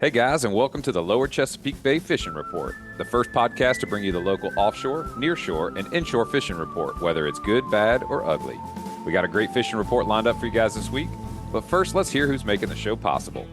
Hey guys, and welcome to the Lower Chesapeake Bay Fishing Report, the first podcast to bring you the local offshore, nearshore, and inshore fishing report, whether it's good, bad, or ugly. We got a great fishing report lined up for you guys this week, but first let's hear who's making the show possible.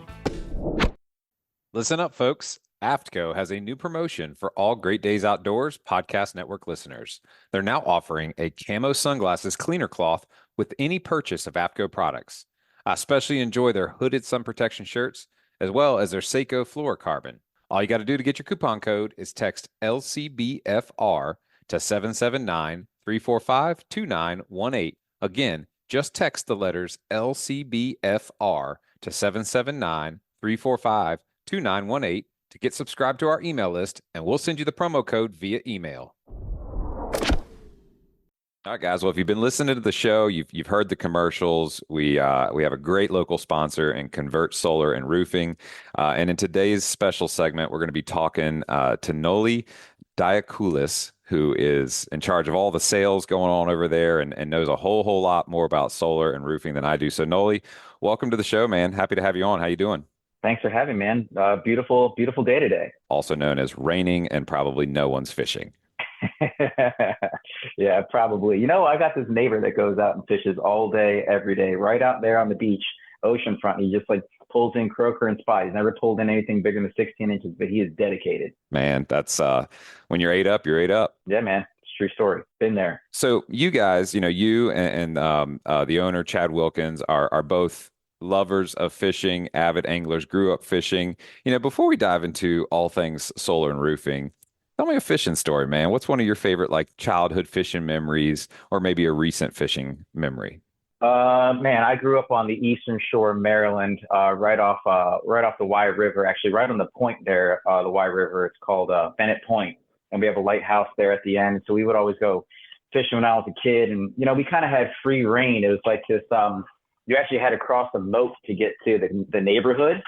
Listen up, folks. AFTCO has a new promotion for all Great Days Outdoors Podcast Network listeners. They're now offering a camo sunglasses cleaner cloth with any purchase of AFTCO products. I especially enjoy their hooded sun protection shirts, as well as their Seiko fluorocarbon. All you got to do to get your coupon code is text LCBFR to 779-345-2918. Again, just text the letters LCBFR to 779-345-2918 to get subscribed to our email list, and we'll send you the promo code via email. All right, guys. Well, if you've been listening to the show, you've heard the commercials. We have a great local sponsor in Convert Solar and Roofing. And in today's special segment, we're going to be talking to Noli Diakoulis, who is in charge of all the sales going on over there and knows a whole lot more about solar and roofing than I do. So, Noli, welcome to the show, man. Happy to have you on. How you doing? Thanks for having me, man. Beautiful day today. Also known as raining and probably no one's fishing. Yeah, probably. I got this neighbor that goes out and fishes all day, every day, right out there on the beach, oceanfront. He just pulls in croaker and spot. He's never pulled in anything bigger than 16 inches, but he is dedicated. Man, that's when you're 8 up, you're 8 up. Yeah, man. It's a true story. Been there. So you guys, you and the owner, Chad Wilkins, are both lovers of fishing, avid anglers, grew up fishing. Before we dive into all things solar and roofing, tell me a fishing story, man. What's one of your favorite childhood fishing memories, or maybe a recent fishing memory? Man, I grew up on the eastern shore of Maryland, right off the Wye River, actually right on the point there, the Wye River. It's called Bennett Point, and we have a lighthouse there at the end. So we would always go fishing when I was a kid, and we kind of had free reign. It was like this. You actually had to cross a moat to get to the neighborhood.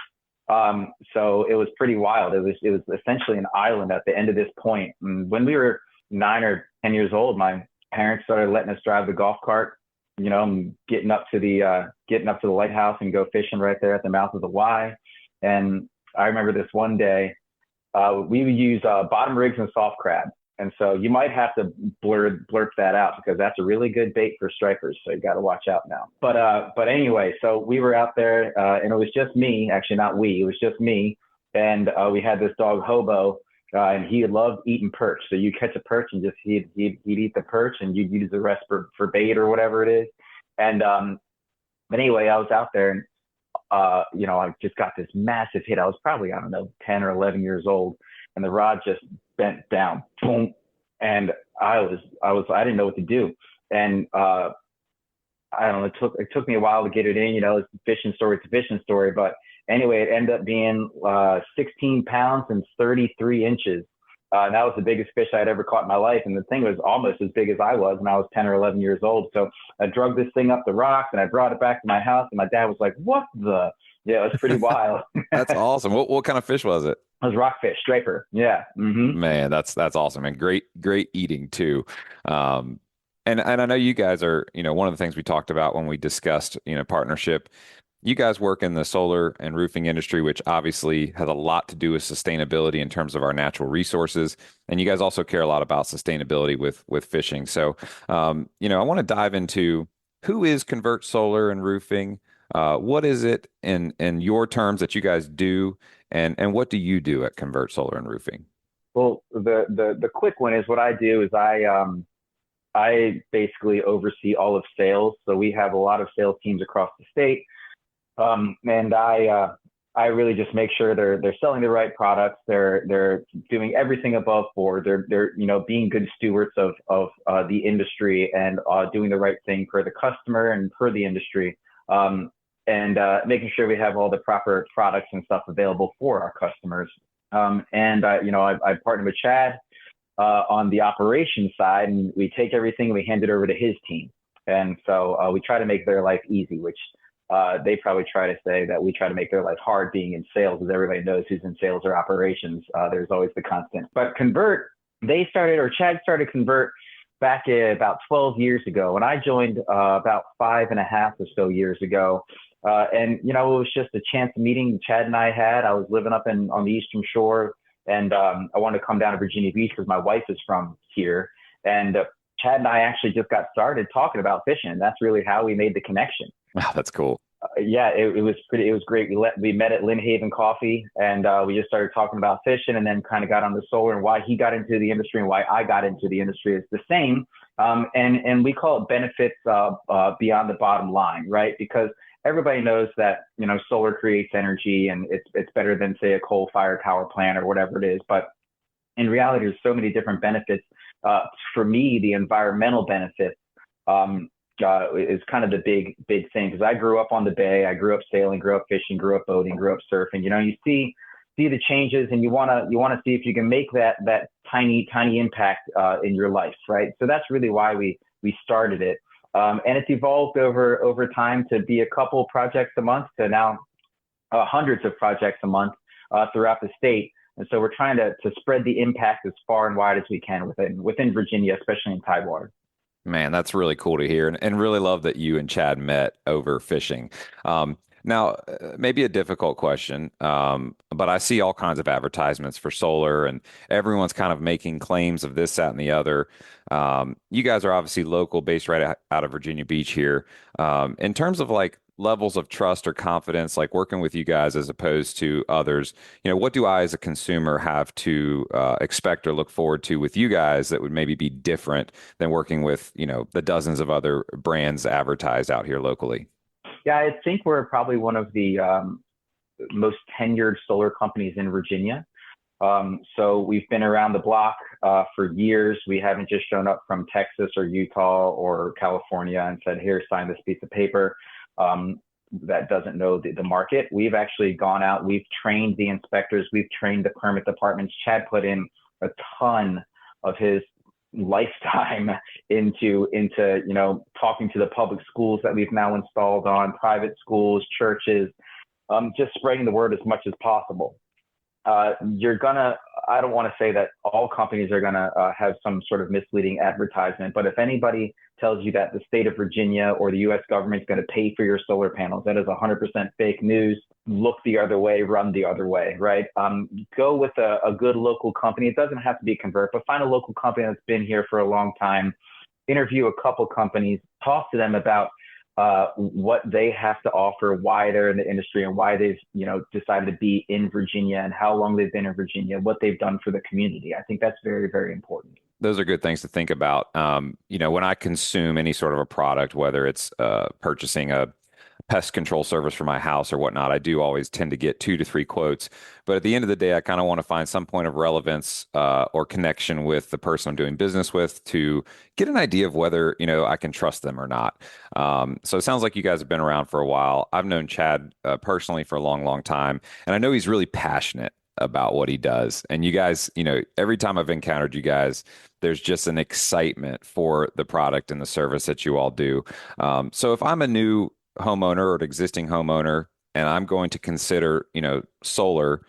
So it was pretty wild. It was essentially an island at the end of this point. And when we were 9 or 10 years old, my parents started letting us drive the golf cart, getting up to the lighthouse and go fishing right there at the mouth of the Wye. And I remember this one day, we would use bottom rigs and soft crab. And so you might have to blurp that out because that's a really good bait for stripers. So you got to watch out now. But anyway, so we were out there and it was just me, actually not we, it was just me. And we had this dog Hobo and he loved eating perch. So you catch a perch and just he'd eat the perch and you'd use the rest for bait or whatever it is. And but anyway, I was out there and I just got this massive hit. I was probably, 10 or 11 years old, and the rod just bent down, boom, and I didn't know what to do, and I don't know. It took me a while to get it in. It's a fishing story, but anyway, it ended up being 16 pounds and 33 inches. And that was the biggest fish I'd ever caught in my life. And the thing was almost as big as I was when I was 10 or 11 years old. So I drug this thing up the rocks and I brought it back to my house. And my dad was like, what the? Yeah, it was pretty wild. That's awesome. What kind of fish was it? It was rockfish, striper. Yeah. Mm-hmm. Man, that's awesome. And great eating too. And I know you guys are, one of the things we talked about when we discussed, partnership. You guys work in the solar and roofing industry, which obviously has a lot to do with sustainability in terms of our natural resources. And you guys also care a lot about sustainability with fishing. So, I want to dive into who is Convert Solar and Roofing. What is it in your terms that you guys do, and what do you do at Convert Solar and Roofing? Well, the quick one is what I do is I basically oversee all of sales. So we have a lot of sales teams across the state. And I really just make sure they're selling the right products. They're doing everything above board. They're being good stewards of the industry and doing the right thing for the customer and for the industry. And making sure we have all the proper products and stuff available for our customers. I partner with Chad on the operations side, and we take everything and we hand it over to his team. And so we try to make their life easy, which they probably try to say that we try to make their life hard being in sales, as everybody knows who's in sales or operations. There's always the constant. But Convert, Chad started Convert back about 12 years ago. When I joined about 5.5 or so years ago, And, it was just a chance meeting Chad and I had. I was living up on the Eastern Shore, and I wanted to come down to Virginia Beach because my wife is from here. And Chad and I actually just got started talking about fishing. That's really how we made the connection. Wow, that's cool. Yeah, it was pretty. It was great. We met at Lynnhaven Coffee, and we just started talking about fishing, and then kind of got on the solar, and why he got into the industry and why I got into the industry is the same. And we call it benefits beyond the bottom line, right? Because everybody knows that solar creates energy, and it's better than, say, a coal-fired power plant or whatever it is. But in reality, there's so many different benefits. For me, the environmental benefits is kind of the big thing, because I grew up on the bay. I grew up sailing, grew up fishing, grew up boating, grew up surfing. You see the changes, and you want to see if you can make that tiny impact in your life, right? So that's really why we started it, and it's evolved over time to be a couple projects a month to now hundreds of projects a month throughout the state. And so we're trying to spread the impact as far and wide as we can within Virginia, especially in Tidewater. Man, that's really cool to hear, and really love that you and Chad met over fishing. Now, maybe a difficult question, but I see all kinds of advertisements for solar, and everyone's kind of making claims of this, that, and the other. You guys are obviously local, based right out of Virginia Beach here. In terms of like levels of trust or confidence, like working with you guys as opposed to others, what do I as a consumer have to expect or look forward to with you guys that would maybe be different than working with, the dozens of other brands advertised out here locally? Yeah, I think we're probably one of the most tenured solar companies in Virginia. So we've been around the block for years. We haven't just shown up from Texas or Utah or California and said, here, sign this piece of paper. That doesn't know the market. We've actually gone out. We've trained the inspectors. We've trained the permit departments. Chad put in a ton of his lifetime into talking to the public schools that we've now installed on, private schools, churches, just spreading the word as much as possible. I don't want to say that all companies are gonna have some sort of misleading advertisement, but if anybody tells you that the state of Virginia or the U.S. government is going to pay for your solar panels, that is 100% fake news. Look the other way, run the other way, right? Go with a good local company. It doesn't have to be Convert, but find a local company that's been here for a long time. Interview a couple companies, talk to them about what they have to offer, why they're in the industry, and why they've decided to be in Virginia, and how long they've been in Virginia, what they've done for the community. I think that's very, very important. Those are good things to think about. When I consume any sort of a product, whether it's purchasing a pest control service for my house or whatnot, I do always tend to get 2 to 3 quotes. But at the end of the day, I kind of want to find some point of relevance or connection with the person I'm doing business with to get an idea of whether, I can trust them or not. So it sounds like you guys have been around for a while. I've known Chad personally for a long, long time, and I know he's really passionate about what he does. And you guys, every time I've encountered you guys, there's just an excitement for the product and the service that you all do. So if I'm a new homeowner or an existing homeowner and I'm going to consider, solar,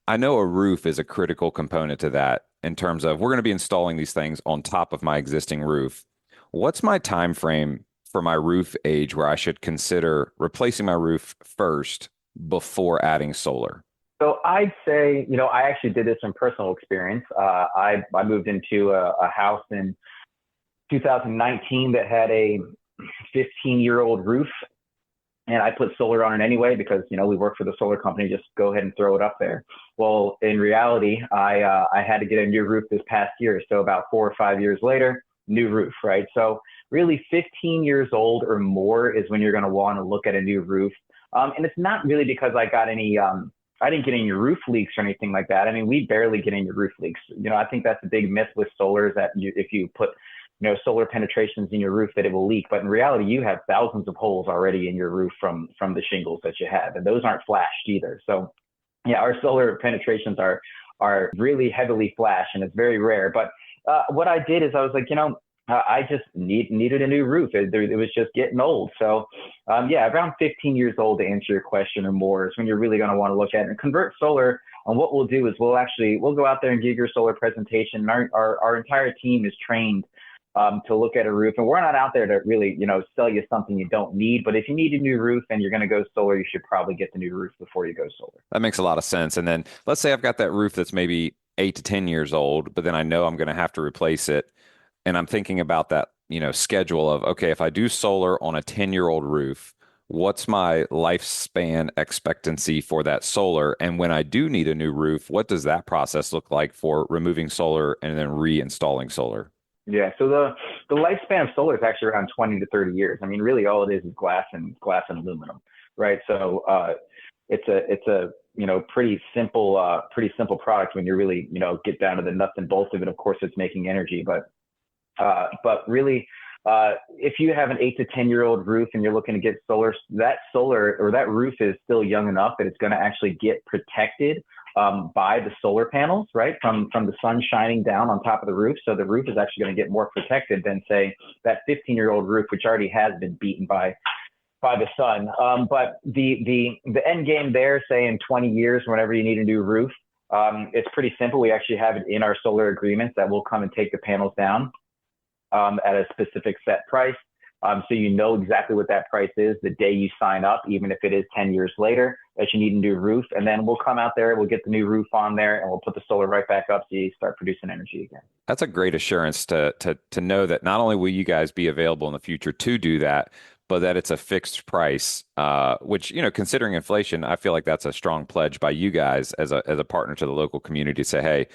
I know a roof is a critical component to that in terms of we're going to be installing these things on top of my existing roof. What's my time frame for my roof age where I should consider replacing my roof first before adding solar? So I'd say, I actually did this in personal experience. I moved into a house in 2019 that had a 15-year-old roof, and I put solar on it anyway because, we work for the solar company, just go ahead and throw it up there. Well, in reality, I had to get a new roof this past year. So about 4 or 5 years later, new roof, right? So really 15 years old or more is when you're going to want to look at a new roof. And it's not really because I didn't get any roof leaks or anything like that. I mean, we barely get any roof leaks. I think that's a big myth with solar is that if you put, solar penetrations in your roof that it will leak. But in reality, you have thousands of holes already in your roof from the shingles that you have. And those aren't flashed either. So yeah, our solar penetrations are really heavily flashed, and it's very rare. But what I did is I was like, I just needed a new roof. It was just getting old. So, around 15 years old, to answer your question, or more, is when you're really going to want to look at it. And Convert Solar, and what we'll do is we'll go out there and give your solar presentation. Our entire team is trained to look at a roof. And we're not out there to really, sell you something you don't need. But if you need a new roof and you're going to go solar, you should probably get the new roof before you go solar. That makes a lot of sense. And then let's say I've got that roof that's maybe 8 to 10 years old, but then I know I'm going to have to replace it. And I'm thinking about that, schedule of, okay, if I do solar on a 10-year-old roof, what's my lifespan expectancy for that solar? And when I do need a new roof, what does that process look like for removing solar and then reinstalling solar? Yeah, so the lifespan of solar is actually around 20 to 30 years. I mean, really all it is glass and aluminum, right? So it's a pretty simple product when you really get down to the nuts and bolts of it. Of course, it's making energy, but really, if you have an 8 to 10 year old roof and you're looking to get solar or that roof is still young enough that it's going to actually get protected by the solar panels, right? From the sun shining down on top of the roof. So the roof is actually going to get more protected than, say, that 15-year-old roof, which already has been beaten by the sun. But the end game there, say in 20 years, whenever you need a new roof, it's pretty simple. We actually have it in our solar agreements that we'll come and take the panels down at a specific set price. So you know exactly what that price is the day you sign up, even if it is 10 years later that you need a new roof. And then we'll come out there, we'll get the new roof on there, and we'll put the solar right back up so you start producing energy again. That's a great assurance to know that not only will you guys be available in the future to do that, but that it's a fixed price, which, considering inflation, I feel like that's a strong pledge by you guys as a partner to the local community to say, hey,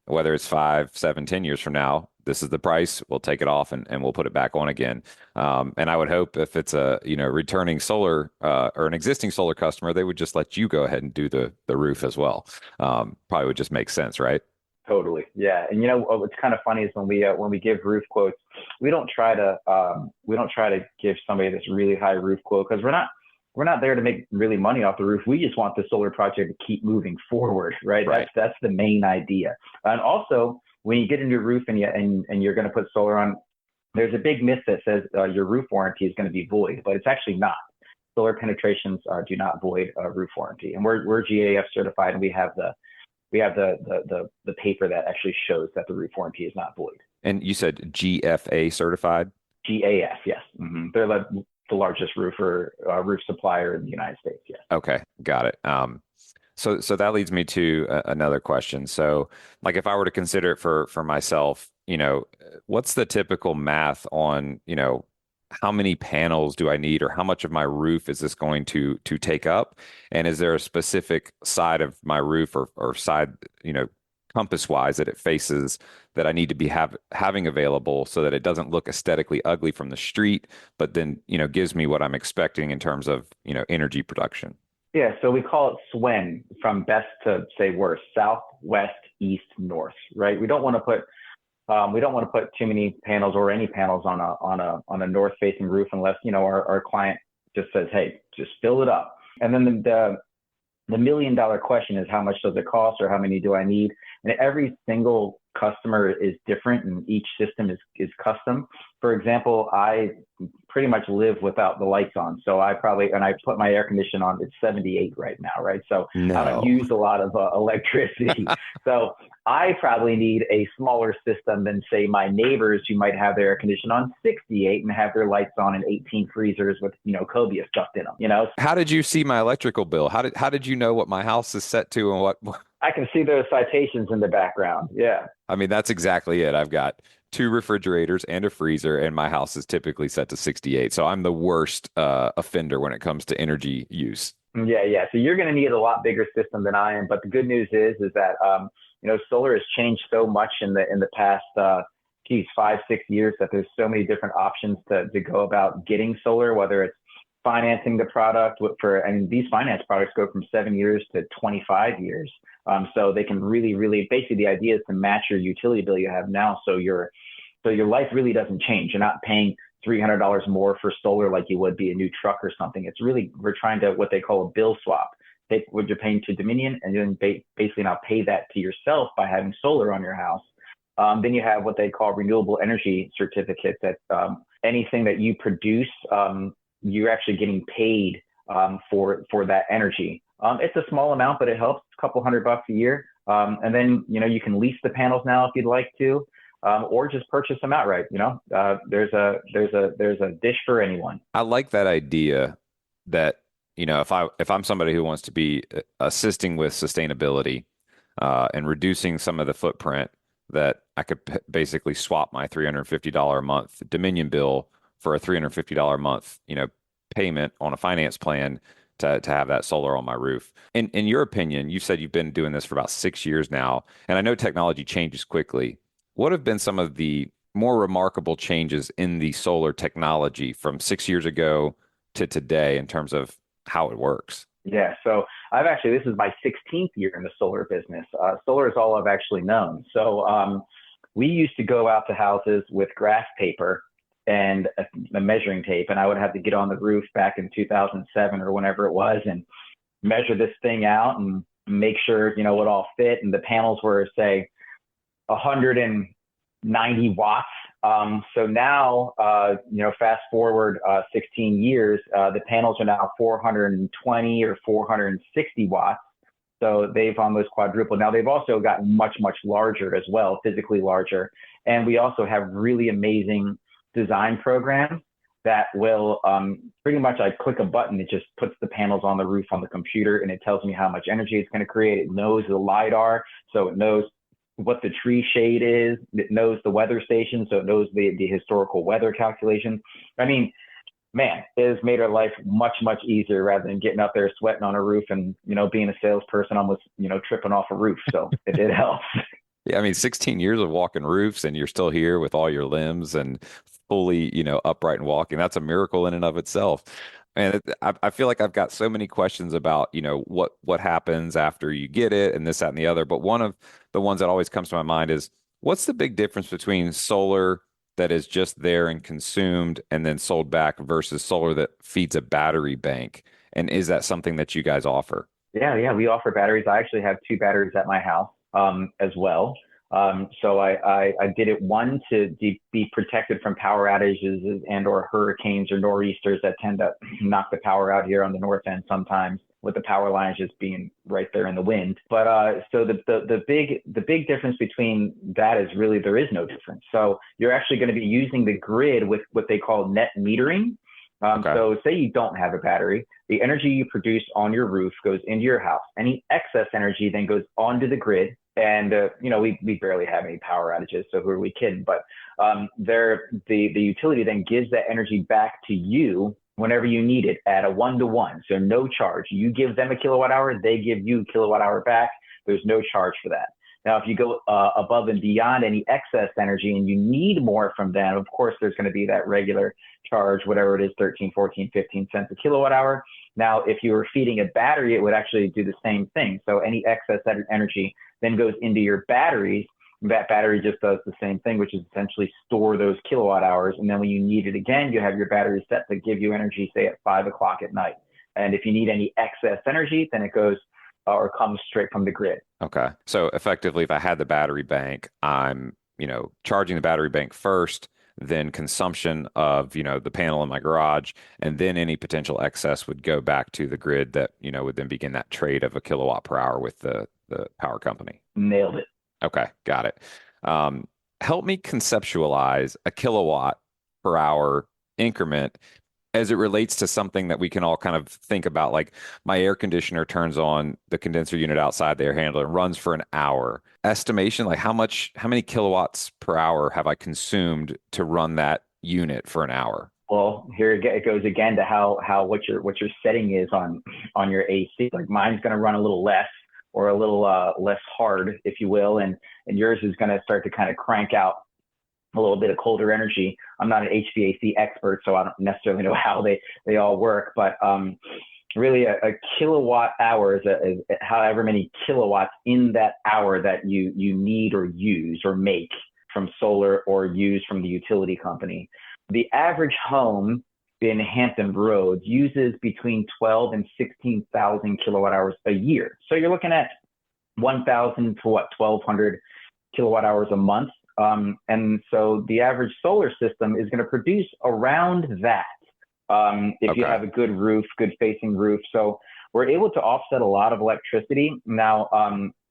whether it's 5, 7, 10 years from now, this is the price. We'll take it off and we'll put it back on again. And I would hope if it's a returning solar or an existing solar customer, they would just let you go ahead and do the roof as well. Probably would just make sense, right? Totally. Yeah. And what's kind of funny is when we give roof quotes, we don't try to give somebody this really high roof quote because we're not there to make really money off the roof. We just want the solar project to keep moving forward, right? Right. That's the main idea. And also, when you get a new roof and you're going to put solar on, there's a big myth that says your roof warranty is going to be void, but it's actually not. Solar penetrations do not void a roof warranty, and we're GAF certified, and we have the paper that actually shows that the roof warranty is not void. And you said GFA certified? GAF, yes. Mm-hmm. They're the largest roof supplier in the United States. Yes. Okay, got it. So that leads me to another question. So, like, if I were to consider it for myself, what's the typical math on, how many panels do I need, or how much of my roof is this going to take up? And is there a specific side of my roof or side, compass wise that it faces that I need to be having available so that it doesn't look aesthetically ugly from the street, but then, gives me what I'm expecting in terms of, energy production? Yeah, so we call it SWEN, from best to say worst: south, west, east, north. Right? We don't want to put too many panels or any panels on a north facing roof unless our client just says, hey, just fill it up. And then the $1 million question is, how much does it cost, or how many do I need? And every single customer is different, and each system is custom. For example, I pretty much live without the lights on. So I put my air conditioner on, it's 78 right now, right? So No. I don't use a lot of electricity. So I probably need a smaller system than, say, my neighbors who might have their air conditioner on 68 and have their lights on and 18 freezers with, cobia stuffed in them, How did you see my electrical bill? How did you know what my house is set to and what? I can see those citations in the background. Yeah. I mean, that's exactly it. I've got 2 refrigerators and a freezer, and my house is typically set to 68. So I'm the worst offender when it comes to energy use. Yeah. So you're going to need a lot bigger system than I am. But the good news is that solar has changed so much in the past 5, 6 years that there's so many different options to go about getting solar, whether it's financing the product and these finance products go from 7 years to 25 years. So they can really, basically the idea is to match your utility bill you have now. So your life really doesn't change. You're not paying $300 more for solar like you would be a new truck or something. It's really, we're trying to, what they call a bill swap. Take what you're paying to Dominion and then basically now pay that to yourself by having solar on your house. Then you have what they call renewable energy certificates, that anything that you produce, you're actually getting paid for that energy. It's a small amount, but it helps, a couple $100 a year. And then, you can lease the panels now if you'd like to. or just purchase them outright. There's a dish for anyone. I like that idea that, if I'm somebody who wants to be assisting with sustainability and reducing some of the footprint, that I could basically swap my $350 a month Dominion bill for a $350 a month, payment on a finance plan to have that solar on my roof. In your opinion, you said you've been doing this for about 6 years now, and I know technology changes quickly. What have been some of the more remarkable changes in the solar technology from 6 years ago to today in terms of how it works? Yeah, so this is my 16th year in the solar business. Solar is all I've actually known. So we used to go out to houses with graph paper and a measuring tape, and I would have to get on the roof back in 2007 or whenever it was and measure this thing out and make sure, it all fit. And the panels were, say, 190 watts. So now, fast forward 16 years, the panels are now 420 or 460 watts. So they've almost quadrupled. Now they've also gotten much, much larger as well, physically larger. And we also have really amazing design programs that will pretty much, I click a button, it just puts the panels on the roof on the computer, and it tells me how much energy it's going to create. It knows the LiDAR, so it knows what the tree shade is. It knows the weather station, so it knows the historical weather calculation. I mean, man, it has made our life much, much easier rather than getting out there sweating on a roof and, being a salesperson almost, tripping off a roof. So it helps. Yeah, I mean, 16 years of walking roofs and you're still here with all your limbs and fully, upright and walking. That's a miracle in and of itself. And I feel like I've got so many questions about, what happens after you get it and this, that, and the other. But one of the ones that always comes to my mind is, what's the big difference between solar that is just there and consumed and then sold back versus solar that feeds a battery bank? And is that something that you guys offer? Yeah, we offer batteries. I actually have 2 batteries at my house as well. So I did it, one, to be protected from power outages and or hurricanes or nor'easters that tend to knock the power out here on the north end sometimes, with the power lines just being right there in the wind. But so the big difference between that is really there is no difference. So you're actually going to be using the grid with what they call net metering. Okay. So say you don't have a battery, the energy you produce on your roof goes into your house. Any excess energy then goes onto the grid. And, we barely have any power outages, so who are we kidding? But the utility then gives that energy back to you whenever you need it at a 1-to-1. So no charge. You give them a kilowatt hour, they give you a kilowatt hour back. There's no charge for that. Now, if you go above and beyond any excess energy and you need more from them, of course, there's going to be that regular charge, whatever it is, 13, 14, 15 cents a kilowatt hour. Now, if you were feeding a battery, it would actually do the same thing. So any excess energy then goes into your batteries. That battery just does the same thing, which is essentially store those kilowatt hours. And then when you need it again, you have your battery set to give you energy, say at 5 o'clock at night. And if you need any excess energy, then it goes or comes straight from the grid. Okay. So effectively, if I had the battery bank, I'm, charging the battery bank first, then consumption of, the panel in my garage, and then any potential excess would go back to the grid that, would then begin that trade of a kilowatt per hour with the power company. Nailed it. Okay. Got it. Help me conceptualize a kilowatt per hour increment as it relates to something that we can all kind of think about. Like, my air conditioner turns on the condenser unit outside the air handler and runs for an hour. Estimation, like how many kilowatts per hour have I consumed to run that unit for an hour? Well, here it goes again to how what your setting is on your AC. Like, mine's going to run a little less or a little less hard, if you will, and yours is going to start to kind of crank out a little bit of colder energy. I'm not an HVAC expert, so I don't necessarily know how they all work, but really a kilowatt hour is however many kilowatts in that hour that you need or use or make from solar or use from the utility company. The average home in Hampton Roads uses between 12 and 16,000 kilowatt hours a year. So you're looking at 1,000 to 1,200 kilowatt hours a month. And so the average solar system is going to produce around that if you have a good roof, good facing roof. So we're able to offset a lot of electricity. Now,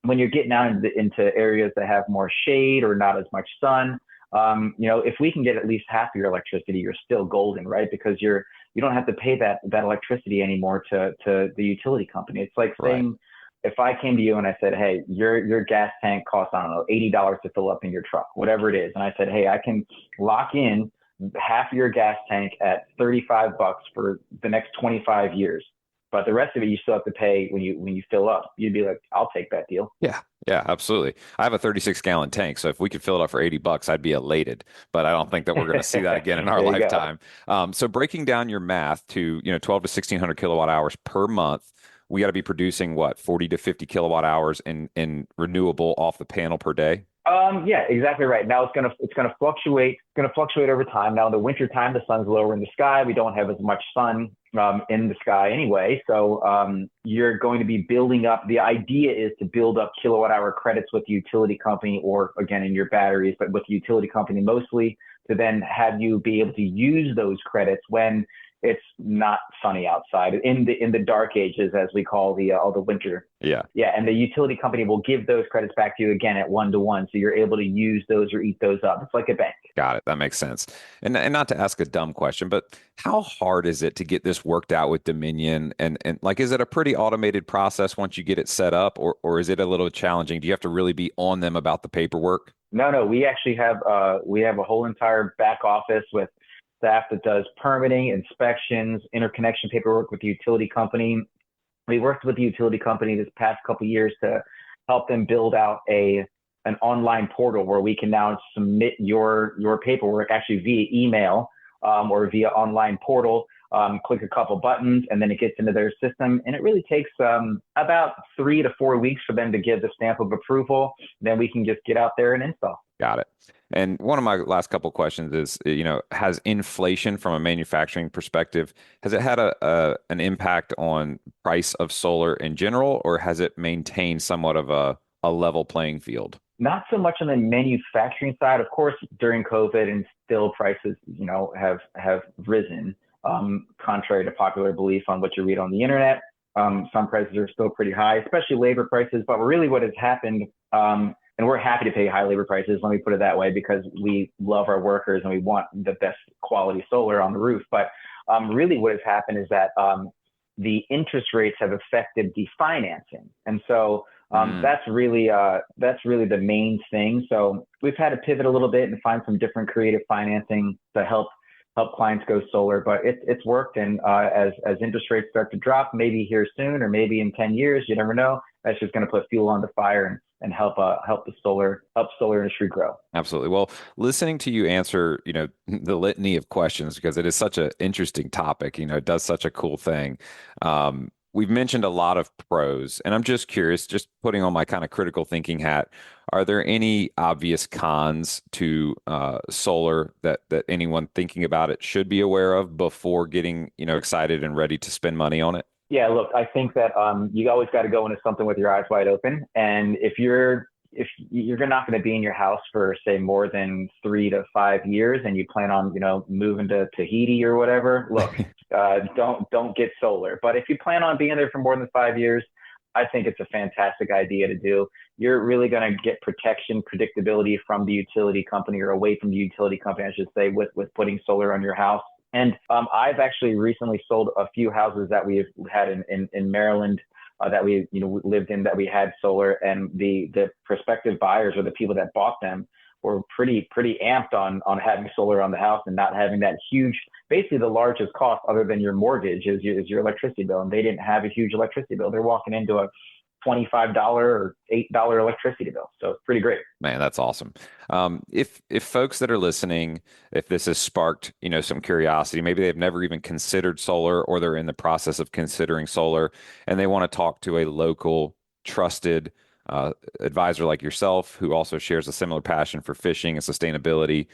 when you're getting out into areas that have more shade or not as much sun, if we can get at least half of your electricity, you're still golden, right? Because you don't have to pay that electricity anymore to the utility company. It's like Right. saying, if I came to you and I said, hey, your gas tank costs, I don't know, $80 to fill up in your truck, whatever it is. And I said, hey, I can lock in half of your gas tank at $35 for the next 25 years. But the rest of it, you still have to pay when you fill up. You'd be like, I'll take that deal. Yeah. Yeah, absolutely. I have a 36-gallon tank, so if we could fill it up for $80, I'd be elated. But I don't think that we're going to see that again in our There you go. lifetime. So breaking down your math to, 12 to 1600 kilowatt hours per month, we got to be producing what, 40 to 50 kilowatt hours in renewable off the panel per day? Yeah, exactly right. Now it's gonna fluctuate. It's gonna fluctuate over time. Now in the winter time, the sun's lower in the sky. We don't have as much sun in the sky anyway. So you're going to be building up. The idea is to build up kilowatt hour credits with the utility company, or again in your batteries, but with the utility company mostly, to then have you be able to use those credits when it's not sunny outside in the dark ages, as we call the winter. Yeah. Yeah, and the utility company will give those credits back to you again at 1-to-1, so you're able to use those or eat those up. It's like a bank. Got it. That makes sense. And not to ask a dumb question, but how hard is it to get this worked out with Dominion? And like, is it a pretty automated process once you get it set up, or is it a little challenging? Do you have to really be on them about the paperwork? No, we actually have a whole entire back office with staff that does permitting, inspections, interconnection paperwork with the utility company. We worked with the utility company this past couple of years to help them build out an online portal where we can now submit your paperwork actually via email or via online portal. Click a couple buttons and then it gets into their system. And it really takes about 3 to 4 weeks for them to give the stamp of approval. Then we can just get out there and install. Got it. And one of my last couple questions is, has inflation from a manufacturing perspective, has it had an impact on price of solar in general, or has it maintained somewhat of a level playing field? Not so much on the manufacturing side. Of course, during COVID and still prices, have risen, contrary to popular belief on what you read on the internet. Some prices are still pretty high, especially labor prices. But really what has happened, and we're happy to pay high labor prices, let me put it that way, because we love our workers and we want the best quality solar on the roof. But really what has happened is that the interest rates have affected the financing. And so that's really the main thing. So we've had to pivot a little bit and find some different creative financing to help clients go solar, but it's worked. And as interest rates start to drop, maybe here soon, or maybe in 10 years, you never know, that's just going to put fuel on the fire and help the solar industry grow. Absolutely. Well, listening to you answer, the litany of questions, because it is such an interesting topic, it does such a cool thing. We've mentioned a lot of pros, and I'm just curious, just putting on my kind of critical thinking hat, are there any obvious cons to solar that anyone thinking about it should be aware of before getting, excited and ready to spend money on it? Yeah, look, I think that you always got to go into something with your eyes wide open. And if you're not going to be in your house for, say, more than 3 to 5 years, and you plan on, moving to Tahiti or whatever, look, don't get solar. But if you plan on being there for more than 5 years, I think it's a fantastic idea to do. You're really going to get protection, predictability from the utility company, or away from the utility company, I should say, with putting solar on your house. And I've actually recently sold a few houses that we've had in Maryland that we lived in, that we had solar, and the prospective buyers, or the people that bought them, were pretty amped on having solar on the house and not having that huge, basically the largest cost other than your mortgage is your electricity bill. And they didn't have a huge electricity bill. They're walking into a $25 or $8 electricity bill. So it's pretty great. Man, that's awesome. If folks that are listening, if this has sparked, some curiosity, maybe they've never even considered solar, or they're in the process of considering solar, and they want to talk to a local, trusted advisor like yourself, who also shares a similar passion for fishing and sustainability,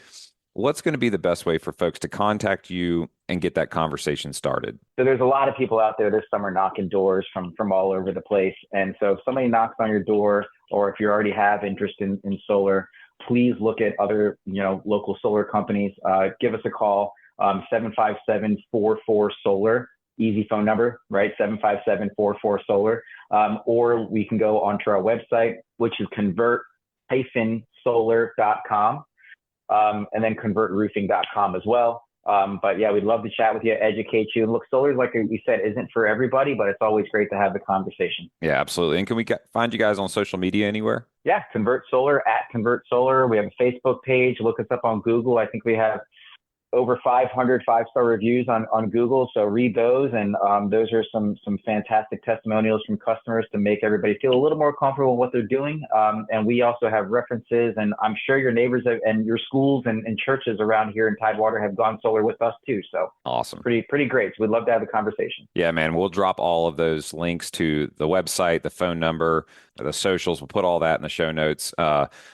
what's going to be the best way for folks to contact you and get that conversation started? So there's a lot of people out there this summer knocking doors from all over the place. And so if somebody knocks on your door, or if you already have interest in solar, please look at other, local solar companies. Give us a call, 757-44-SOLAR. easy phone number, right? 757-44 solar. Or we can go onto our website, which is convert-solar.com, and then convertroofing.com as well. But yeah, we'd love to chat with you, educate you. Look, solar, like we said, isn't for everybody, but it's always great to have the conversation. Yeah, absolutely. And can we find you guys on social media anywhere? Yeah, Convert Solar at Convert Solar. We have a Facebook page. Look us up on Google. I think we have over 500 five-star reviews on Google. So read those. And those are some fantastic testimonials from customers to make everybody feel a little more comfortable in what they're doing. And we also have references, and I'm sure your neighbors and your schools and churches around here in Tidewater have gone solar with us too. So Awesome. pretty great. So we'd love to have a conversation. Yeah, man, we'll drop all of those links to the website, the phone number, the socials. We'll put all that in the show notes.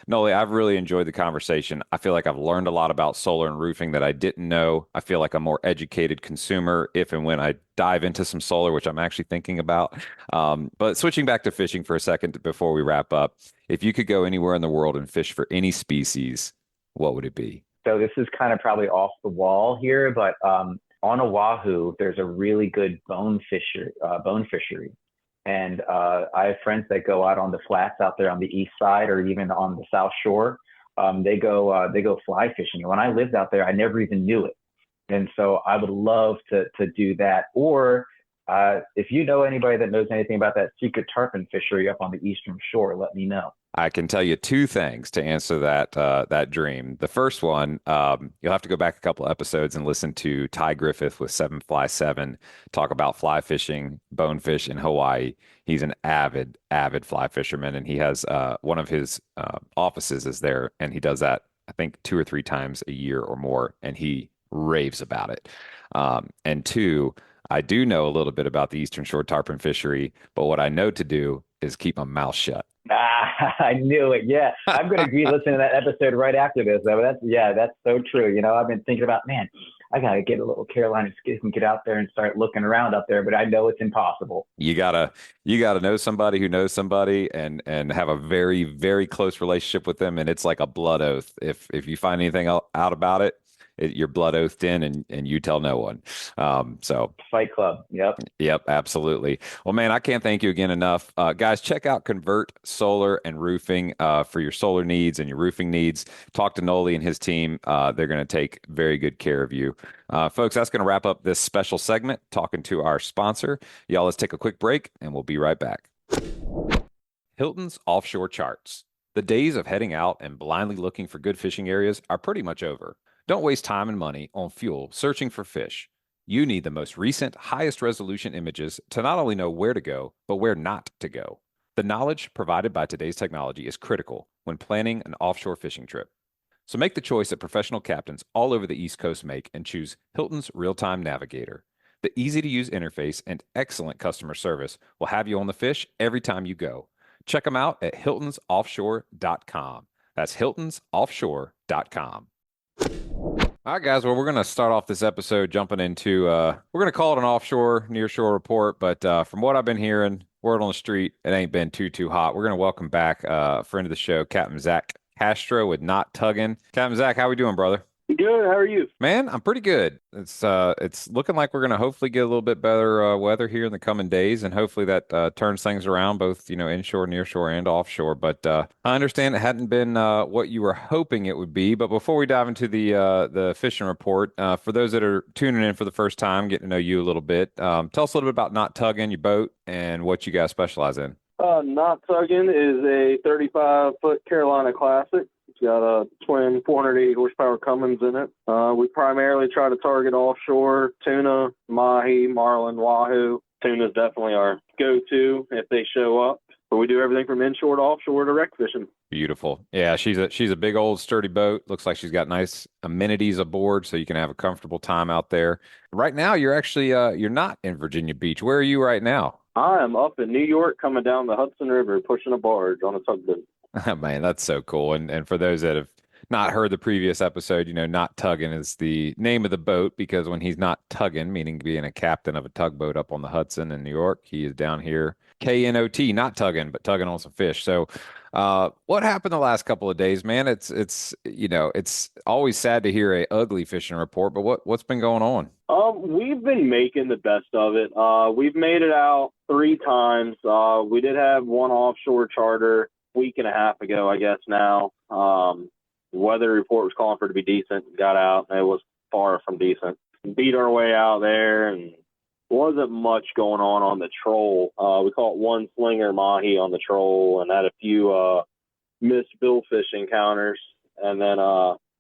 Noli, I've really enjoyed the conversation. I feel like I've learned a lot about solar and roofing that I didn't know. I feel like a more educated consumer if and when I dive into some solar, which I'm actually thinking about. But switching back to fishing for a second before we wrap up, if you could go anywhere in the world and fish for any species, what would it be? So this is kind of probably off the wall here, but on Oahu, there's a really good bone fishery. And I have friends that go out on the flats out there on the east side or even on the south shore. They go fly fishing. When I lived out there, I never even knew it. And so I would love to do that. Or if you know anybody that knows anything about that secret tarpon fishery up on the eastern shore, let me know. I can tell you two things to answer that dream. The first one, you'll have to go back a couple episodes and listen to Ty Griffith with Seven Fly Seven talk about fly fishing, bonefish in Hawaii. He's an avid fly fisherman, and he has one of his offices is there, and he does that I think 2 or 3 times a year or more, and he raves about it. And two, I do know a little bit about the Eastern Shore tarpon fishery, but what I know to do is keep my mouth shut. I knew it. Yeah, I'm going to be listening to that episode right after this. Though that's so true. You know, I've been thinking about, man, I got to get a little Carolina skiff and get out there and start looking around up there, but I know it's impossible. You gotta know somebody who knows somebody and have a very, very close relationship with them, and it's like a blood oath. If you find anything out about it, you're blood oathed in, and you tell no one. So Fight Club. Yep. Yep, absolutely. Well, man, I can't thank you again enough. Guys, check out Convert Solar and Roofing for your solar needs and your roofing needs. Talk to Noli and his team. They're going to take very good care of you. Folks, that's going to wrap up this special segment, talking to our sponsor. Y'all, let's take a quick break, and we'll be right back. Hilton's Offshore Charts. The days of heading out and blindly looking for good fishing areas are pretty much over. Don't waste time and money on fuel searching for fish. You need the most recent, highest resolution images to not only know where to go, but where not to go. The knowledge provided by today's technology is critical when planning an offshore fishing trip. So make the choice that professional captains all over the East Coast make and choose Hilton's Real-Time Navigator. The easy-to-use interface and excellent customer service will have you on the fish every time you go. Check them out at hiltonsoffshore.com. That's hiltonsoffshore.com. All right, guys. Well, we're going to start off this episode jumping into, we're going to call it an offshore, nearshore report. But from what I've been hearing, word on the street, it ain't been too hot. We're going to welcome back a friend of the show, Captain Zach Castro with Not Tugging. Captain Zach, how we doing, brother? Good. How are you? Man, I'm pretty good. It's looking like we're going to hopefully get a little bit better weather here in the coming days, and hopefully that turns things around, both inshore, nearshore, and offshore. But I understand it hadn't been what you were hoping it would be. But before we dive into the fishing report, for those that are tuning in for the first time, getting to know you a little bit, tell us a little bit about Not Tugging, your boat, and what you guys specialize in. Not Tugging is a 35-foot Carolina Classic. It's got a twin 480 horsepower Cummins in it. We primarily try to target offshore tuna, mahi, marlin, wahoo. Tuna is definitely our go-to if they show up. But we do everything from inshore to offshore to wreck fishing. Beautiful. Yeah, she's a big old sturdy boat. Looks like she's got nice amenities aboard, so you can have a comfortable time out there. Right now, you're actually you're not in Virginia Beach. Where are you right now? I am up in New York coming down the Hudson River pushing a barge on a tugboat. Man, that's so cool. And for those that have not heard the previous episode, not tugging is the name of the boat because when he's not tugging, meaning being a captain of a tugboat up on the Hudson in New York, he is down here KNOT, not tugging, but tugging on some fish. So, what happened the last couple of days, man? It's always sad to hear a ugly fishing report, but what's been going on? We've been making the best of it. We've made it out 3 times. We did have one offshore charter a week and a half ago, I guess now. The weather report was calling for it to be decent. Got out, and it was far from decent. Beat our way out there, and wasn't much going on the troll. We caught one slinger mahi on the troll and had a few missed billfish encounters. And then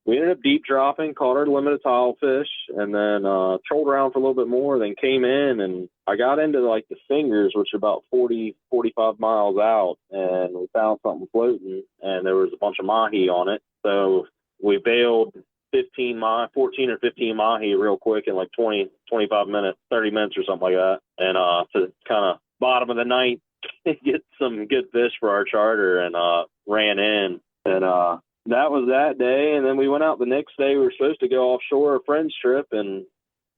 we ended up deep dropping, caught our limited tile fish, and then trolled around for a little bit more, then came in, and I got into like the fingers, which are about 40, 45 miles out, and we found something floating, and there was a bunch of mahi on it. So we bailed 14 or 15 mahi real quick in like 20, 25 minutes, 30 minutes or something like that. And to kind of bottom of the night, get some good fish for our charter, and ran in. And that was that day. And then we went out the next day. We were supposed to go offshore a friend's trip, and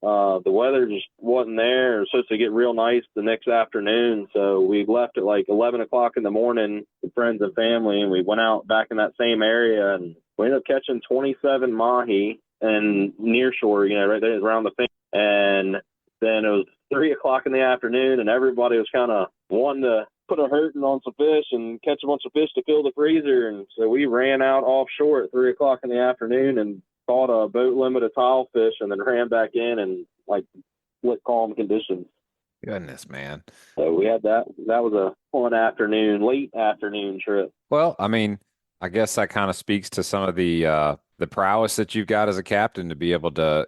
the weather just wasn't there. It was supposed to get real nice the next afternoon. So we left at like 11 o'clock in the morning with friends and family, and we went out back in that same area, and we ended up catching 27 mahi and near shore, right there around the thing. And then it was 3 o'clock in the afternoon, and everybody was kind of wanting to put a hurting on some fish and catch a bunch of fish to fill the freezer. And so we ran out offshore at 3 o'clock in the afternoon and caught a boat limit of tile fish, and then ran back in and like split calm conditions. Goodness, man. So we had that. That was a fun afternoon, late afternoon trip. Well, I mean, I guess that kind of speaks to some of the prowess that you've got as a captain to be able to,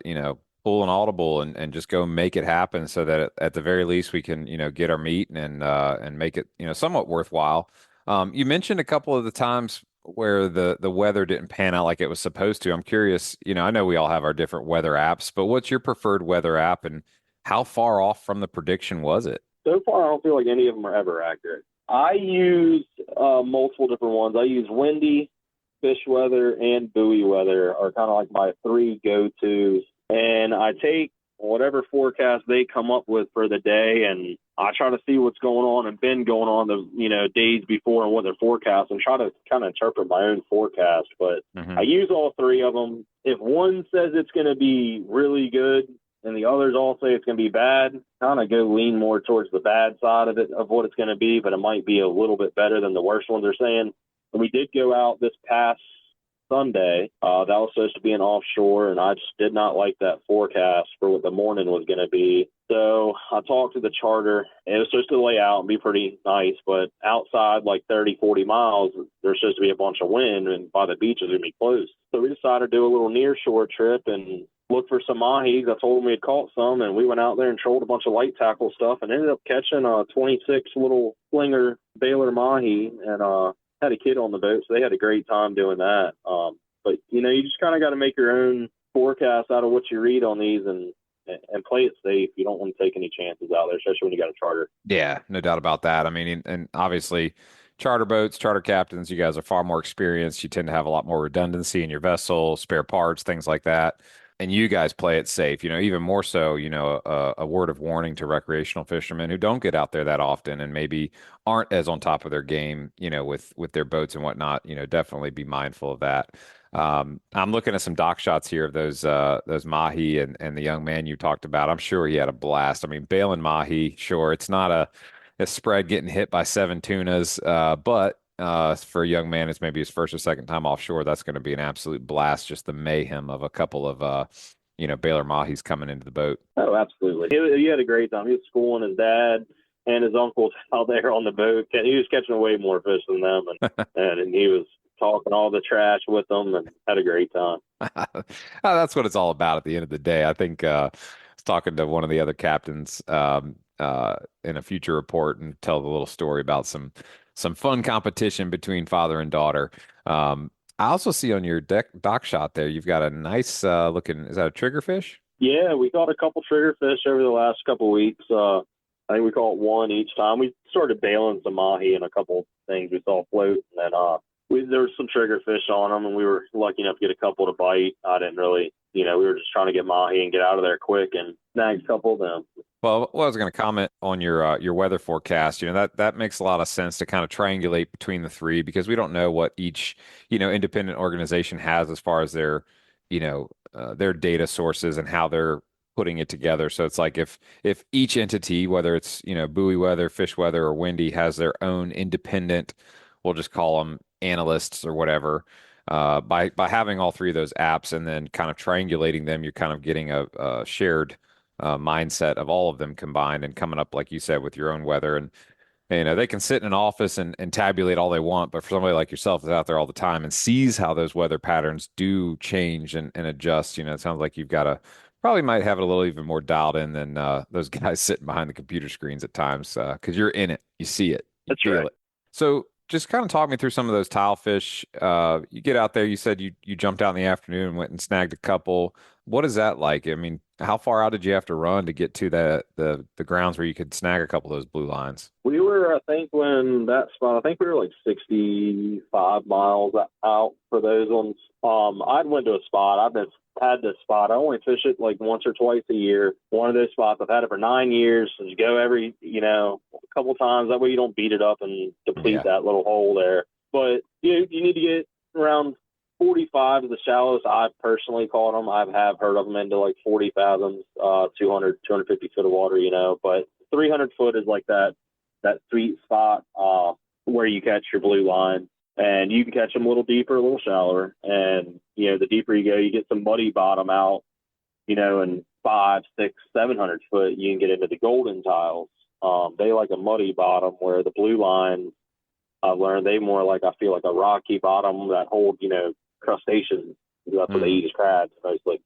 pull an audible and just go make it happen so that at the very least we can, get our meat and make it, somewhat worthwhile. You mentioned a couple of the times where the weather didn't pan out like it was supposed to. I'm curious, I know we all have our different weather apps, but what's your preferred weather app and how far off from the prediction was it? So far, I don't feel like any of them are ever accurate. I use multiple different ones. I use windy, fish weather, and buoy weather are kind of like my 3 go-tos. And I take whatever forecast they come up with for the day, and I try to see what's going on and been going on the days before and what they're forecasting, and try to kind of interpret my own forecast. But I use all 3 of them. If one says it's going to be really good and the others all say it's going to be bad, kind of go lean more towards the bad side of it, of what it's going to be, but it might be a little bit better than the worst ones are saying. And we did go out this past Sunday. That was supposed to be an offshore, and I just did not like that forecast for what the morning was going to be. So I talked to the charter. It was supposed to lay out and be pretty nice, but outside like 30, 40 miles, there's supposed to be a bunch of wind, and by the beach is going to be closed. So we decided to do a little near-shore trip and look for some mahis. I told them we had caught some, and we went out there and trolled a bunch of light tackle stuff and ended up catching a 26 little slinger Baylor mahi, and had a kid on the boat, so they had a great time doing that. But you just kind of got to make your own forecast out of what you read on these and play it safe. You don't want to take any chances out there, especially when you got a charter. Yeah, no doubt about that. I mean, and obviously charter boats, charter captains, you guys are far more experienced. You tend to have a lot more redundancy in your vessel, spare parts, things like that. And you guys play it safe, even more so, a word of warning to recreational fishermen who don't get out there that often and maybe aren't as on top of their game, with their boats and whatnot, definitely be mindful of that. I'm looking at some dock shots here of those mahi and the young man you talked about. I'm sure he had a blast. I mean, bailing mahi, sure, it's not a spread getting hit by 7 tunas, but for a young man, it's maybe his first or second time offshore. That's going to be an absolute blast. Just the mayhem of a couple of, Baylor mahis coming into the boat. Oh, absolutely. He had a great time. He was schooling his dad and his uncles out there on the boat. He was catching way more fish than them, and he was talking all the trash with them and had a great time. That's what it's all about at the end of the day. I think I was talking to one of the other captains in a future report and tell the little story about some fun competition between father and daughter. I also see on your dock shot there, you've got a nice looking, is that a triggerfish? Yeah, we caught a couple triggerfish over the last couple of weeks. I think we caught one each time. We started bailing some mahi and a couple things we saw float, and then there was some triggerfish on them, and we were lucky enough to get a couple to bite. I didn't really, we were just trying to get mahi and get out of there quick and snagged a couple of them. Well, I was going to comment on your weather forecast. That makes a lot of sense to kind of triangulate between the three because we don't know what each independent organization has as far as their data sources and how they're putting it together. So it's like if each entity, whether it's buoy weather, fish weather, or windy, has their own independent, we'll just call them analysts or whatever. By having all three of those apps and then kind of triangulating them, you're kind of getting a shared mindset of all of them combined and coming up, like you said, with your own weather. And they can sit in an office and tabulate all they want, but for somebody like yourself that's out there all the time and sees how those weather patterns do change and adjust, it sounds like you've got probably might have it a little even more dialed in than those guys sitting behind the computer screens at times because you're in it, you see it, you feel it. So just kind of talk me through some of those tile fish. You get out there, you said you jumped out in the afternoon and went and snagged a couple. What is that like? I mean, how far out did you have to run to get to the grounds where you could snag a couple of those blue lines? We were, I think we were like 65 miles out for those ones. I'd went to a spot. I've had this spot. I only fish it like once or twice a year. One of those spots, I've had it for 9 years. So you go every, a couple times. That way you don't beat it up and deplete that little hole there. But you need to get around 45 is the shallowest I've personally caught them. I have heard of them into like 40 fathoms, 250 foot of water, but 300 foot is like that sweet spot where you catch your blue line. And you can catch them a little deeper, a little shallower. And, the deeper you go, you get some muddy bottom out, and 500, 600, 700 foot, you can get into the golden tiles. They like a muddy bottom where the blue lines, I've learned they more like, I feel like a rocky bottom that hold, crustaceans. That's what they eat is crabs mostly.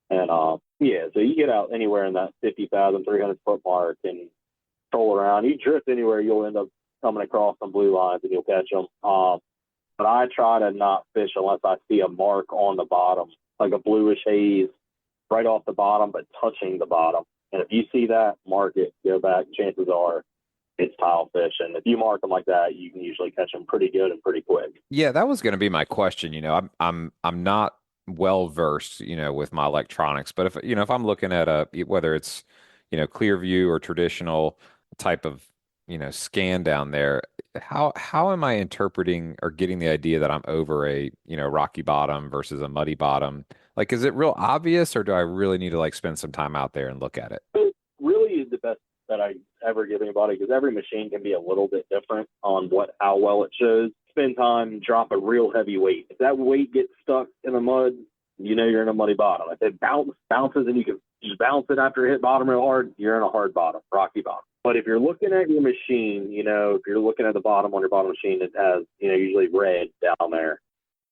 And, so you get out anywhere in that 50,000, 300 foot mark and troll around. You drift anywhere, you'll end up coming across some blue lines and you'll catch them. But I try to not fish unless I see a mark on the bottom, like a bluish haze right off the bottom, but touching the bottom. And if you see that, mark it, go back. Chances are it's tile fish. And if you mark them like that, you can usually catch them pretty good and pretty quick. Yeah, that was going to be my question. I'm not well versed, with my electronics, but if I'm looking at whether it's, clear view or traditional type of, scan down there, how am I interpreting or getting the idea that I'm over a, rocky bottom versus a muddy bottom? Like, is it real obvious or do I really need to like spend some time out there and look at it? It really is the best that I ever give anybody because every machine can be a little bit different on how well it shows. Spend time, drop a real heavy weight. If that weight gets stuck in the mud, you're in a muddy bottom. If it bounces and you can just bounce it after it hit bottom real hard, you're in a hard bottom, rocky bottom. But if you're looking at your machine, if you're looking at the bottom on your bottom machine, it has, usually red down there.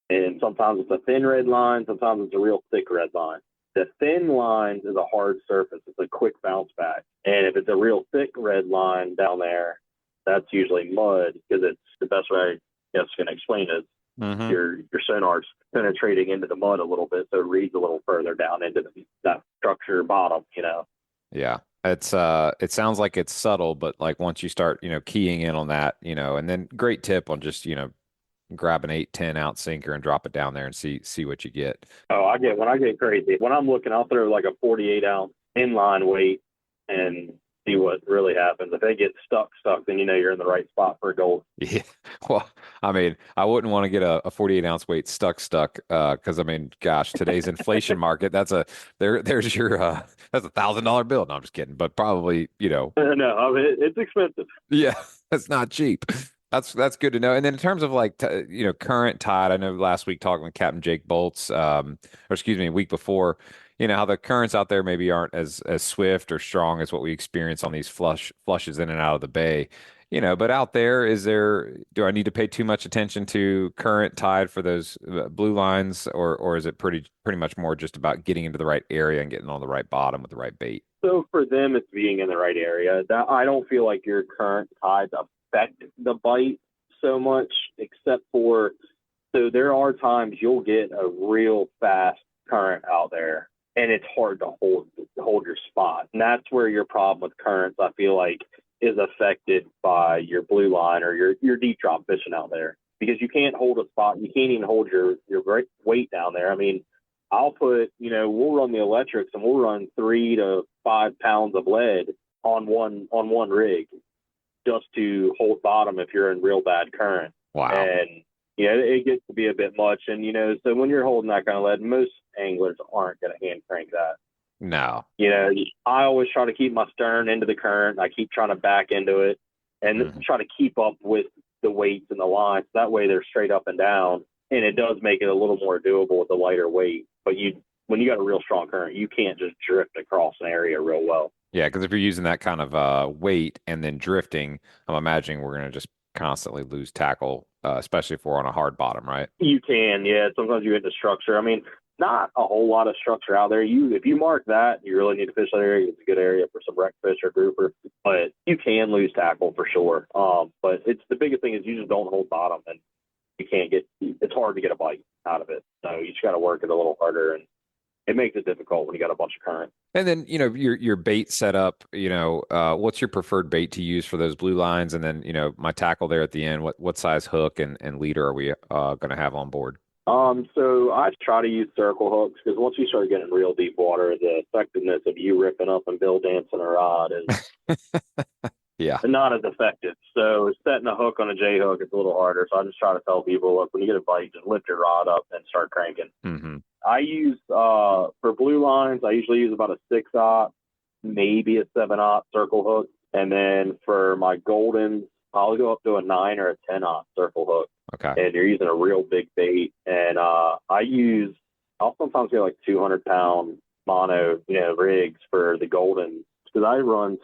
And sometimes it's a thin red line, sometimes it's a real thick red line. The thin line is a hard surface. It's a quick bounce back. And if it's a real thick red line down there, that's usually mud because it's the best way I guess can explain it. Your sonar's penetrating into the mud a little bit, so it reads a little further down into that structure bottom, Yeah. It sounds like it's subtle, but like once you start, keying in on that, and then great tip on just, grab an 8-10 ounce sinker and drop it down there and see what you get. Oh, when I get crazy. When I'm looking, I'll throw like a 48 ounce inline weight and see what really happens. If they get stuck, then you're in the right spot for a gold. Yeah. Well, I mean, I wouldn't want to get a 48 ounce weight stuck. Because I mean, gosh, today's inflation market, there's your that's $1,000 bill. No, I'm just kidding, but probably, No, I mean, it's expensive. Yeah, that's not cheap. That's good to know. And then in terms of like, current tide, I know last week talking with Captain Jake Bolts, a week before, how the currents out there maybe aren't as swift or strong as what we experience on these flushes in and out of the bay. But out there, do I need to pay too much attention to current tide for those blue lines, or is it pretty much more just about getting into the right area and getting on the right bottom with the right bait? So for them, it's being in the right area. I don't feel like your current tides affect the bite so much, except for, so there are times you'll get a real fast current out there, and it's hard to hold your spot. And that's where your problem with currents, I feel like, is affected by your blue line or your deep drop fishing out there. because you can't hold a spot. You can't even hold your weight down there. I mean, I'll put, we'll run the electrics and we'll run 3 to 5 pounds of lead on one rig just to hold bottom if you're in real bad current. Wow. And it gets to be a bit much. And so when you're holding that kind of lead, most anglers aren't going to hand crank that. No. I always try to keep my stern into the current. I keep trying to back into it and try to keep up with the weights and the lines. That way they're straight up and down. And it does make it a little more doable with the lighter weight. But when you got a real strong current, you can't just drift across an area real well. Yeah, because if you're using that kind of weight and then drifting, I'm imagining we're going to just constantly lose tackle, especially if we're on a hard bottom, right? You can, yeah. Sometimes you hit the structure. I mean, not a whole lot of structure out there. If you mark that, you really need to fish that area. It's a good area for some wreck fish or grouper, but you can lose tackle for sure. But the biggest thing is you just don't hold bottom, and you can't it's hard to get a bite out of it. So you just got to work it a little harder, and it makes it difficult when you got a bunch of current. And then, your bait setup, what's your preferred bait to use for those blue lines? And then, my tackle there at the end, what size hook and leader are we going to have on board? So I try to use circle hooks because once you start getting real deep water, the effectiveness of you ripping up and bill dancing a rod is yeah, not as effective. So setting a hook on a J hook is a little harder. So I just try to tell people, look, when you get a bite, just lift your rod up and start cranking. Mm-hmm. I use for blue lines, I usually use about a 6/0, maybe a 7/0 circle hook, and then for my goldens, I'll go up to a 9 or a 10/0 circle hook. Okay. And you're using a real big bait. And I'll sometimes get like 200-pound mono, rigs for the golden, because I run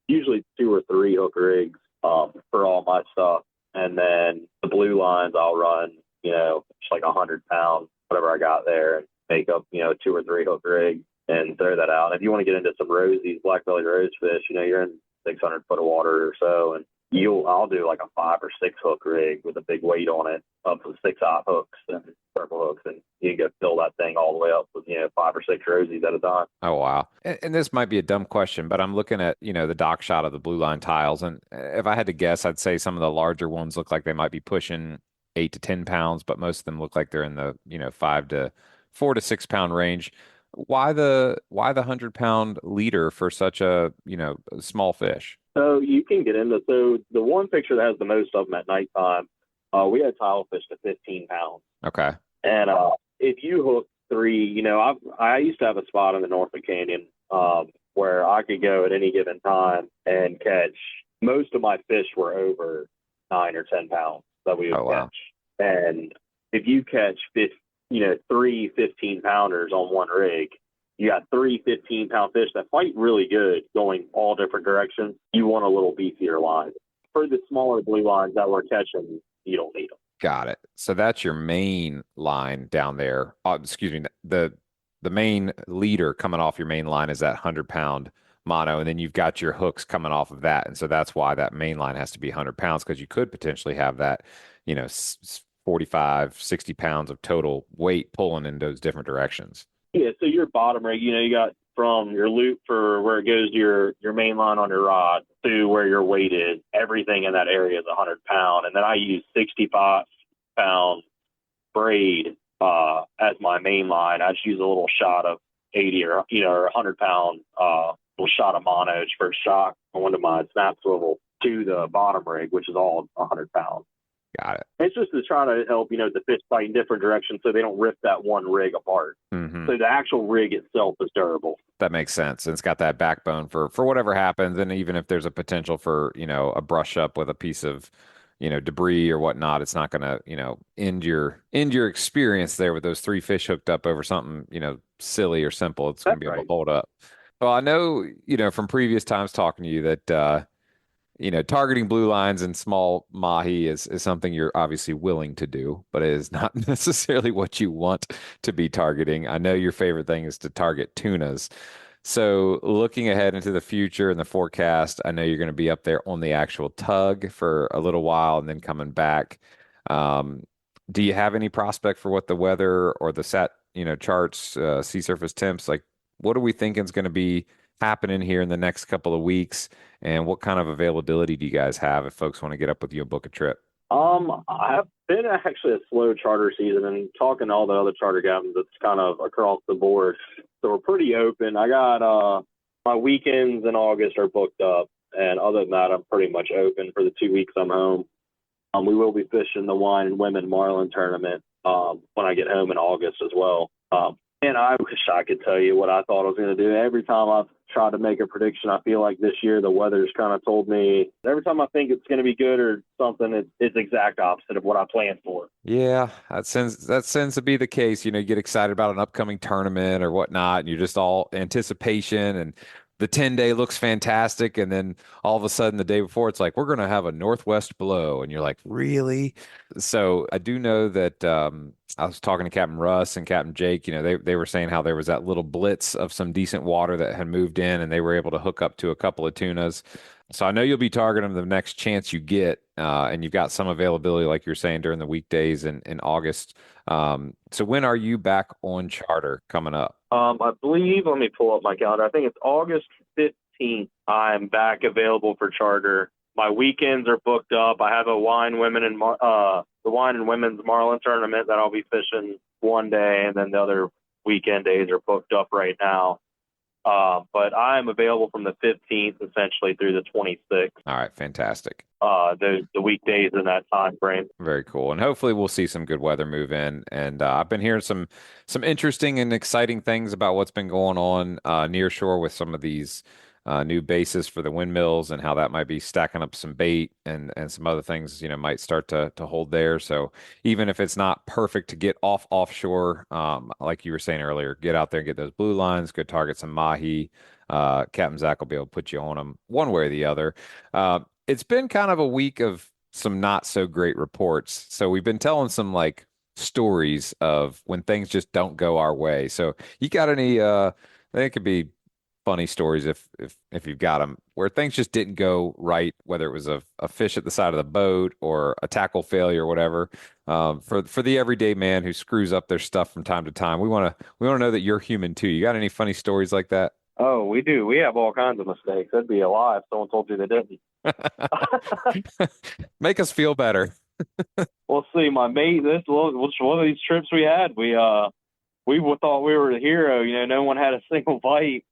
usually 2 or 3 hook rigs for all my stuff. And then the blue lines, I'll run, just like 100-pound, whatever I got there, and make up, 2 or 3 hook rigs and throw that out. And if you want to get into some rosies, black-bellied rose fish, you're in 600 foot of water or so, and I'll do like a 5 or 6 hook rig with a big weight on it, up to 6/0 hooks and purple hooks, and you can go fill that thing all the way up with 5 or 6 rosies at a time. Oh wow! And this might be a dumb question, but I'm looking at the dock shot of the blue line tiles, and if I had to guess, I'd say some of the larger ones look like they might be pushing 8 to 10 pounds, but most of them look like they're in the 4 to 6 pound range. Why the 100-pound leader for such a small fish? So you can get into the one picture that has the most of them at nighttime. We had tile fish to 15 pounds. Okay. And if you hook 3, I used to have a spot in the Norfolk Canyon where I could go at any given time and catch. Most of my fish were over 9 or 10 pounds that we would catch. Wow. And if you catch 3 15-pounders on one rig, you got 3 15-pound fish that fight really good going all different directions. You want a little beefier line. For the smaller blue lines that we're catching, you don't need them. Got it. So that's your main line down there. Excuse me. The main leader coming off your main line is that 100-pound mono, and then you've got your hooks coming off of that. And so that's why that main line has to be 100 pounds, because you could potentially have that, 45, 60 pounds of total weight pulling in those different directions. Yeah, so your bottom rig, you got from your loop for where it goes to your main line on your rod to where your weight is, everything in that area is 100 pound. And then I use 65-pound braid as my main line. I just use a little shot of 80 or 100 pound little shot of mono for shock going to my snap swivel to the bottom rig, which is all 100 pounds. Got it. It's just to try to help, the fish fight in different directions so they don't rip that one rig apart. Mm-hmm. So the actual rig itself is durable. That makes sense. And it's got that backbone for whatever happens. And even if there's a potential for, a brush up with a piece of, debris or whatnot, it's not going to, end your experience there with those 3 fish hooked up over something, silly or simple. It's going to be able to hold up. Well, I know, from previous times talking to you that, targeting blue lines and small mahi is something you're obviously willing to do, but it is not necessarily what you want to be targeting. I know your favorite thing is to target tunas. So looking ahead into the future and the forecast, I know you're going to be up there on the actual tug for a little while and then coming back. Do you have any prospect for what the weather or the charts, sea surface temps, like what are we thinking is going to be happening here in the next couple of weeks? And what kind of availability do you guys have if folks want to get up with you and book a trip? I've been actually a slow charter season, and talking to all the other charter captains, it's kind of across the board. So we're pretty open. I got my weekends in August are booked up, and other than that, I'm pretty much open for the 2 weeks I'm home. We will be fishing the Wine and Women Marlin tournament when I get home in August as well. And I wish I could tell you what I thought I was going to do. Every time I've tried to make a prediction, I feel like this year the weather's kind of told me every time I think it's going to be good or something, it's exact opposite of what I planned for. Yeah, that tends to be the case. You get excited about an upcoming tournament or whatnot, and you're just all anticipation, and the 10-day looks fantastic, and then all of a sudden the day before it's like we're going to have a northwest blow, and you're like, really? So I do know that I was talking to Captain Russ and Captain Jake. They were saying how there was that little blitz of some decent water that had moved in, and they were able to hook up to a couple of tunas. So I know you'll be targeting the next chance you get, and you've got some availability, like you're saying, during the weekdays in August. So when are you back on charter coming up? I believe, let me pull up my calendar. I think it's August 15th. I'm back available for charter. My weekends are booked up. I have a the Wine and Women's Marlin tournament that I'll be fishing one day, and then the other weekend days are booked up right now. But I'm available from the 15th essentially through the 26th. All right, fantastic. The weekdays in that time frame. Very cool. And hopefully we'll see some good weather move in. And I've been hearing some interesting and exciting things about what's been going on near shore with some of these new bases for the windmills and how that might be stacking up some bait and some other things, might start to hold there. So even if it's not perfect to get offshore, like you were saying earlier, get out there and get those blue lines, go target some mahi. Captain Zach will be able to put you on them one way or the other. It's been kind of a week of some not so great reports. So we've been telling some like stories of when things just don't go our way. So you got any they could be funny stories if you've got them where things just didn't go right, whether it was a fish at the side of the boat or a tackle failure or whatever. For the everyday man who screws up their stuff from time to time, we want to know that you're human too. You got any funny stories like that? Oh, we do. We have all kinds of mistakes. That'd be a lie if someone told you they didn't. Make us feel better. Well, see, my mate, this was one of these trips we had. We thought we were the hero. No one had a single bite,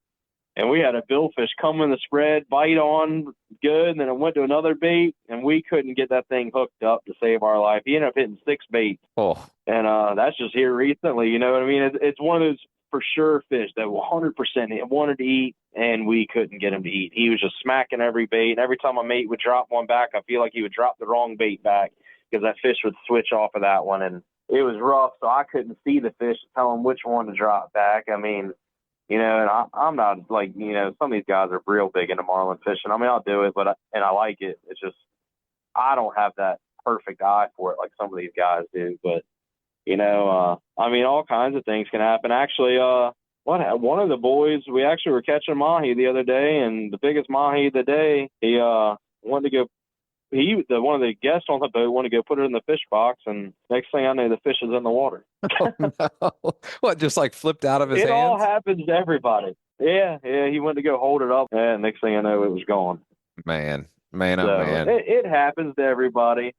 and we had a billfish come in the spread, bite on good, and then it went to another bait, and we couldn't get that thing hooked up to save our life. He ended up hitting 6 baits, Oh, and that's just here recently. You know what I mean? It's one of those for sure fish that 100% wanted to eat, and we couldn't get him to eat. He was just smacking every bait, and every time my mate would drop one back, I feel like he would drop the wrong bait back because that fish would switch off of that one, and it was rough, so I couldn't see the fish to tell him which one to drop back. I mean, and I'm not like, some of these guys are real big into marlin fishing. I mean, I'll do it, and I like it. It's just I don't have that perfect eye for it like some of these guys do, but I mean, all kinds of things can happen. Actually, one of the boys, we actually were catching mahi the other day, and the biggest mahi of the day, he wanted to go. One of the guests on the boat wanted to go put it in the fish box, and next thing I know, the fish is in the water. oh no. What, just like flipped out of his It hands? all happens to everybody. Yeah, he went to go hold it up, and next thing I know, it was gone. Man, oh So man. it happens to everybody.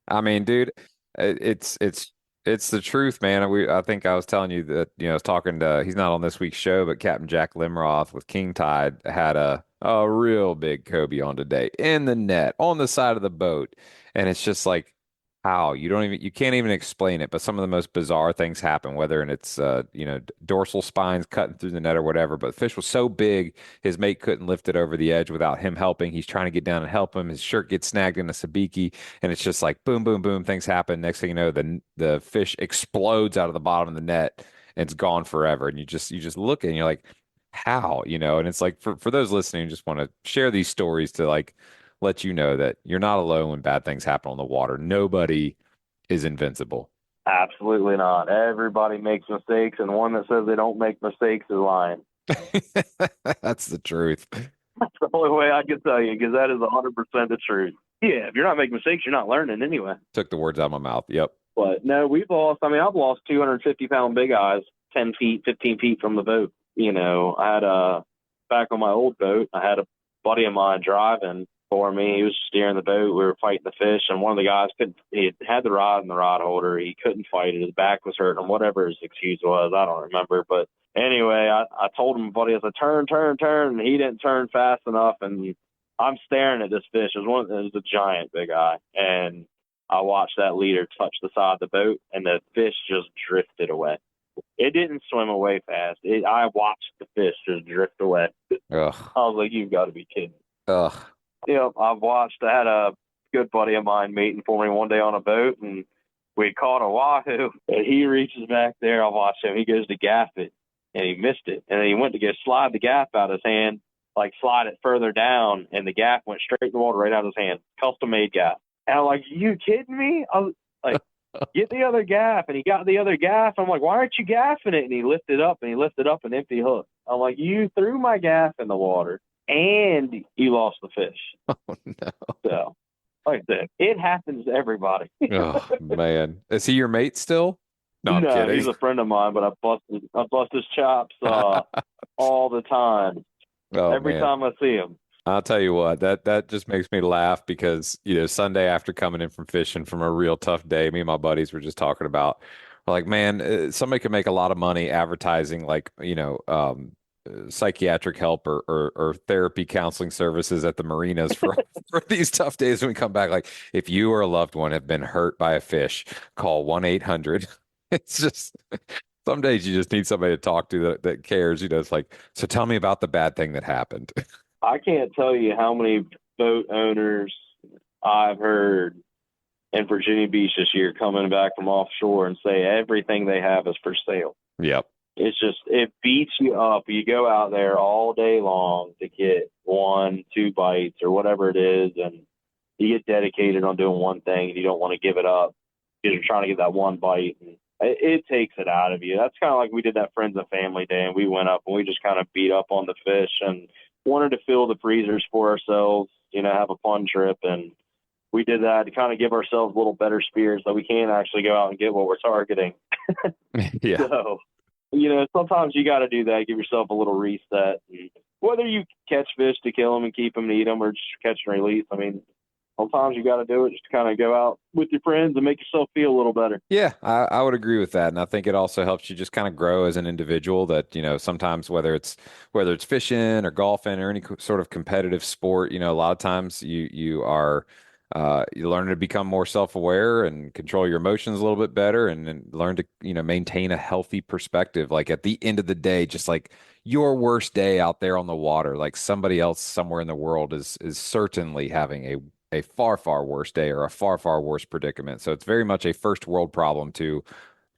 I mean, dude, it's the truth, man. I think I was telling you that, I was talking to, he's not on this week's show, but Captain Jack Limroth with King Tide had a real big Kobe on today in the net on the side of the boat. And it's just like, how you can't even explain it, but some of the most bizarre things happen, whether it's dorsal spines cutting through the net or whatever. But the fish was so big, his mate couldn't lift it over the edge without him helping. He's trying to get down and help him. His shirt gets snagged in a sabiki, and it's just like boom, boom, boom. Things happen. Next thing you know, the fish explodes out of the bottom of the net and it's gone forever. And you just look and you're like, how? And it's like for those listening, just want to share these stories to like let you know that you're not alone when bad things happen on the water. Nobody is invincible. Absolutely not. Everybody makes mistakes, and one that says they don't make mistakes is lying. That's the truth. That's the only way I can tell you, because that is 100% the truth. Yeah, if you're not making mistakes, you're not learning anyway. Took the words out of my mouth. Yep. But no, I've lost 250-pound big eyes 10 feet, 15 feet from the boat. I had back on my old boat, I had a buddy of mine driving, for me. He was steering the boat. We were fighting the fish, and one of the guys he had the rod in the rod holder. He couldn't fight it. His back was hurting him, whatever his excuse was. I don't remember. But anyway, I told him, buddy, I said, turn, turn, turn. And he didn't turn fast enough. And I'm staring at this fish. It was a giant big eye. And I watched that leader touch the side of the boat, and the fish just drifted away. It didn't swim away fast. I watched the fish just drift away. Ugh. I was like, you've got to be kidding. Ugh. Yeah, I've watched. I had a good buddy of mine mating for me one day on a boat, and we caught a wahoo. And he reaches back there. I watch him. He goes to gaff it, and he missed it. And then he went to go slide the gaff out of his hand, like slide it further down, and the gaff went straight in the water right out of his hand. Custom-made gaff. And I'm like, you kidding me? I was like, get the other gaff. And he got the other gaff. I'm like, why aren't you gaffing it? And he lifted up an empty hook. I'm like, you threw my gaff in the water, and you lost the fish. Oh, no. So, like I said, it happens to everybody. Oh, man. Is he your mate still? No, I'm No, kidding. he's a friend of mine, but I bust his chops all the time. Oh, Every man. time I see him. I'll tell you what, that just makes me laugh because, Sunday after coming in from fishing from a real tough day, me and my buddies were just talking about, like, man, somebody could make a lot of money advertising, like, psychiatric help or therapy counseling services at the marinas for for these tough days when we come back. Like, if you or a loved one have been hurt by a fish, call 1-800. It's just some days you just need somebody to talk to that cares. It's like, so tell me about the bad thing that happened. I can't tell you how many boat owners I've heard in Virginia Beach this year coming back from offshore and say everything they have is for sale. Yep. It's just, it beats you up. You go out there all day long to get 1-2 bites or whatever it is, and you get dedicated on doing one thing and you don't want to give it up because you're trying to get that one bite. And it takes it out of you. That's kind of like we did that Friends and Family Day, and we went up and we just kind of beat up on the fish and wanted to fill the freezers for ourselves, have a fun trip. And we did that to kind of give ourselves a little better spirits so we can actually go out and get what we're targeting. Yeah. So, sometimes you got to do that, give yourself a little reset. And whether you catch fish to kill them and keep them and eat them or just catch and release, I mean, sometimes you got to do it just to kind of go out with your friends and make yourself feel a little better. Yeah, I would agree with that. And I think it also helps you just kind of grow as an individual that, sometimes whether it's fishing or golfing or any sort of competitive sport, a lot of times you are you learn to become more self-aware and control your emotions a little bit better and learn to, maintain a healthy perspective. Like at the end of the day, just like your worst day out there on the water, like somebody else somewhere in the world is certainly having a far, far worse day or a far, far worse predicament. So it's very much a first world problem to,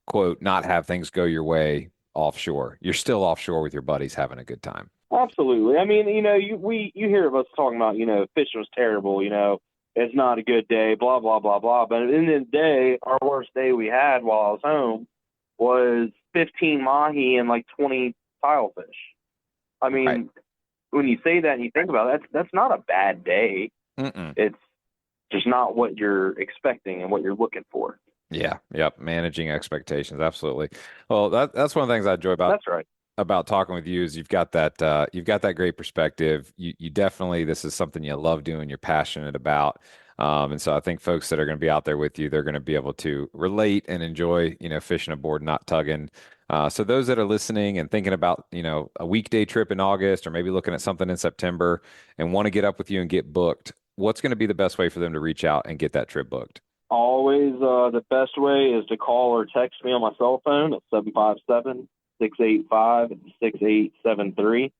quote, not have things go your way offshore. You're still offshore with your buddies having a good time. Absolutely. I mean, you hear of us talking about, fishing was terrible, it's not a good day, blah, blah, blah, blah. But at the end of the day, our worst day we had while I was home was 15 mahi and like 20 tilefish. I mean, right. When you say that and you think about it, that's not a bad day. Mm-mm. It's just not what you're expecting and what you're looking for. Yeah. Yep. Managing expectations. Absolutely. Well, that's one of the things I enjoy about. That's right. About talking with you is you've got that great perspective. You definitely, this is something you love doing, you're passionate about. And so I think folks that are going to be out there with you, they're going to be able to relate and enjoy, fishing aboard, not tugging. So those that are listening and thinking about, a weekday trip in August or maybe looking at something in September and want to get up with you and get booked, what's going to be the best way for them to reach out and get that trip booked? Always the best way is to call or text me on my cell phone at 757-685-6873.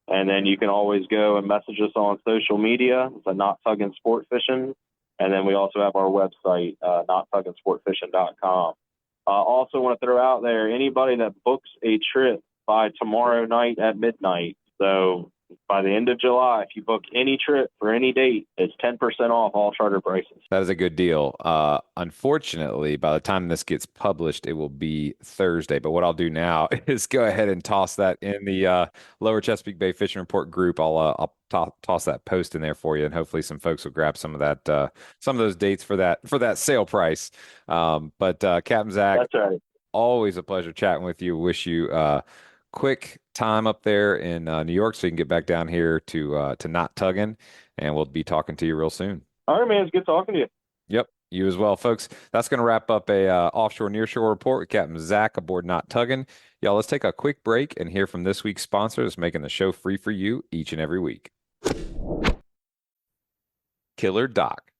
And then you can always go and message us on social media. It's at Not Tugging Sport Fishing. And then we also have our website, nottugginsportfishing.com. Also want to throw out there, anybody that books a trip by tomorrow night at midnight. So by the end of July, if you book any trip for any date, it's 10% off all charter prices. That is a good deal. Unfortunately, by the time this gets published, it will be Thursday. But what I'll do now is go ahead and toss that in the Lower Chesapeake Bay Fishing Report group. I'll toss that post in there for you, and hopefully some folks will grab some of that, some of those dates for that sale price. But Captain Zach, that's right. Always a pleasure chatting with you. Wish you quick time up there in New York so you can get back down here to not tugging. and we'll be talking to you real soon. All right, man. It's good talking to you. Yep, you as well, folks. That's going to wrap up a offshore nearshore report with Captain Zach aboard Not Tuggin. Y'all, let's take a quick break and hear from this week's sponsor that's making the show free for you each and every week. Killer Dock.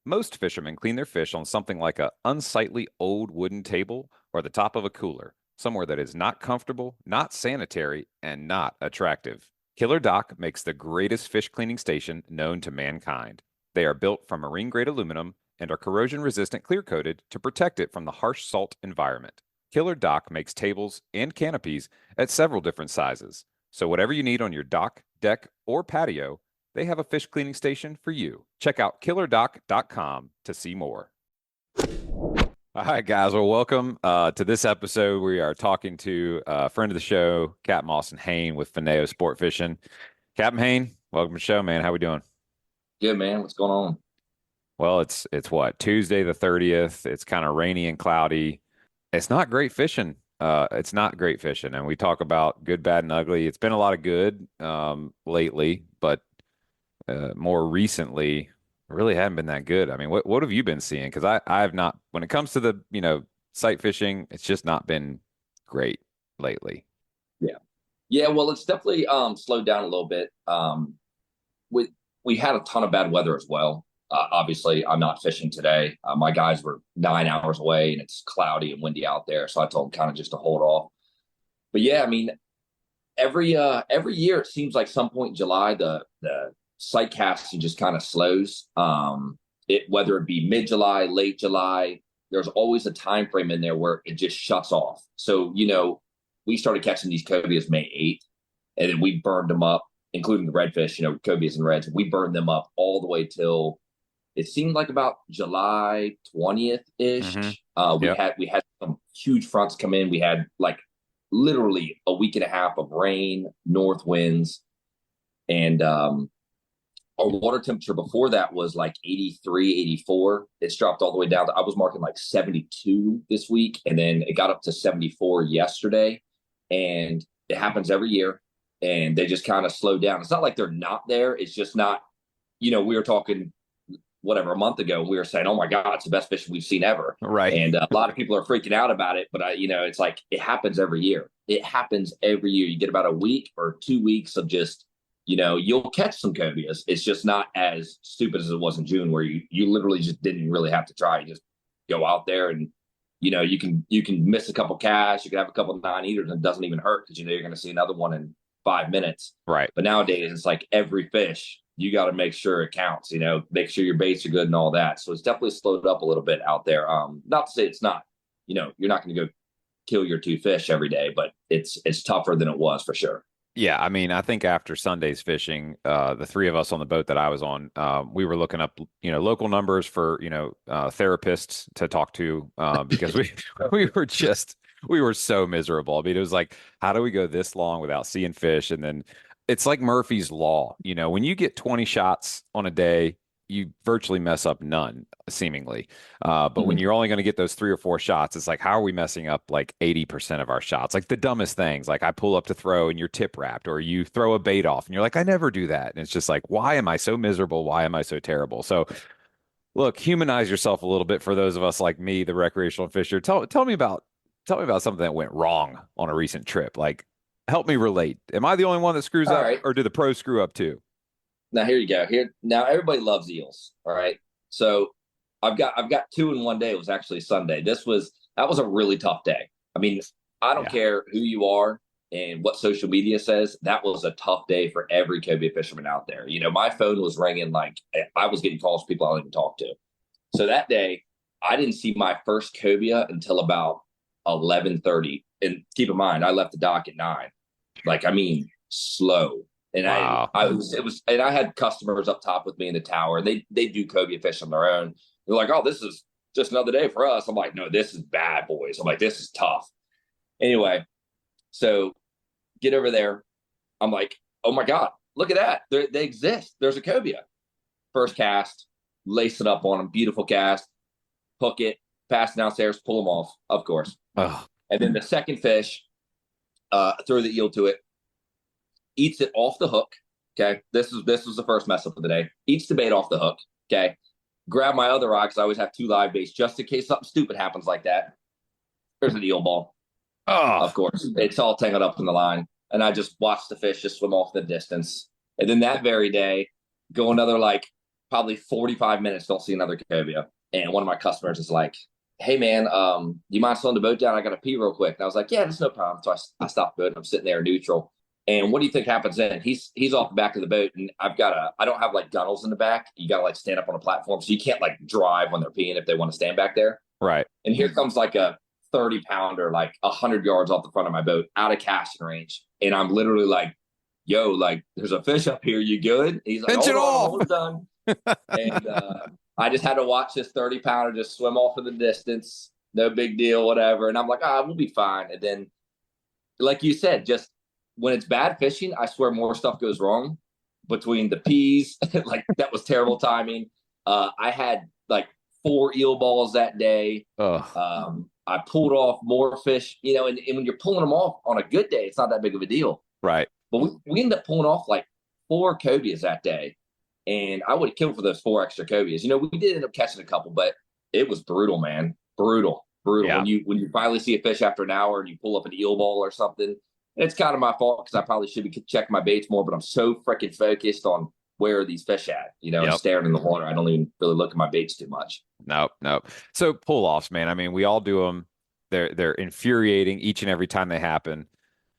Most fishermen clean their fish on something like a unsightly old wooden table or the top of a cooler, somewhere that is not comfortable, not sanitary, and not attractive. Killer Dock makes the greatest fish cleaning station known to mankind. They are built from marine-grade aluminum and are corrosion-resistant clear-coated to protect it from the harsh salt environment. Killer Dock makes tables and canopies at several different sizes. So whatever you need on your dock, deck, or patio, they have a fish cleaning station for you. Check out killerdock.com to see more. All right, guys. Well, welcome to this episode. We are talking to a friend of the show, Captain Austin Hain with Fineo Sport Fishing. Captain Hain, welcome to the show, man. How we doing? Good, man. What's going on? Well, it's what, Tuesday the 30th. It's kind of rainy and cloudy. It's not great fishing. It's not great fishing. And we talk about good, bad, and ugly. It's been a lot of good lately, but more recently, really haven't been that good. I mean, what have you been seeing? Because I have not, when it comes to the, sight fishing, it's just not been great lately. Yeah. Well, it's definitely slowed down a little bit. We had a ton of bad weather as well. Obviously, I'm not fishing today. My guys were 9 hours away, and it's cloudy and windy out there, so I told them kind of just to hold off. But yeah, I mean, every year it seems like some point in July the sight casting just kind of slows. Whether it be mid-July, late July, there's always a time frame in there where it just shuts off. So we started catching these cobias May 8th, and then we burned them up, including the redfish, cobias and reds. We burned them up all the way till it seemed like about July 20th ish. Mm-hmm. We had some huge fronts come in. We had like literally a week and a half of rain, north winds, and our water temperature before that was like 83, 84. It's dropped all the way down. I was marking like 72 this week, and then it got up to 74 yesterday. And it happens every year, and they just kind of slow down. It's not like they're not there. It's just not, we were talking a month ago, we were saying, oh my God, it's the best fishing we've seen ever. Right. And a lot of people are freaking out about it, but it's like, it happens every year. It happens every year. You get about a week or 2 weeks of just, you'll catch some cobias. It's just not as stupid as it was in June, where you literally just didn't really have to try. You just go out there and, you can miss a couple casts. You can have a couple 9-eaters, and it doesn't even hurt because you're going to see another one in 5 minutes. Right. But nowadays it's like every fish, you got to make sure it counts, make sure your baits are good and all that. So it's definitely slowed up a little bit out there. Not to say it's not, you're not going to go kill your 2 fish every day, but it's tougher than it was for sure. Yeah, I mean, I think after Sunday's fishing, the 3 of us on the boat that I was on, we were looking up, local numbers for, therapists to talk to, because we were so miserable. I mean, it was like, how do we go this long without seeing fish? And then it's like Murphy's Law. When you get 20 shots on a day, you virtually mess up none, seemingly. But when you're only going to get those 3 or 4 shots, it's like, how are we messing up like 80% of our shots? Like the dumbest things, like I pull up to throw and you're tip wrapped, or you throw a bait off and you're like, I never do that. And it's just like, why am I so miserable? Why am I so terrible? So look, humanize yourself a little bit for those of us like me, the recreational fisher. Tell me about something that went wrong on a recent trip. Like, help me relate. Am I the only one that screws All up, right. or do the pros screw up too? Now here you go. Now everybody loves eels. All right. So I've got 2 in one day. It was actually Sunday. That was a really tough day. I mean, I don't care who you are and what social media says. That was a tough day for every cobia fisherman out there. My phone was ringing like I was getting calls from people I didn't even talk to. So that day, I didn't see my first cobia until about 11:30. And keep in mind, I left the dock at 9. Like, I mean, slow. And Wow. and I had customers up top with me in the tower. They do cobia fish on their own. They're like, oh, this is just another day for us. I'm like, no, this is bad, boys. I'm like, this is tough. Anyway, so get over there. I'm like, oh my God, look at that. They exist. There's a cobia. First cast, lace it up on them. Beautiful cast. Hook it, pass it downstairs, pull them off, of course. Oh. And then the second fish, throw the eel to it, eats it off the hook, Okay. This was the first mess up of the day. Eats the bait off the hook. Okay. Grab my other rod because I always have two live baits just in case something stupid happens like that. There's an eel ball. Oh, Of course. It's all tangled up in the line. And I just watched the fish just swim off the distance. And then that very day, go another like probably 45 minutes, don't see another cobia. And one of my customers is like, hey man, do you mind slowing the boat down? I got to pee real quick. And I was like, yeah, that's no problem. So I stopped the boat and I'm sitting there neutral. And what do you think happens then? He's off the back of the boat, and I don't have like gunnels in the back. You got to like stand up on a platform, so you can't like drive when they're peeing if they want to stand back there. right. And here comes like a 30-pounder, like 100 yards off the front of my boat, out of casting range, and I'm literally like, "Yo, like, there's a fish up here. You good?" And he's like, Pinch it "Hold on, I'm off." almost done." And I just had to watch this 30-pounder just swim off in the distance. No big deal, whatever. And I'm like, we'll be fine. And then, like you said, just when it's bad fishing, I swear more stuff goes wrong between the peas. Like that was terrible timing. I had like 4 eel balls that day. Oh, I pulled off more fish, and when you're pulling them off on a good day, it's not that big of a deal. right. But we ended up pulling off like 4 cobias that day. And I would have killed for those 4 extra cobias. We did end up catching a couple, but it was brutal, man. Brutal. Yeah. When you finally see a fish after an hour and you pull up an eel ball or something, it's kind of my fault because I probably should be checking my baits more, but I'm so freaking focused on where are these fish at, and staring in the water. I don't even really look at my baits too much. Nope, nope. So pull-offs, man. I mean, we all do them. They're infuriating each and every time they happen.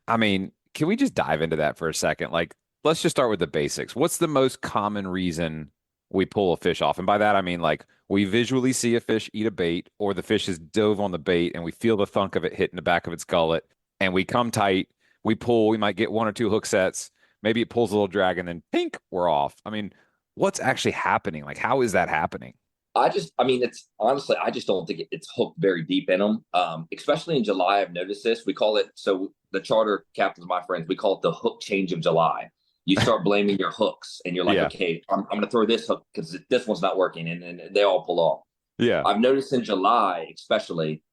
I mean, can we just dive into that for a second? Like, let's just start with the basics. What's the most common reason we pull a fish off? And by that, I mean, like, we visually see a fish eat a bait, or the fish is dove on the bait, and we feel the thunk of it hitting the back of its gullet, and we come tight, we pull, we might get 1 or 2 hook sets, maybe it pulls a little drag, and then pink, we're off. I mean, what's actually happening? Like, how is that happening? It's honestly, I just don't think it's hooked very deep in them. Especially in July, I've noticed this. We call it, so the charter captains, my friends, we call it the hook change of July. You start blaming your hooks, and you're like, Yeah. okay, I'm going to throw this hook because this one's not working, and they all pull off. Yeah. I've noticed in July, especially,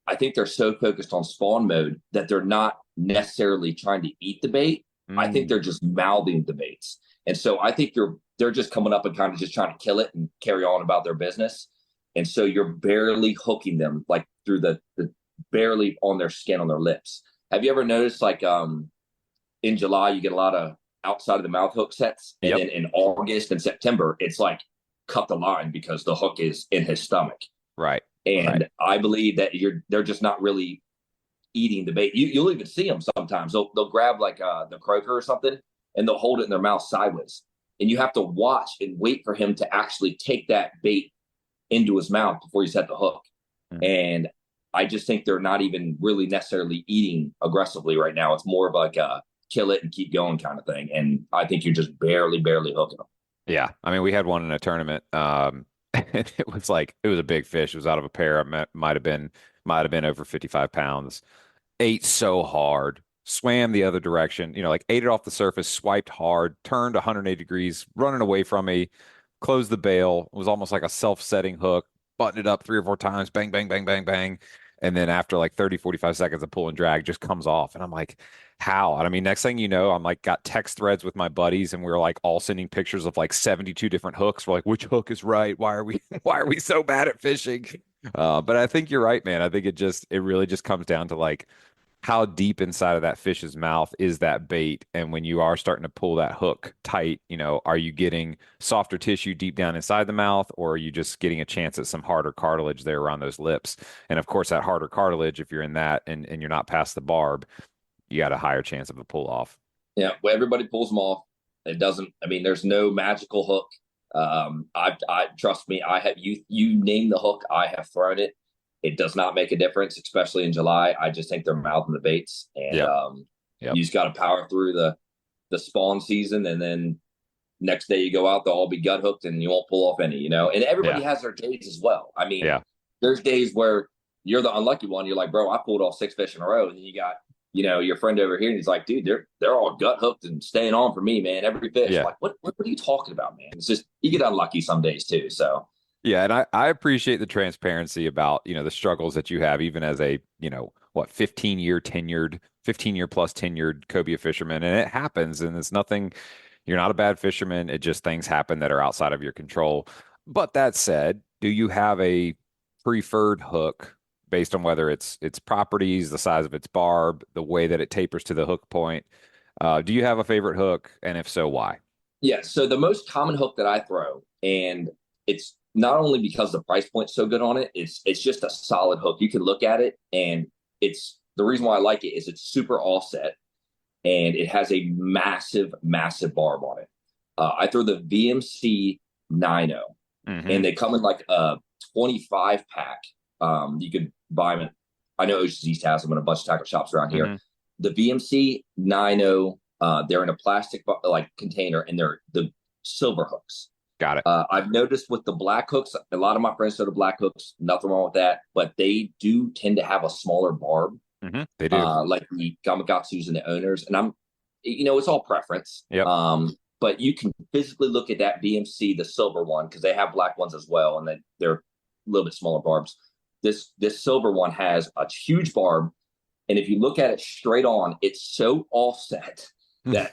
I think they're so focused on spawn mode that they're not necessarily trying to eat the bait. I think they're just mouthing the baits. And so I think they're just coming up and kind of just trying to kill it and carry on about their business. And so you're barely hooking them like through the barely on their skin, on their lips. Have you ever noticed like in July you get a lot of outside of the mouth hook sets, and Yep. then in August and September it's like cut the line because the hook is in his stomach. Right. And Right. I believe that they're just not really eating the bait. You'll even see them sometimes. They'll grab like the croaker or something, and they'll hold it in their mouth sideways. And you have to watch and wait for him to actually take that bait into his mouth before you set the hook. Mhm. And I just think they're not even really necessarily eating aggressively right now. It's more of like a kill it and keep going kind of thing. And I think you're just barely hooking them. Yeah. I mean, we had one in a tournament. And it was a big fish. It was out of a pair. It might have been over 55 pounds. Ate so hard, swam the other direction, like ate it off the surface, swiped hard, turned 180 degrees, running away from me, closed the bail. It was almost like a self-setting hook, buttoned it up 3 or 4 times, bang, bang, bang, bang, bang. And then after like 30, 45 seconds of pull and drag, just comes off. And I'm like, how? And I mean, next thing you know, I'm like, got text threads with my buddies, and we're like all sending pictures of like 72 different hooks. We're like, which hook is right? Why are we, why are we so bad at fishing? But I think you're right, man. I think it really just comes down to like, how deep inside of that fish's mouth is that bait? And when you are starting to pull that hook tight, are you getting softer tissue deep down inside the mouth, or are you just getting a chance at some harder cartilage there around those lips? And of course, that harder cartilage, if you're in that and you're not past the barb, you got a higher chance of a pull off. Yeah, well, everybody pulls them off. It doesn't. I mean, there's no magical hook. I trust me. I have you name the hook, I have thrown it. It does not make a difference, especially in July. I just think they're mouthing the baits, and Yep. you just got to power through the spawn season, and then next day you go out, they'll all be gut hooked, and you won't pull off any. And everybody has their days as well. I mean, there's days where you're the unlucky one. You're like, bro, I pulled off 6 fish in a row, and then you got your friend over here, and he's like, dude, they're all gut hooked and staying on for me, man. Every fish. Yeah. Like, what are you talking about, man? It's just you get unlucky some days too. So. Yeah, and I appreciate the transparency about, the struggles that you have, even as a, 15 year plus tenured cobia fisherman. And it happens, and it's nothing, You're not a bad fisherman. It just things happen that are outside of your control. But that said, do you have a preferred hook based on whether it's properties, the size of its barb, the way that it tapers to the hook point? Do you have a favorite hook? And if so, why? Yeah. So the most common hook that I throw, and it's not only because the price point's so good on it, it's just a solid hook. You can look at it, and it's the reason why I like it is it's super offset, and it has a massive, massive barb on it. I throw the VMC 90, and they come in like a 25 pack. You could buy them. I know Ocean's East has them in a bunch of tackle shops around here. The VMC 90, they're in a plastic like container, and they're the silver hooks. Got it. I've noticed with the black hooks, a lot of my friends throw the black hooks. Nothing wrong with that, but they do tend to have a smaller barb. They do. Like the Gamakatsus and the owners. And it's all preference. Yep. But you can physically look at that VMC, the silver one, because they have black ones as well, and they're a little bit smaller barbs. This silver one has a huge barb, and if you look at it straight on, it's so offset that,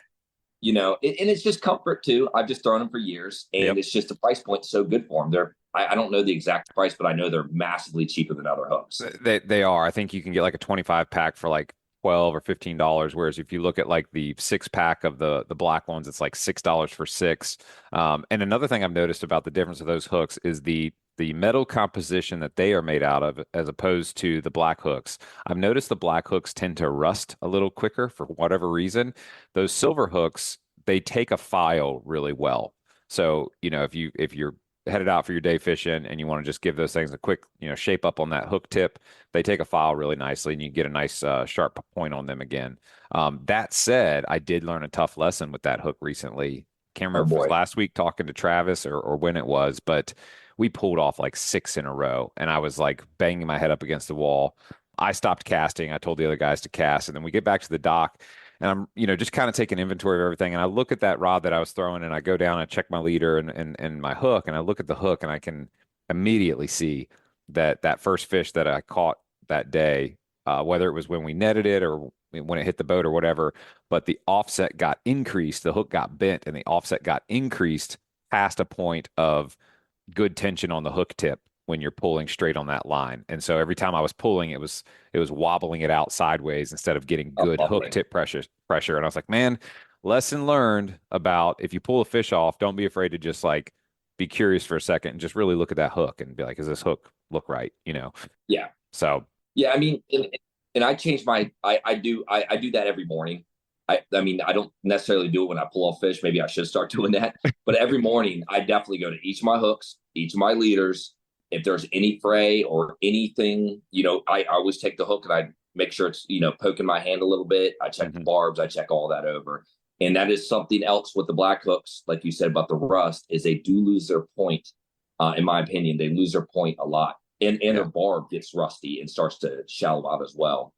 and it's just comfort too. I've just thrown them for years, and it's just the price point so good for them. I don't know the exact price, but I know they're massively cheaper than other hooks. They are. I think you can get like a 25 pack for like $12 or $15. Whereas if you look at like the 6-pack of the black ones, it's like $6 for 6. And another thing I've noticed about the difference of those hooks is the metal composition that they are made out of as opposed to the black hooks. I've noticed the black hooks tend to rust a little quicker for whatever reason. Those silver hooks, they take a file really well. So, if you're headed out for your day fishing and you want to just give those things a quick, shape up on that hook tip, they take a file really nicely and you get a nice sharp point on them again. That said, I did learn a tough lesson with that hook recently. Can't remember if it was last week talking to Travis or when it was, but we pulled off like 6 in a row and I was like banging my head up against the wall. I stopped casting. I told the other guys to cast, and then we get back to the dock and I'm, just kind of taking inventory of everything. And I look at that rod that I was throwing and I go down and check my leader and my hook, and I look at the hook and I can immediately see that first fish that I caught that day, whether it was when we netted it or when it hit the boat or whatever, but the offset got increased, the hook got bent and the offset got increased past a point of good tension on the hook tip when you're pulling straight on that line. And so every time I was pulling, it was wobbling it out sideways instead of getting good hook tip pressure. And I was like, man, lesson learned about if you pull a fish off, don't be afraid to just like be curious for a second and just really look at that hook and be like, does this hook look right? Yeah. So yeah, I mean, and I change I do that every morning. I mean, I don't necessarily do it when I pull off fish. Maybe I should start doing that. But every morning, I definitely go to each of my hooks, each of my leaders. If there's any fray or anything, I always take the hook and I make sure it's, poking my hand a little bit. I check the barbs. I check all that over. And that is something else with the black hooks, like you said about the rust, is they do lose their point. In my opinion, they lose their point a lot. And their barb gets rusty and starts to shallow out as well.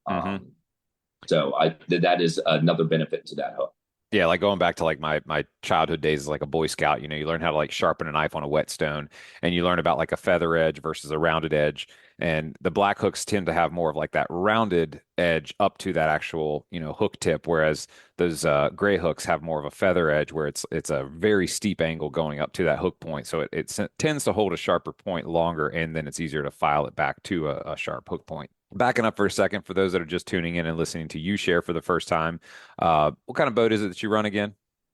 So that is another benefit to that hook. Yeah, like going back to like my childhood days as like a Boy Scout, you learn how to like sharpen a knife on a whetstone, and you learn about like a feather edge versus a rounded edge. And the black hooks tend to have more of like that rounded edge up to that actual, hook tip, whereas those gray hooks have more of a feather edge where it's a very steep angle going up to that hook point. So it tends to hold a sharper point longer, and then it's easier to file it back to a sharp hook point. Backing up for a second, for those that are just tuning in and listening to you share for the first time, what kind of boat is it that you run again?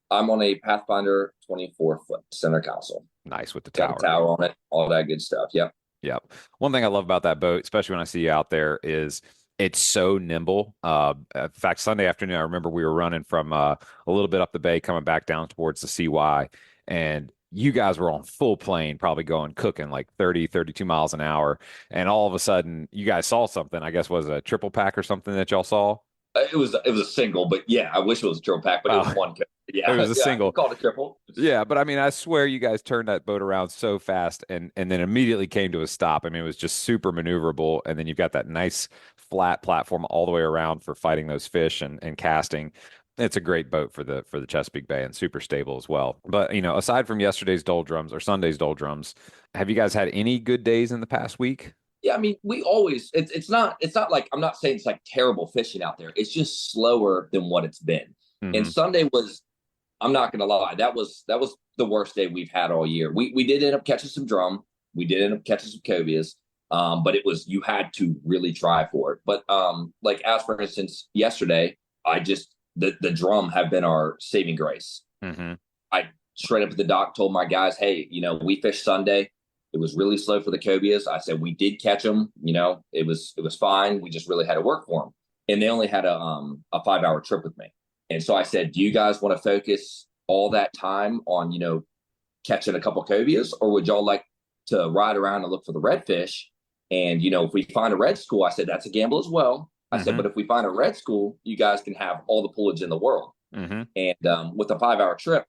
I'm on a Pathfinder 24-foot center console. Nice, with the tower. Got a tower on it, all that good stuff. Yep. One thing I love about that boat, especially when I see you out there, is it's so nimble. In fact, Sunday afternoon, I remember we were running from a little bit up the bay, coming back down towards the CY, and you guys were on full plane, probably going cooking like 30, 32 miles an hour. And all of a sudden you guys saw something. I guess was a triple pack or something that y'all saw. It was a single, but yeah, I wish it was a triple pack, but it was one. Yeah, it was a single. Called a triple. Yeah, but I mean, I swear you guys turned that boat around so fast and then immediately came to a stop. I mean, it was just super maneuverable. And then you've got that nice flat platform all the way around for fighting those fish and casting. It's a great boat for the Chesapeake Bay and super stable as well. But, aside from yesterday's doldrums or Sunday's doldrums, have you guys had any good days in the past week? Yeah, I mean, we always it's not like, I'm not saying it's like terrible fishing out there. It's just slower than what it's been. And Sunday was I'm not gonna lie. That was the worst day we've had all year. We did end up catching some drum. We did end up catching some cobias. But it was, you had to really try for it. But like, as for instance, yesterday, the drum have been our saving grace. Mm-hmm. I straight up at the dock told my guys, hey, we fished Sunday. It was really slow for the cobias. I said we did catch them. It was fine. We just really had to work for them. And they only had a 5-hour trip with me. And so I said, do you guys want to focus all that time on catching a couple cobias, or would y'all like to ride around and look for the redfish? And if we find a red school, I said that's a gamble as well. I said, but if we find a red school, you guys can have all the pullage in the world. Mm-hmm. And with a 5-hour trip,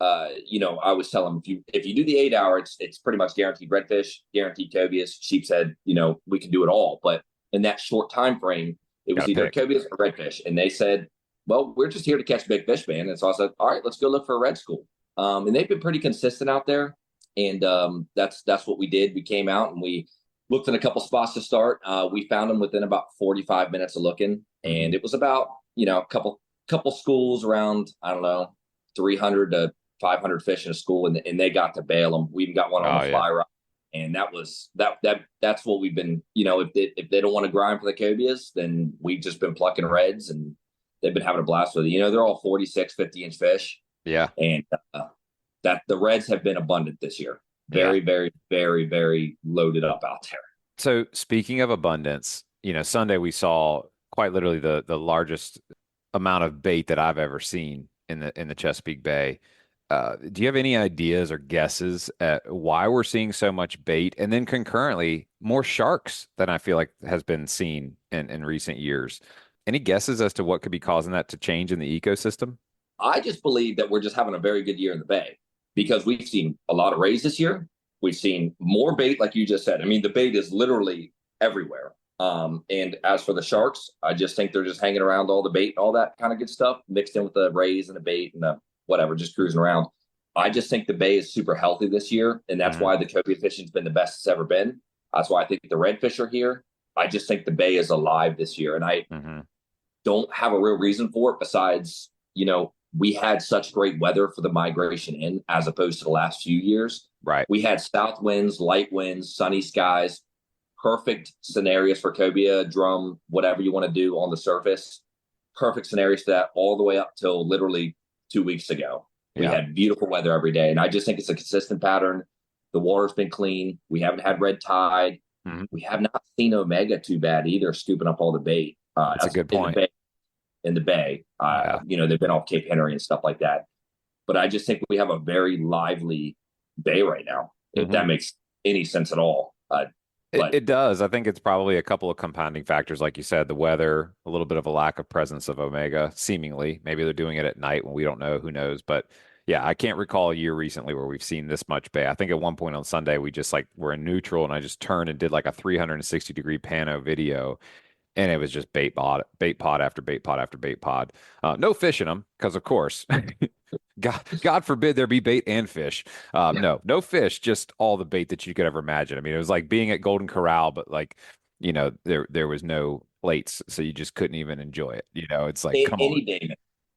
I was telling them, if you do the 8-hour, it's pretty much guaranteed redfish, guaranteed cobias, sheepshead. We can do it all. But in that short time frame, it was either cobias or redfish. And they said, well, we're just here to catch big fish, man. And so I said, all right, let's go look for a red school. And they've been pretty consistent out there. And that's what we did. We came out and we looked in a couple spots to start. We found them within about 45 minutes of looking, and it was about a couple schools around, I don't know, 300 to 500 fish in a school, and they got to bail them. We even got one on the fly rod, and that's what we've been. If they don't want to grind for the cobias, then we've just been plucking reds, and they've been having a blast with it. They're all 46, 50-inch fish. Yeah, and that the reds have been abundant this year. Very, very, very, very loaded up out there. So speaking of abundance, Sunday we saw quite literally the largest amount of bait that I've ever seen in the Chesapeake Bay. Do you have any ideas or guesses at why we're seeing so much bait, and then concurrently more sharks than I feel like has been seen in recent years? Any guesses as to what could be causing that to change in the ecosystem? I just believe that we're just having a very good year in the Bay, because we've seen a lot of rays this year. We've seen more bait, like you just said. I mean, the bait is literally everywhere. And as for the sharks, I just think they're just hanging around all the bait, all that kind of good stuff, mixed in with the rays and the bait and the whatever, just cruising around. I just think the Bay is super healthy this year, and that's why the cobia fishing's been the best it's ever been. That's why I think the redfish are here. I just think the Bay is alive this year, and I don't have a real reason for it besides, we had such great weather for the migration in, as opposed to the last few years. Right. We had south winds, light winds, sunny skies, perfect scenarios for cobia, drum, whatever you want to do on the surface. Perfect scenarios for that all the way up till literally 2 weeks ago. We had beautiful weather every day. And I just think it's a consistent pattern. The water's been clean. We haven't had red tide. We have not seen Omega too bad either, scooping up all the bait. That's a good point. In the Bay. They've been off Cape Henry and stuff like that. But I just think we have a very lively Bay right now, if that makes any sense at all. It does. I think it's probably a couple of compounding factors, like you said, the weather, a little bit of a lack of presence of Omega, seemingly. Maybe they're doing it at night when we don't know. Who knows? But yeah, I can't recall a year recently where we've seen this much Bay. I think at one point on Sunday, we just were in neutral, and I just turned and did like a 360-degree pano video. And it was just bait pod after bait pod after bait pod. No fish in them, because of course, God forbid there be bait and fish. No fish, just all the bait that you could ever imagine. I mean, it was like being at Golden Corral, but there was no plates, so you just couldn't even enjoy it. It's like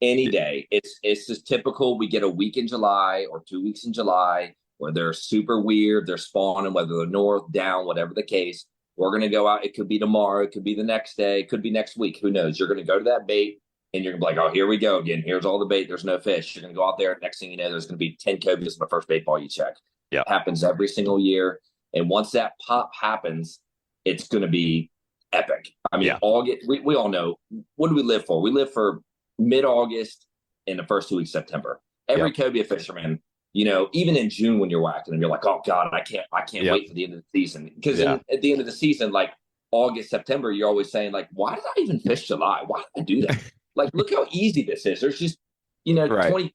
any day. It's just typical. We get a week in July or 2 weeks in July where they're super weird. They're spawning, whether they're north, down, whatever the case. We're going to go out. It could be tomorrow. It could be the next day. It could be next week. Who knows? You're going to go to that bait, and you're going to be like, oh, here we go again. Here's all the bait. There's no fish. You're going to go out there. Next thing you know, there's going to be 10 cobias in the first bait ball you check. Yeah, it happens every single year. And once that pop happens, it's going to be epic. I mean, August, we all know, what do we live for? We live for mid-August and the first 2 weeks of September. Every cobia fisherman, even in June when you're whacking and you're like, oh God, I can't wait for the end of the season. Because at the end of the season, like August, September, you're always saying like, why did I even fish July? Why did I do that? Like, look how easy this is. There's just, 20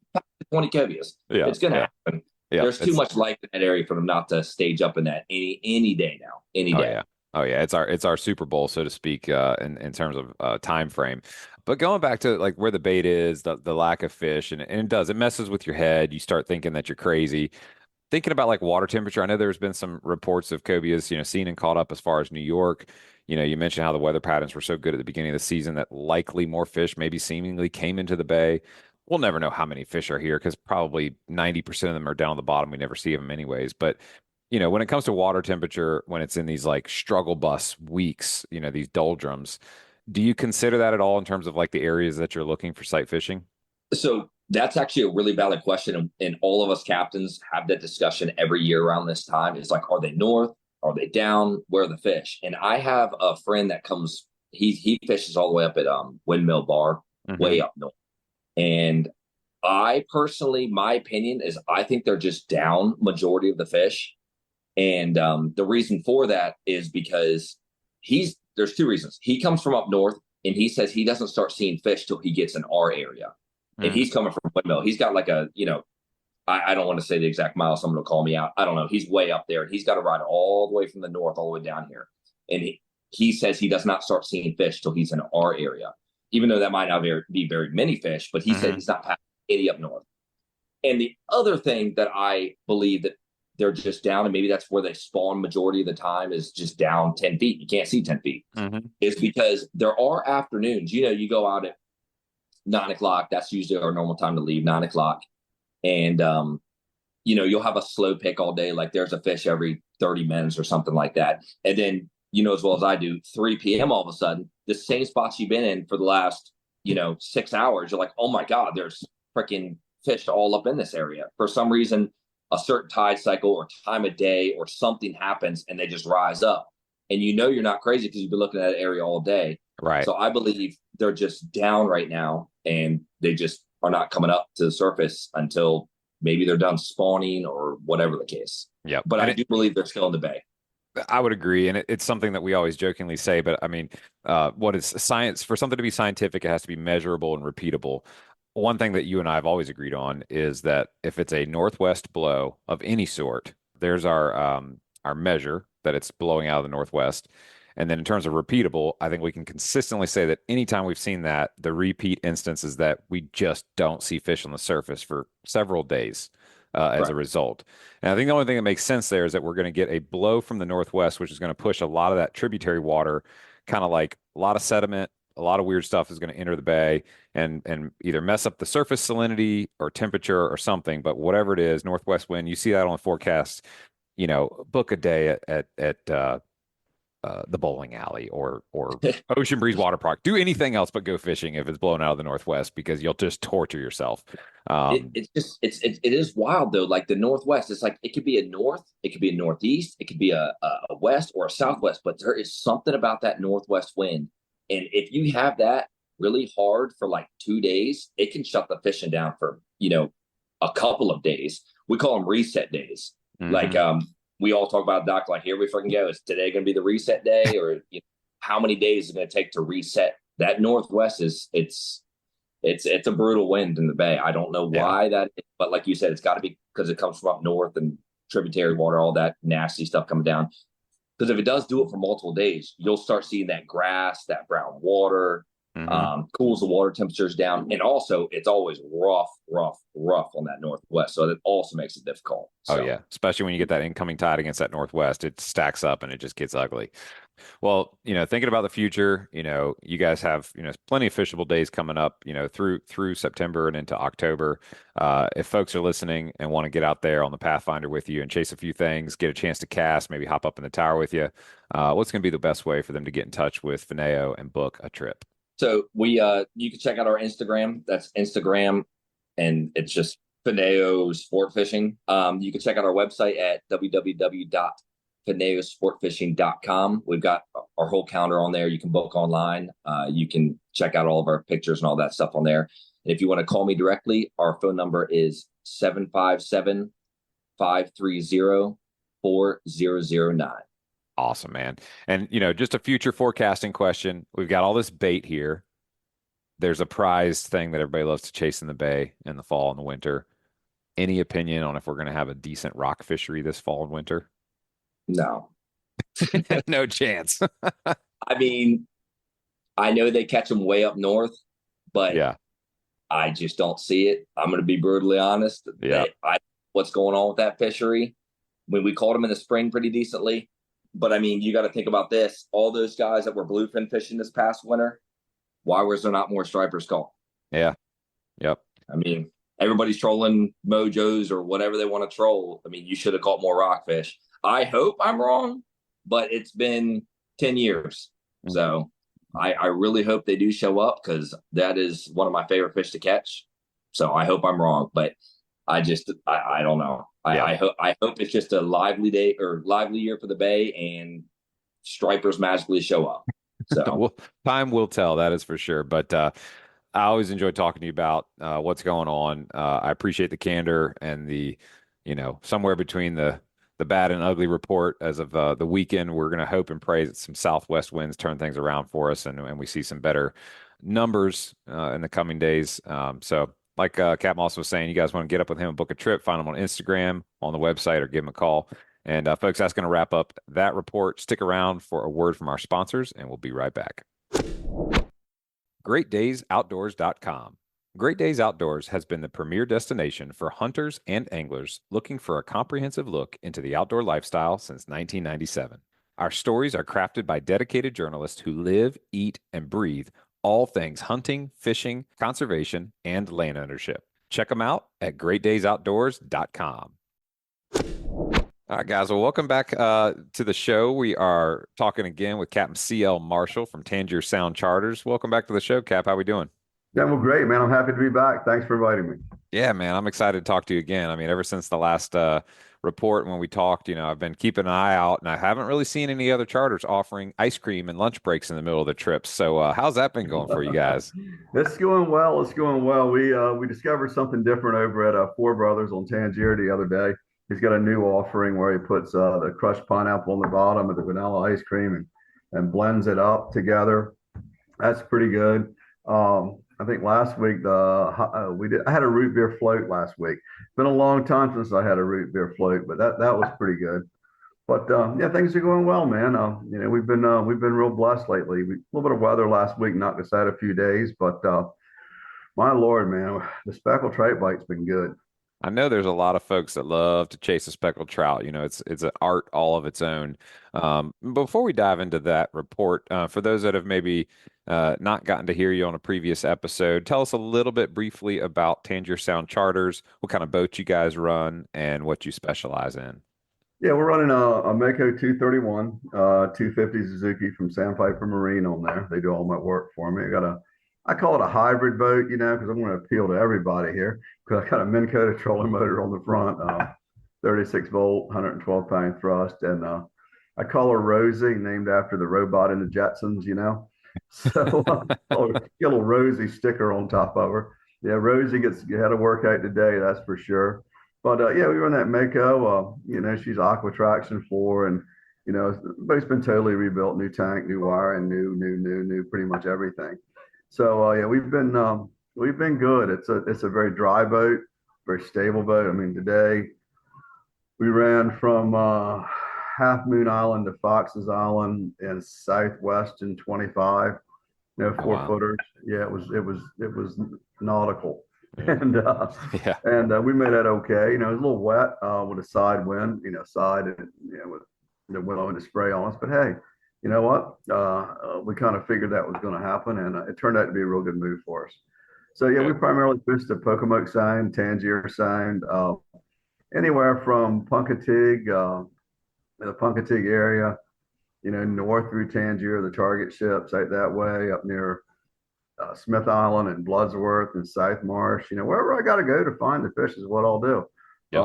cobias. Yeah. It's going to happen. Yeah. There's too much life in that area for them not to stage up in that any day now, any day. Yeah. Oh yeah, it's our Super Bowl, so to speak, in terms of time frame. But going back to like where the bait is, the lack of fish, and it messes with your head. You start thinking that you're crazy. Thinking about like water temperature. I know there's been some reports of cobias, seen and caught up as far as New York. You mentioned how the weather patterns were so good at the beginning of the season that likely more fish maybe seemingly came into the Bay. we'll never know how many fish are here because probably 90% of them are down at the bottom. We never see them anyways. But, when it comes to water temperature, when it's in these like struggle bus weeks, these doldrums, do you consider that at all in terms of like the areas that you're looking for sight fishing? So that's actually a really valid question. And all of us captains have that discussion every year around this time. It's like, are they north? Are they down? Where are the fish? And I have a friend that comes, he fishes all the way up at Windmill Bar, way up north. And I personally, my opinion is I think they're just down majority of the fish. And the reason for that is because there's two reasons. He comes from up north and he says he doesn't start seeing fish till he gets in our area. And he's coming from Windmill. He's got like I don't want to say the exact mile. Someone will call me out. I don't know. He's way up there. He's got to ride all the way from the north, all the way down here. And he says he does not start seeing fish till he's in our area, even though that might not be very many fish. But he said he's not past 80 up north. And the other thing that I believe that they're just down, and maybe that's where they spawn majority of the time, is just down 10 feet. You can't see 10 feet. Is because there are afternoons. You go out at 9 o'clock. That's usually our normal time to leave, 9 o'clock. And, you'll have a slow pick all day. Like there's a fish every 30 minutes or something like that. And then, as well as I do, 3 p.m. all of a sudden, the same spots you've been in for the last, 6 hours, you're like, oh my God, there's freaking fish all up in this area. For some reason, a certain tide cycle or time of day or something happens and they just rise up. And you're not crazy because you've been looking at that area all day. Right. So I believe they're just down right now and they just are not coming up to the surface until maybe they're done spawning or whatever the case. Yeah. But I do believe they're still in the bay. I would agree. And it's something that we always jokingly say, but I mean, what is science? For something to be scientific, it has to be measurable and repeatable. One thing that you and I have always agreed on is that if it's a northwest blow of any sort, there's our measure that it's blowing out of the northwest. And then in terms of repeatable, I think we can consistently say that anytime we've seen that, the repeat instance is that we just don't see fish on the surface for several days as a result. And I think the only thing that makes sense there is that we're going to get a blow from the northwest, which is going to push a lot of that tributary water, kind of like a lot of sediment, a lot of weird stuff is going to enter the bay and either mess up the surface salinity or temperature or something. But whatever it is, northwest wind, you see that on the forecast, book a day at the bowling alley or Ocean Breeze Water Park. Do anything else but go fishing if it's blowing out of the northwest because you'll just torture yourself. It is wild though. Like the northwest, it's like it could be a north, it could be a northeast, it could be a west or a southwest, but there is something about that northwest wind. And if you have that really hard for like 2 days, it can shut the fishing down for, a couple of days. We call them reset days. Like we all talk about, Doc, like here we freaking go. Is today going to be the reset day? Or how many days is it going to take to reset? That northwest it's a brutal wind in the bay. I don't know why that is, but like you said, it's got to be because it comes from up north and tributary water, all that nasty stuff coming down. Because if it does do it for multiple days, you'll start seeing that grass, that brown water, cools the water temperatures down. And also, it's always rough on that northwest. So that also makes it difficult. So. Oh, yeah. Especially when you get that incoming tide against that northwest, it stacks up and it just gets ugly. Well, thinking about the future, you guys have, plenty of fishable days coming up, through September and into October. If folks are listening and want to get out there on the Pathfinder with you and chase a few things, get a chance to cast, maybe hop up in the tower with you, what's going to be the best way for them to get in touch with Fineo and book a trip? So you can check out our Instagram. That's Instagram, and it's just Fineo Sport Fishing. You can check out our website at www.fineosportfishing.com. We've got our whole calendar on there. You can book online. You can check out all of our pictures and all that stuff on there. And if you want to call me directly, our phone number is 757-530-4009. Awesome, man. And, just a future forecasting question. We've got all this bait here. There's a prized thing that everybody loves to chase in the bay in the fall and the winter. Any opinion on if we're going to have a decent rock fishery this fall and winter? No. No chance. I mean, I know they catch them way up north, but yeah, I just don't see it. I'm going to be brutally honest. Yeah. What's going on with that fishery? When we caught them in the spring pretty decently. But I mean, you got to think about this. All those guys that were bluefin fishing this past winter, why was there not more stripers caught? Yeah. Yep. I mean, everybody's trolling mojos or whatever they want to troll. I mean, you should have caught more rockfish. I hope I'm wrong, but it's been 10 years. So I really hope they do show up, because that is one of my favorite fish to catch. So I hope I'm wrong, but I don't know. Yeah. I hope it's just a lively day or lively year for the Bay, and stripers magically show up. So Well, time will tell, that is for sure. But I always enjoy talking to you about what's going on. I appreciate the candor and the, somewhere between the bad and ugly report as of the weekend. We're going to hope and pray that some southwest winds turn things around for us, and we see some better numbers in the coming days. So like Captain also was saying, you guys want to get up with him and book a trip, find him on Instagram, on the website, or give him a call. And folks, that's going to wrap up that report. Stick around for a word from our sponsors, and we'll be right back. GreatDaysOutdoors.com. Great Days Outdoors has been the premier destination for hunters and anglers looking for a comprehensive look into the outdoor lifestyle since 1997. Our stories are crafted by dedicated journalists who live, eat, and breathe all things hunting, fishing, conservation, and land ownership. Check them out at GreatDaysOutdoors.com. All right, guys. Well, welcome back to the show. We are talking again with Captain C.L. Marshall from Tangier Sound Charters. Welcome back to the show, Cap. How we doing? Yeah, well, great, man. I'm happy to be back. Thanks for inviting me. Yeah, man. I'm excited to talk to you again. I mean, ever since the last report when we talked, I've been keeping an eye out, and I haven't really seen any other charters offering ice cream and lunch breaks in the middle of the trips. So how's that been going for you guys? It's going well. It's going well. We discovered something different over at Four Brothers on Tangier the other day. He's got a new offering where he puts the crushed pineapple on the bottom of the vanilla ice cream and blends it up together. That's pretty good. I think last week I had a root beer float last week. It's been a long time since I had a root beer float, but that was pretty good. But yeah, things are going well, man. We've been real blessed lately. A little bit of weather last week knocked us out a few days, but my Lord, man, the speckled tripe bite's been good. I know there's a lot of folks that love to chase a speckled trout. It's an art all of its own. Before we dive into that report, for those that have maybe not gotten to hear you on a previous episode, tell us a little bit briefly about Tangier Sound Charters, what kind of boats you guys run, and what you specialize in. Yeah, we're running a Mako 231, 250 Suzuki from Sandpiper Marine on there. They do all my work for me. I call it a hybrid boat, because I'm going to appeal to everybody here. Because I got a Minn Kota trolling motor on the front, 36 volt, 112 pound thrust, and I call her Rosie, named after the robot in the Jetsons. So get a little Rosie sticker on top of her. Yeah, Rosie had a workout today, that's for sure. But yeah, we run that Mako. She's aqua traction floor, and the boat's been totally rebuilt, new tank, new wire, and new, pretty much everything. So yeah, we've been good. It's a very dry boat, very stable boat. I mean, today we ran from Half Moon Island to Fox's Island in southwest in 25. Oh, 4-footers. Yeah, it was nautical, and yeah, and we made that okay. It was a little wet with a side wind, side and with the willow and the spray on us. But hey, you know what? We kind of figured that was going to happen, and it turned out to be a real good move for us. So yeah, we primarily fish the Pocomoke Sound, Tangier Sound, anywhere from Punkatig, the Punkatig area, north through Tangier, the target ships out that way, up near Smith Island and Bloodsworth and South Marsh. Wherever I got to go to find the fish is what I'll do. Yep.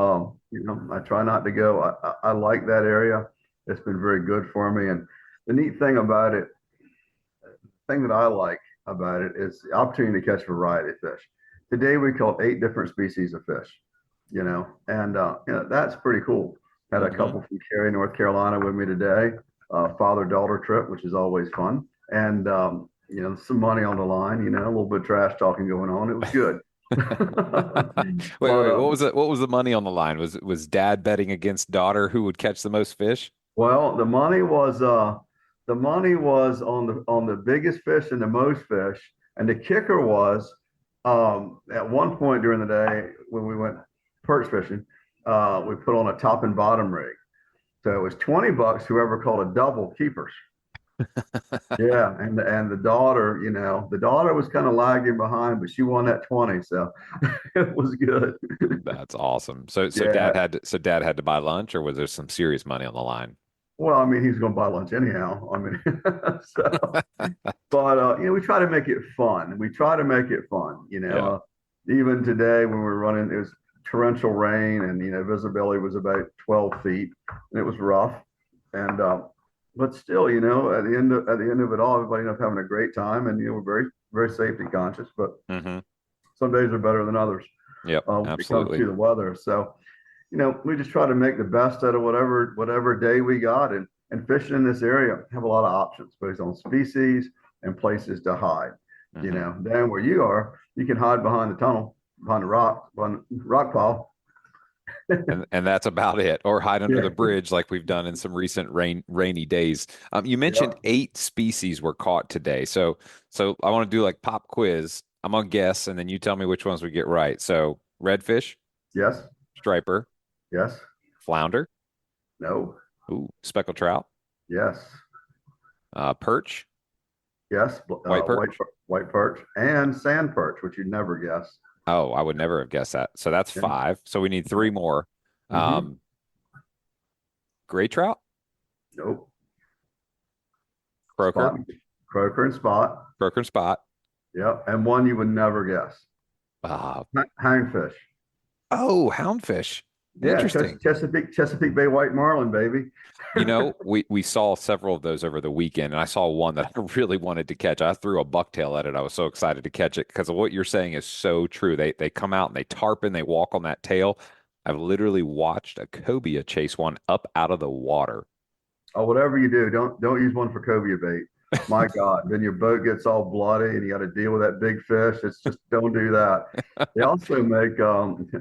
I try not to go. I like that area. It's been very good for me. And the neat thing about it, the thing that I like about it is the opportunity to catch a variety of fish. Today we caught 8 different species of fish, and that's pretty cool. Had a couple from Cary, North Carolina with me today, father-daughter trip, which is always fun. And, some money on the line, a little bit of trash talking going on. It was good. Wait, what was it? What was the money on the line? Was dad betting against daughter who would catch the most fish? Well, the money was on the biggest fish and the most fish. And the kicker was at one point during the day when we went perch fishing, we put on a top and bottom rig. So it was $20 whoever caught a double keepers. Yeah, and the daughter was kind of lagging behind, but she won that 20, so it was good. That's awesome. So Yeah. dad had to buy lunch, or was there some serious money on the line? Well, I mean, he's going to buy lunch anyhow. I mean, so, but we try to make it fun. We try to make it fun. Yeah. Even today when we were running, it was torrential rain, and visibility was about 12 feet, and it was rough. And but still, at the end of it all, everybody ended up having a great time, and we're very very safety conscious. But Hmm. some days are better than others Yep, when it comes absolutely. to the weather. So we just try to make the best out of whatever day we got, and fishing in this area have a lot of options based on species and places to hide. Hmm. Down where you are, you can hide behind the tunnel, behind the rock pile. And that's about it. Or hide under Yeah, the bridge like we've done in some recent rainy days. You mentioned yeah, 8 species were caught today. So I want to do like pop quiz. I'm gonna guess, and then you tell me which ones we get right. So redfish, yes, striper, yes, flounder, no, ooh, speckled trout, yes, perch, yes, white perch. white perch and sand perch, which you'd never guess. Oh, I would never have guessed that. So that's Yeah. 5. So we need 3 more. Mm-hmm. Um, gray trout, Nope. croaker, Spot, croaker and spot. croaker and spot. Yep. And one you would never guess. Uh, Hangfish. oh, houndfish. Yeah, Interesting. Chesapeake Bay white marlin, baby. We saw several of those over the weekend, and I saw one that I really wanted to catch. I threw a bucktail at it. I was so excited to catch it because of what you're saying is so true. They come out and they tarpon, they walk on that tail. I've literally watched a cobia chase one up out of the water. Oh, whatever you do, don't use one for cobia bait. My God, then your boat gets all bloody and you got to deal with that big fish. It's just don't do that. They also make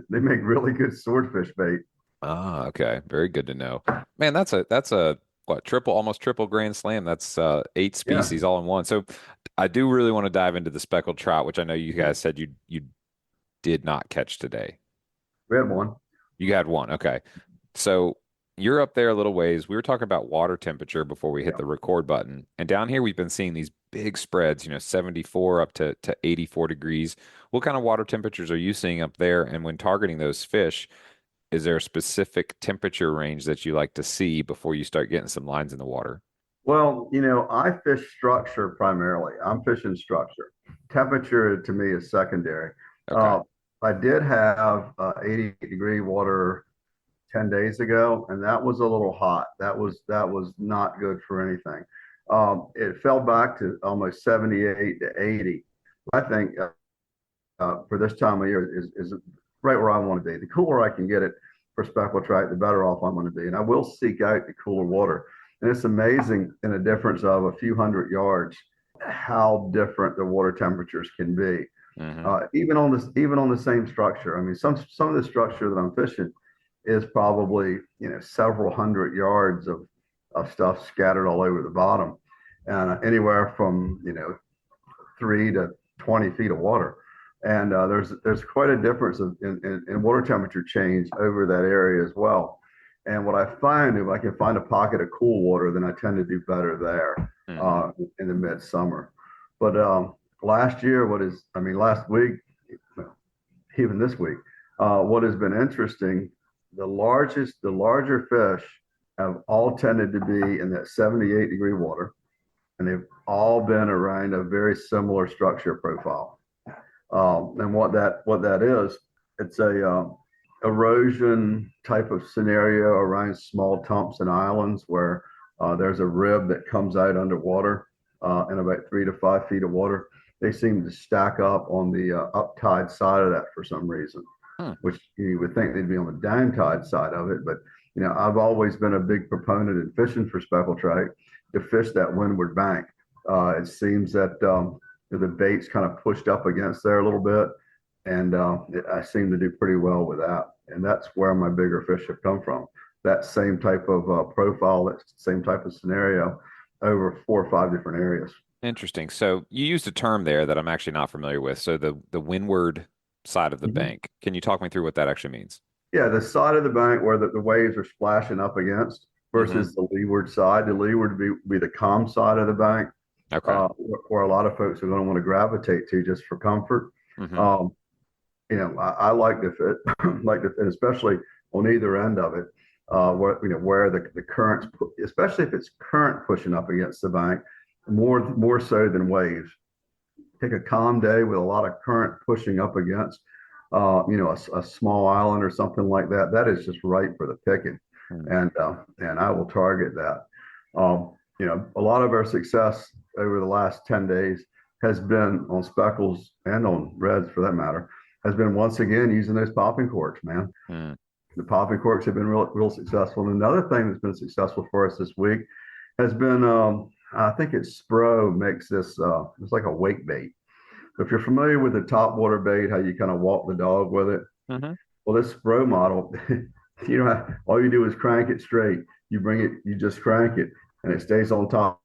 they make really good swordfish bait. Ah, okay. Very good to know. Man, that's a what, triple, almost triple grand slam. That's 8 Yeah, species all in one. So I do really want to dive into the speckled trout, which I know you guys said you did not catch today. we had one. You had one. Okay. So you're up there a little ways. We were talking about water temperature before we hit Yeah. the record button. And down here, we've been seeing these big spreads, 74 up to 84 degrees. What kind of water temperatures are you seeing up there? And when targeting those fish, is there a specific temperature range that you like to see before you start getting some lines in the water? Well, I fish structure primarily. I'm fishing structure. Temperature to me is secondary. Okay. Uh, I did have 80-degree water 10 days ago, and that was a little hot. That was not good for anything. It fell back to almost 78 to 80. I think for this time of year is right where I want to be. The cooler I can get it for speckled trout, the better off I'm going to be. And I will seek out the cooler water. And it's amazing in a difference of a few hundred yards how different the water temperatures can be. Hmm. Even on the same structure. I mean, some of the structure that I'm fishing is probably several hundred yards of stuff scattered all over the bottom, and anywhere from 3 to 20 feet of water. And there's quite a difference in water temperature change over that area as well. And what I find, if I can find a pocket of cool water, then I tend to do better there Hmm. in the midsummer. But last week, even this week, what has been interesting, the larger fish have all tended to be in that 78-degree water, and they've all been around a very similar structure profile. And what that is, it's a erosion type of scenario around small tumps and islands where there's a rib that comes out underwater in about 3 to 5 feet of water. They seem to stack up on the uptide side of that for some reason, Hmm. which you would think they'd be on the downtide side of it. But I've always been a big proponent in fishing for speckled trout to fish that windward bank. It seems that the bait's kind of pushed up against there a little bit, and I seem to do pretty well with that. And that's where my bigger fish have come from. That same type of profile, that same type of scenario over 4 or 5 different areas. Interesting. So you used a term there that I'm actually not familiar with. So the windward side of the Mhm. bank. Can you talk me through what that actually means? Yeah, the side of the bank where the waves are splashing up against, versus the leeward side. The leeward would be the calm side of the bank, Okay. where a lot of folks are going to want to gravitate to just for comfort. Um, I like to fit, like to fit, especially on either end of it, where the currents, especially if it's current pushing up against the bank, more so than waves. Take a calm day with a lot of current pushing up against, a small island or something like that. That is just right for the picking, and I will target that. A lot of our success over the last 10 days has been on speckles and on reds, for that matter, has been once again using those popping corks, man. The popping corks have been real successful. And another thing that's been successful for us this week has been, I think it's Spro makes this, it's like a wake bait. If you're familiar with the top water bait, how you kind of walk the dog with it, well, this Spro model, all you do is crank it straight. You bring it, you just crank it, and it stays on top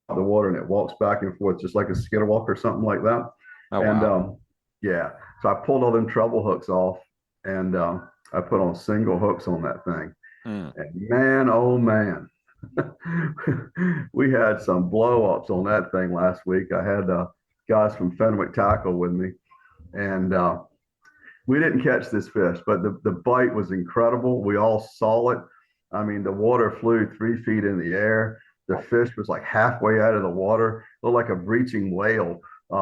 of the water, and it walks back and forth just like a skitter walk or something like that. Oh, and wow. Yeah, so I pulled all them treble hooks off, and I put on single hooks on that thing. And man, oh man, we had some blow ups on that thing last week. I had guys from Fenwick Tackle with me, and we didn't catch this fish, but the bite was incredible. We all saw it. I mean, the water flew 3 feet in the air. The fish was like halfway out of the water, looked like a breaching whale.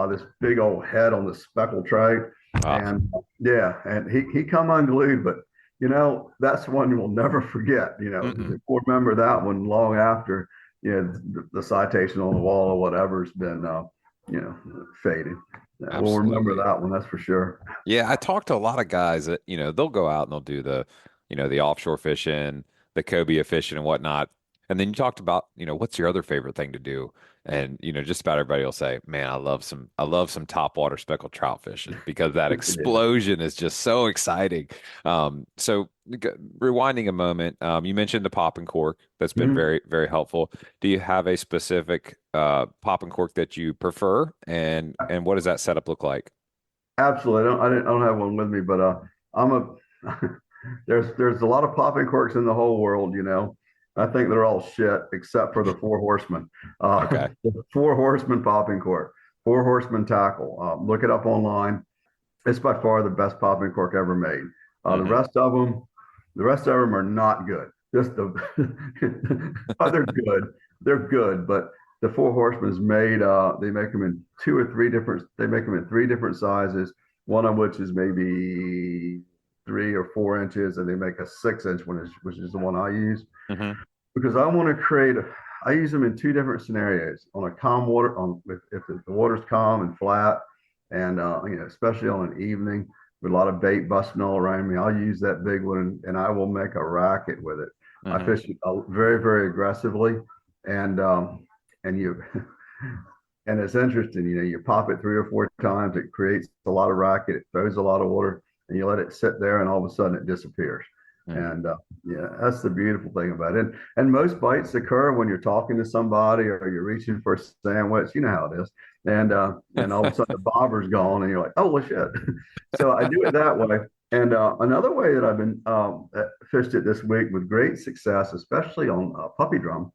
This big old head on the speckle tray, and and he come unglued, but that's one we'll never forget. We'll remember that one long after the citation on the wall or whatever's been faded. We'll remember that one, that's for sure. Yeah, I talked to a lot of guys that, they'll go out and they'll do the offshore fishing, the cobia fishing and whatnot. And then you talked about, what's your other favorite thing to do? And, just about everybody will say, man, I love some top water speckled trout fishing because that explosion is just so exciting. So rewinding a moment, you mentioned the pop and cork. That's been very, very helpful. Do you have a specific pop and cork that you prefer? And what does that setup look like? Absolutely. I don't have one with me, but there's a lot of popping corks in the whole world. I think they're all shit except for the Four Horsemen. Okay. The Four Horsemen popping cork, Four Horsemen tackle. Look it up online. It's by far the best popping cork ever made. The rest of them are not good. Just they're good. They're good, but the Four Horsemen is made. They make them in 2 or 3 different. They make them in 3 different sizes. One of which is maybe 3 or 4 inches, and they make a 6-inch one, which is the one I use, because I want to create. I use them in 2 different scenarios: on a calm water, if the water's calm and flat, and especially on an evening with a lot of bait busting all around me. I'll use that big one, and I will make a racket with it. I fish it very, very aggressively, and you. And it's interesting, you pop it 3 or 4 times, it creates a lot of racket, it throws a lot of water, and you let it sit there, and all of a sudden it disappears. And that's the beautiful thing about it. And most bites occur when you're talking to somebody or you're reaching for a sandwich. You know how it is. And all of a sudden the bobber's gone, and you're like, oh well, shit. So I do it that way. And another way that I've been fished it this week with great success, especially on puppy drum,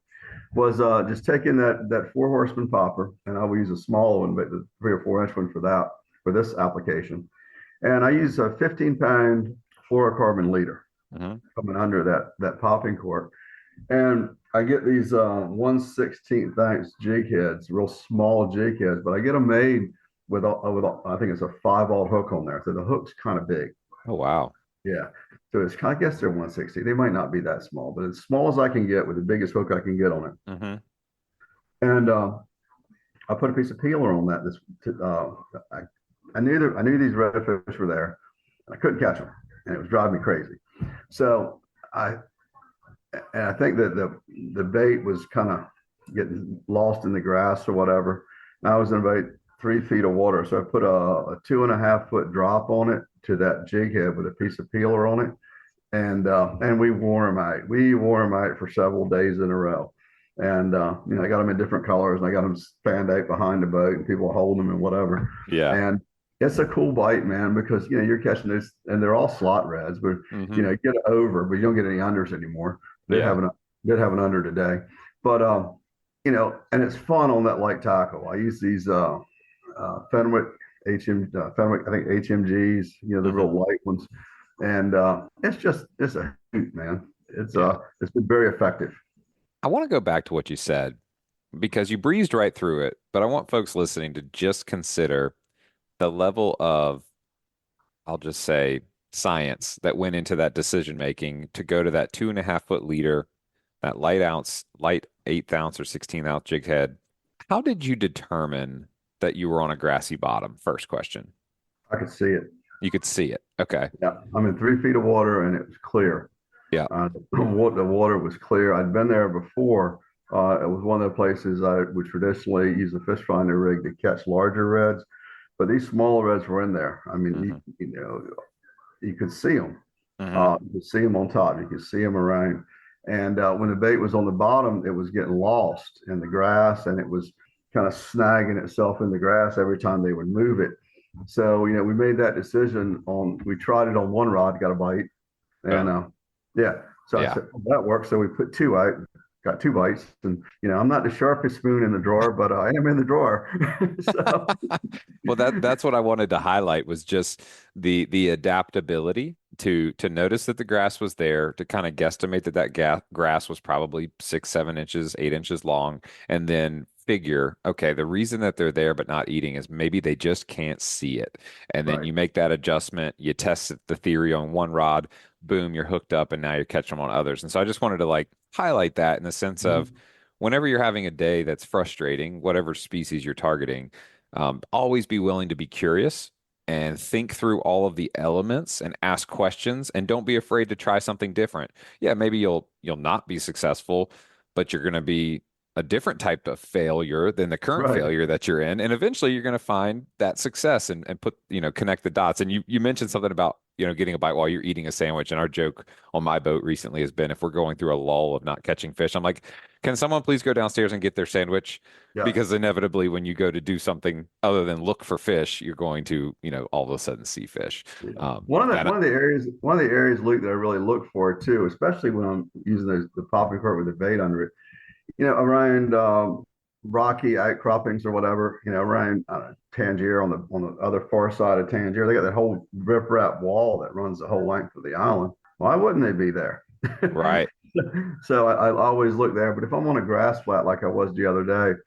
was just taking that Four Horsemen popper, and I will use a small one, but the 3 or 4 inch one for this application. And I use a 15-pound fluorocarbon leader coming under that popping cork. And I get these 1/16 inch jig heads, real small jig heads, but I get them made with I think it's a 5/0 hook on there. So the hook's kind of big. Oh, wow. Yeah. So I guess they're 1/16. They might not be that small, but as small as I can get with the biggest hook I can get on it. And I put a piece of peeler on that. I knew these redfish were there. I couldn't catch them, and it was driving me crazy. So I think that the bait was kind of getting lost in the grass or whatever. And I was in about 3 feet of water, so I put a 2.5 foot drop on it to that jig head with a piece of peeler on it, and we wore them out. We wore them out for several days in a row. And I got them in different colors, and I got them spanned out behind the boat, and people holding them and whatever. Yeah. And it's a cool bite, man, because you're catching this, and they're all slot reds, but get over, but you don't get any unders anymore. They're Did have an under today, but and it's fun on that light tackle. I use these Fenwick Fenwick, I think HMGs, the Hmm. real light ones, and it's a hoot, man. Yeah. It's been very effective. I want to go back to what you said because you breezed right through it, but I want folks listening to just consider the level of, I'll just say, science that went into that decision making to go to that 2.5 foot leader, that light 8 ounce or 16-ounce jig head. How did you determine that you were on a grassy bottom? First question. I could see it. You could see it. Okay. Yeah, I'm in 3 feet of water and it was clear. Yeah. The water was clear. I'd been there before. It was one of the places I would traditionally use a fish finder rig to catch larger reds, but these smaller reds were in there. I mean, Hmm. you could see them. Hmm. You could see them on top. You could see them around. And when the bait was on the bottom, it was getting lost in the grass, and it was kind of snagging itself in the grass every time they would move it. So we made that decision on. We tried it on one rod, got a bite, and Boom. yeah. So I Yeah. said, well, that works. So we put two out, got 2 bites, and I'm not the sharpest spoon in the drawer, but I am in the drawer. So Well, that's what I wanted to highlight was just the adaptability to notice that the grass was there, to kind of guesstimate that grass was probably 6, 7 inches, 8 inches long, and then figure, okay, the reason that they're there but not eating is maybe they just can't see it. And then right. you make that adjustment, you test the theory on one rod, boom, you're hooked up, and now you're catching them on others. And so I just wanted to like highlight that in the sense of Mhm. whenever you're having a day that's frustrating, whatever species you're targeting, always be willing to be curious and think through all of the elements and ask questions and don't be afraid to try something different. Yeah, maybe you'll not be successful, but you're going to be a different type of failure than the current Right. failure that you're in. And eventually you're going to find that success and put, connect the dots. And you mentioned something about, getting a bite while you're eating a sandwich. And our joke on my boat recently has been if we're going through a lull of not catching fish, I'm like, can someone please go downstairs and get their sandwich? Yeah. Because inevitably when you go to do something other than look for fish, you're going to, all of a sudden see fish. Yeah. That One of the areas, Luke, that I really look for too, especially when I'm using the popping cork with the bait under it, around rocky outcroppings or whatever, around Tangier on the other far side of Tangier, they got that whole riprap wall that runs the whole length of the island. Why wouldn't they be there? right. So I always look there. But if I'm on a grass flat like I was the other day,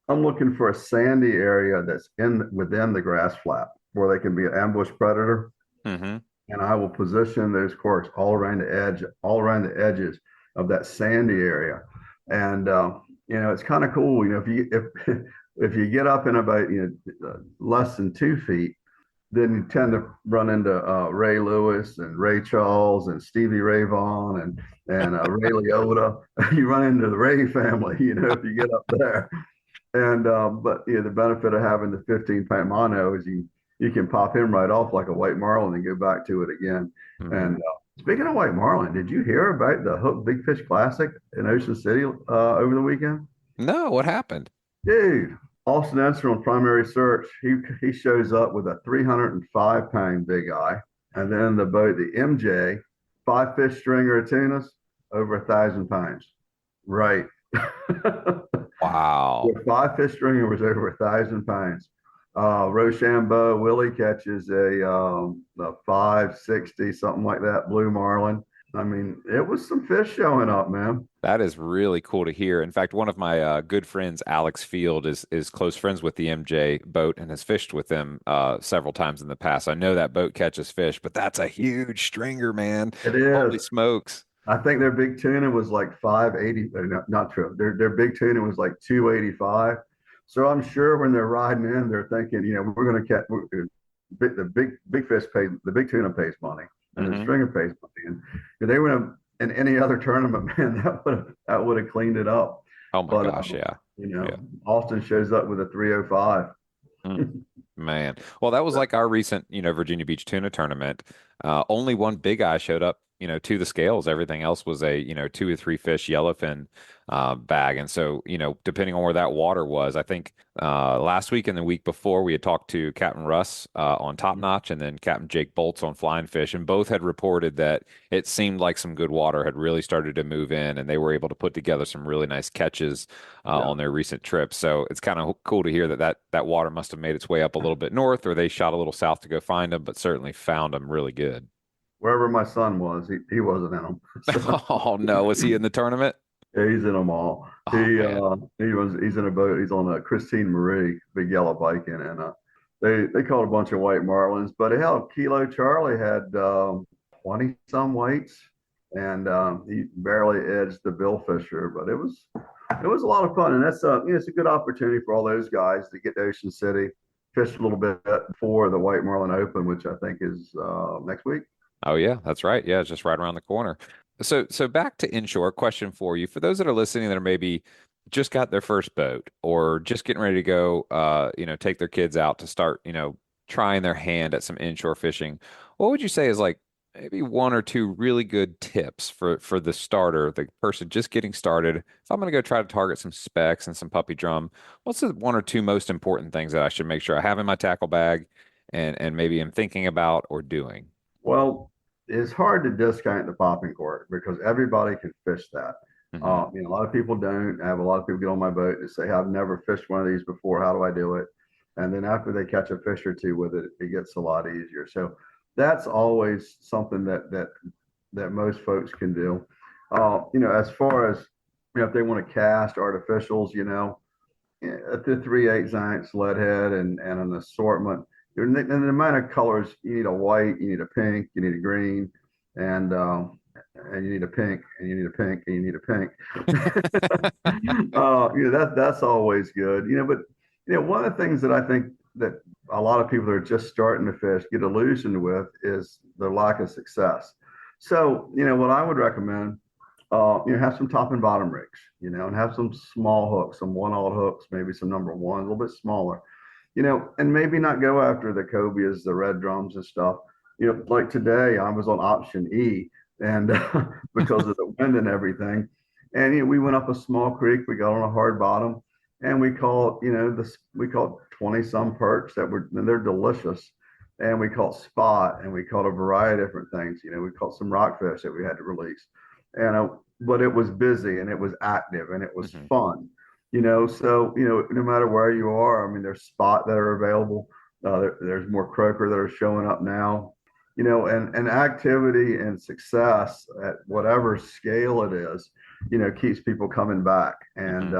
I'm looking for a sandy area that's in within the grass flat where they can be an ambush predator, Hmm. and I will position those corks all around the edges of that sandy area. And it's kind of cool. If you get up in about less than 2 feet, then you tend to run into Ray Lewis and Ray Charles and Stevie Ray Vaughan and Ray Liotta. You run into the Ray family, if you get up there. And but the benefit of having the 15 pound mono is you can pop him right off like a white marlin and go back to it again. Hmm. And speaking of white marlin, did you hear about the Hook Big Fish Classic in Ocean City over the weekend? No, what happened? Dude, Austin Enser on primary search, he shows up with a 305 pound big eye, and then the boat, the MJ, 5 fish stringer of tunas, over 1,000 pounds. Right. Wow. The 5 fish stringer was over 1,000 pounds. Rochambeau Willie catches a 560, something like that, blue marlin. I mean, it was some fish showing up, man. That is really cool to hear. In fact, one of my good friends, Alex Field, is close friends with the MJ boat and has fished with them several times in the past. I know that boat catches fish, but that's a huge stringer, man. It is. Holy smokes. I think their big tuna was like 580. Not true. Their big tuna was like 285. So I'm sure when they're riding in, they're thinking, we're going to catch the big fish pays, the big tuna pays money, and the Hmm. stringer pays money. And if they were in any other tournament, man, that would have cleaned it up. Oh my But gosh, yeah. Yeah. Austin shows up with a 305. Mm, man. Well, that was like our recent, Virginia Beach tuna tournament. Only one big eye showed up, to the scales. Everything else was a, 2 or 3 fish yellowfin bag. And so, depending on where that water was, I think last week and the week before, we had talked to Captain Russ on Top Notch and then Captain Jake Bolts on Flying Fish, and both had reported that it seemed like some good water had really started to move in, and they were able to put together some really nice catches Yeah. on their recent trip. So it's kind of cool to hear that water must have made its way up a little bit north, or they shot a little south to go find them, but certainly found them really good. Wherever my son was, he wasn't in them. So Oh no, was he in the tournament? yeah, he's in them all. Oh man. He's in a boat. He's on a Christine Marie, big yellow biking, and they caught a bunch of white marlins. But hell, Kilo Charlie had 20 some weights, and he barely edged the bill fisher. But it was a lot of fun, and that's it's a good opportunity for all those guys to get to Ocean City, fish a little bit before the White Marlin Open, which I think is next week. Oh yeah, that's right. Yeah, it's just right around the corner. So back to inshore, question for you. For those that are listening that are maybe just got their first boat or just getting ready to go take their kids out to start, trying their hand at some inshore fishing, what would you say is like maybe 1 or 2 really good tips for the starter, the person just getting started? If I'm going to go try to target some specks and some puppy drum, what's the 1 or 2 most important things that I should make sure I have in my tackle bag and maybe am thinking about or doing? Well, it's hard to discount the popping cork because everybody can fish that. Hmm. A lot of people don't. I have a lot of people get on my boat and say, "I've never fished one of these before. How do I do it?" And then after they catch a fish or two with it, it gets a lot easier. So that's always something that most folks can do. As far as if they want to cast artificials, at the 3/8 ounce lead head and an assortment. And the amount of colors, you need a white, you need a pink, you need a green, and you need a pink, and you need a pink, and you need a pink. That's always good. But one of the things that I think that a lot of people that are just starting to fish get illusioned with is the lack of success. So, what I would recommend, have some top and bottom rigs, and have some small hooks, some 1/0 hooks, maybe some number one, a little bit smaller, and maybe not go after the cobias, the red drums and stuff. Like today, I was on option E, and because of the wind and everything, and we went up a small creek, we got on a hard bottom, and we caught, we caught 20 some perch and they're delicious, and we caught spot, and we caught a variety of different things. We caught some rockfish that we had to release, and but it was busy and it was active and it was fun. So no matter where you are, I mean, there's spot that are available. There's more croaker that are showing up now. And activity and success at whatever scale it is, keeps people coming back. And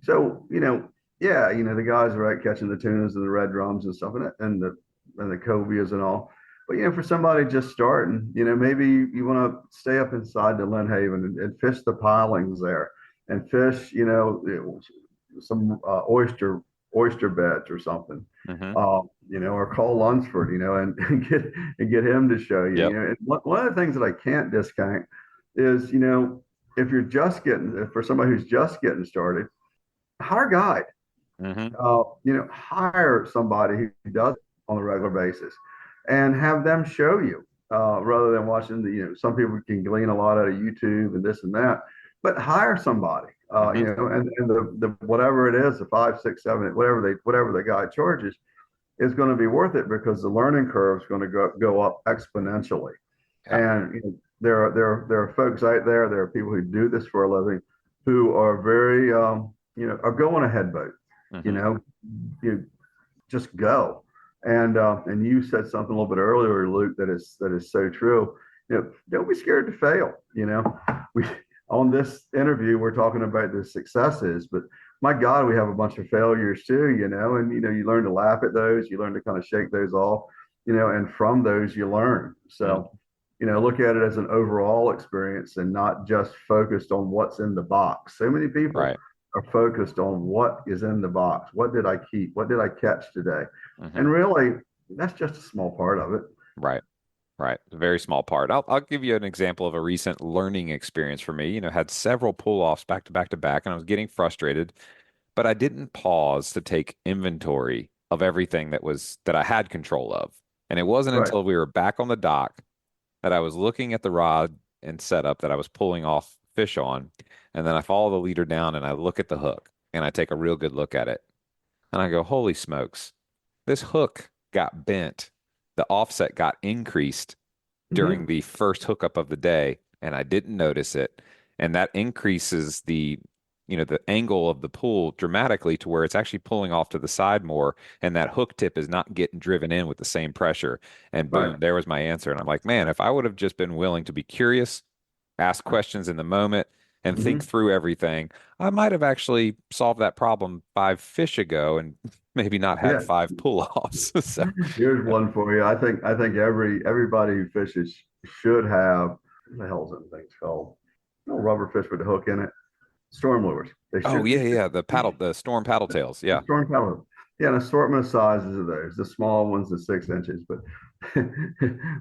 so yeah, the guys are out catching the tunas and the red drums and stuff, and the cobias and all. But for somebody just starting, maybe you want to stay up inside the Lynnhaven and fish the pilings there, and fish, some oyster beds or something, or call Lunsford, and get him to show you. Yep. And one of the things that I can't discount is, if you're for somebody who's just getting started, hire a guide. Hire somebody who does it on a regular basis, and have them show you, rather than watching some people can glean a lot out of YouTube and this and that, but hire somebody, and the whatever it is, the 5, 6, 7, whatever the guy charges is going to be worth it, because the learning curve is going to go up exponentially. Yeah. And there are folks out there. There are people who do this for a living who are very are going ahead boat. You just go. And you said something a little bit earlier, Luke, that is so true. Don't be scared to fail. We on this interview we're talking about the successes, but my God, we have a bunch of failures too. And you learn to laugh at those. You learn to kind of shake those off. And from those you learn. So look at it as an overall experience and not just focused on what's in the box. So many people are focused on what is in the box. What did I keep? What did I catch today? And really, that's just a small part of it. Right. A very small part. I'll give you an example of a recent learning experience for me. Had several pull-offs back to back to back, and I was getting frustrated, but I didn't pause to take inventory of everything that I had control of. And it wasn't Right. until we were back on the dock that I was looking at the rod and setup that I was pulling off fish on, and then I follow the leader down and I look at the hook and I take a real good look at it. And I go, holy smokes, this hook got bent. The offset got increased during Hmm. the first hookup of the day, and I didn't notice it. And that increases the angle of the pull dramatically to where it's actually pulling off to the side more, and that hook tip is not getting driven in with the same pressure. And Right. boom, there was my answer. And I'm like, man, if I would have just been willing to be curious, ask questions in the moment, and think Hmm. through everything, I might have actually solved that problem 5 fish ago and maybe not had Yeah. 5 pull-offs. So, Here's one for you. I think everybody who fishes should have, what the hell's that thing's called? No rubber fish with a hook in it. Storm lures. They oh should. yeah, You should. yeah, the storm paddle tails. Yeah. Storm paddle. Yeah, an assortment of sizes of those. The small ones, the 6 inches. But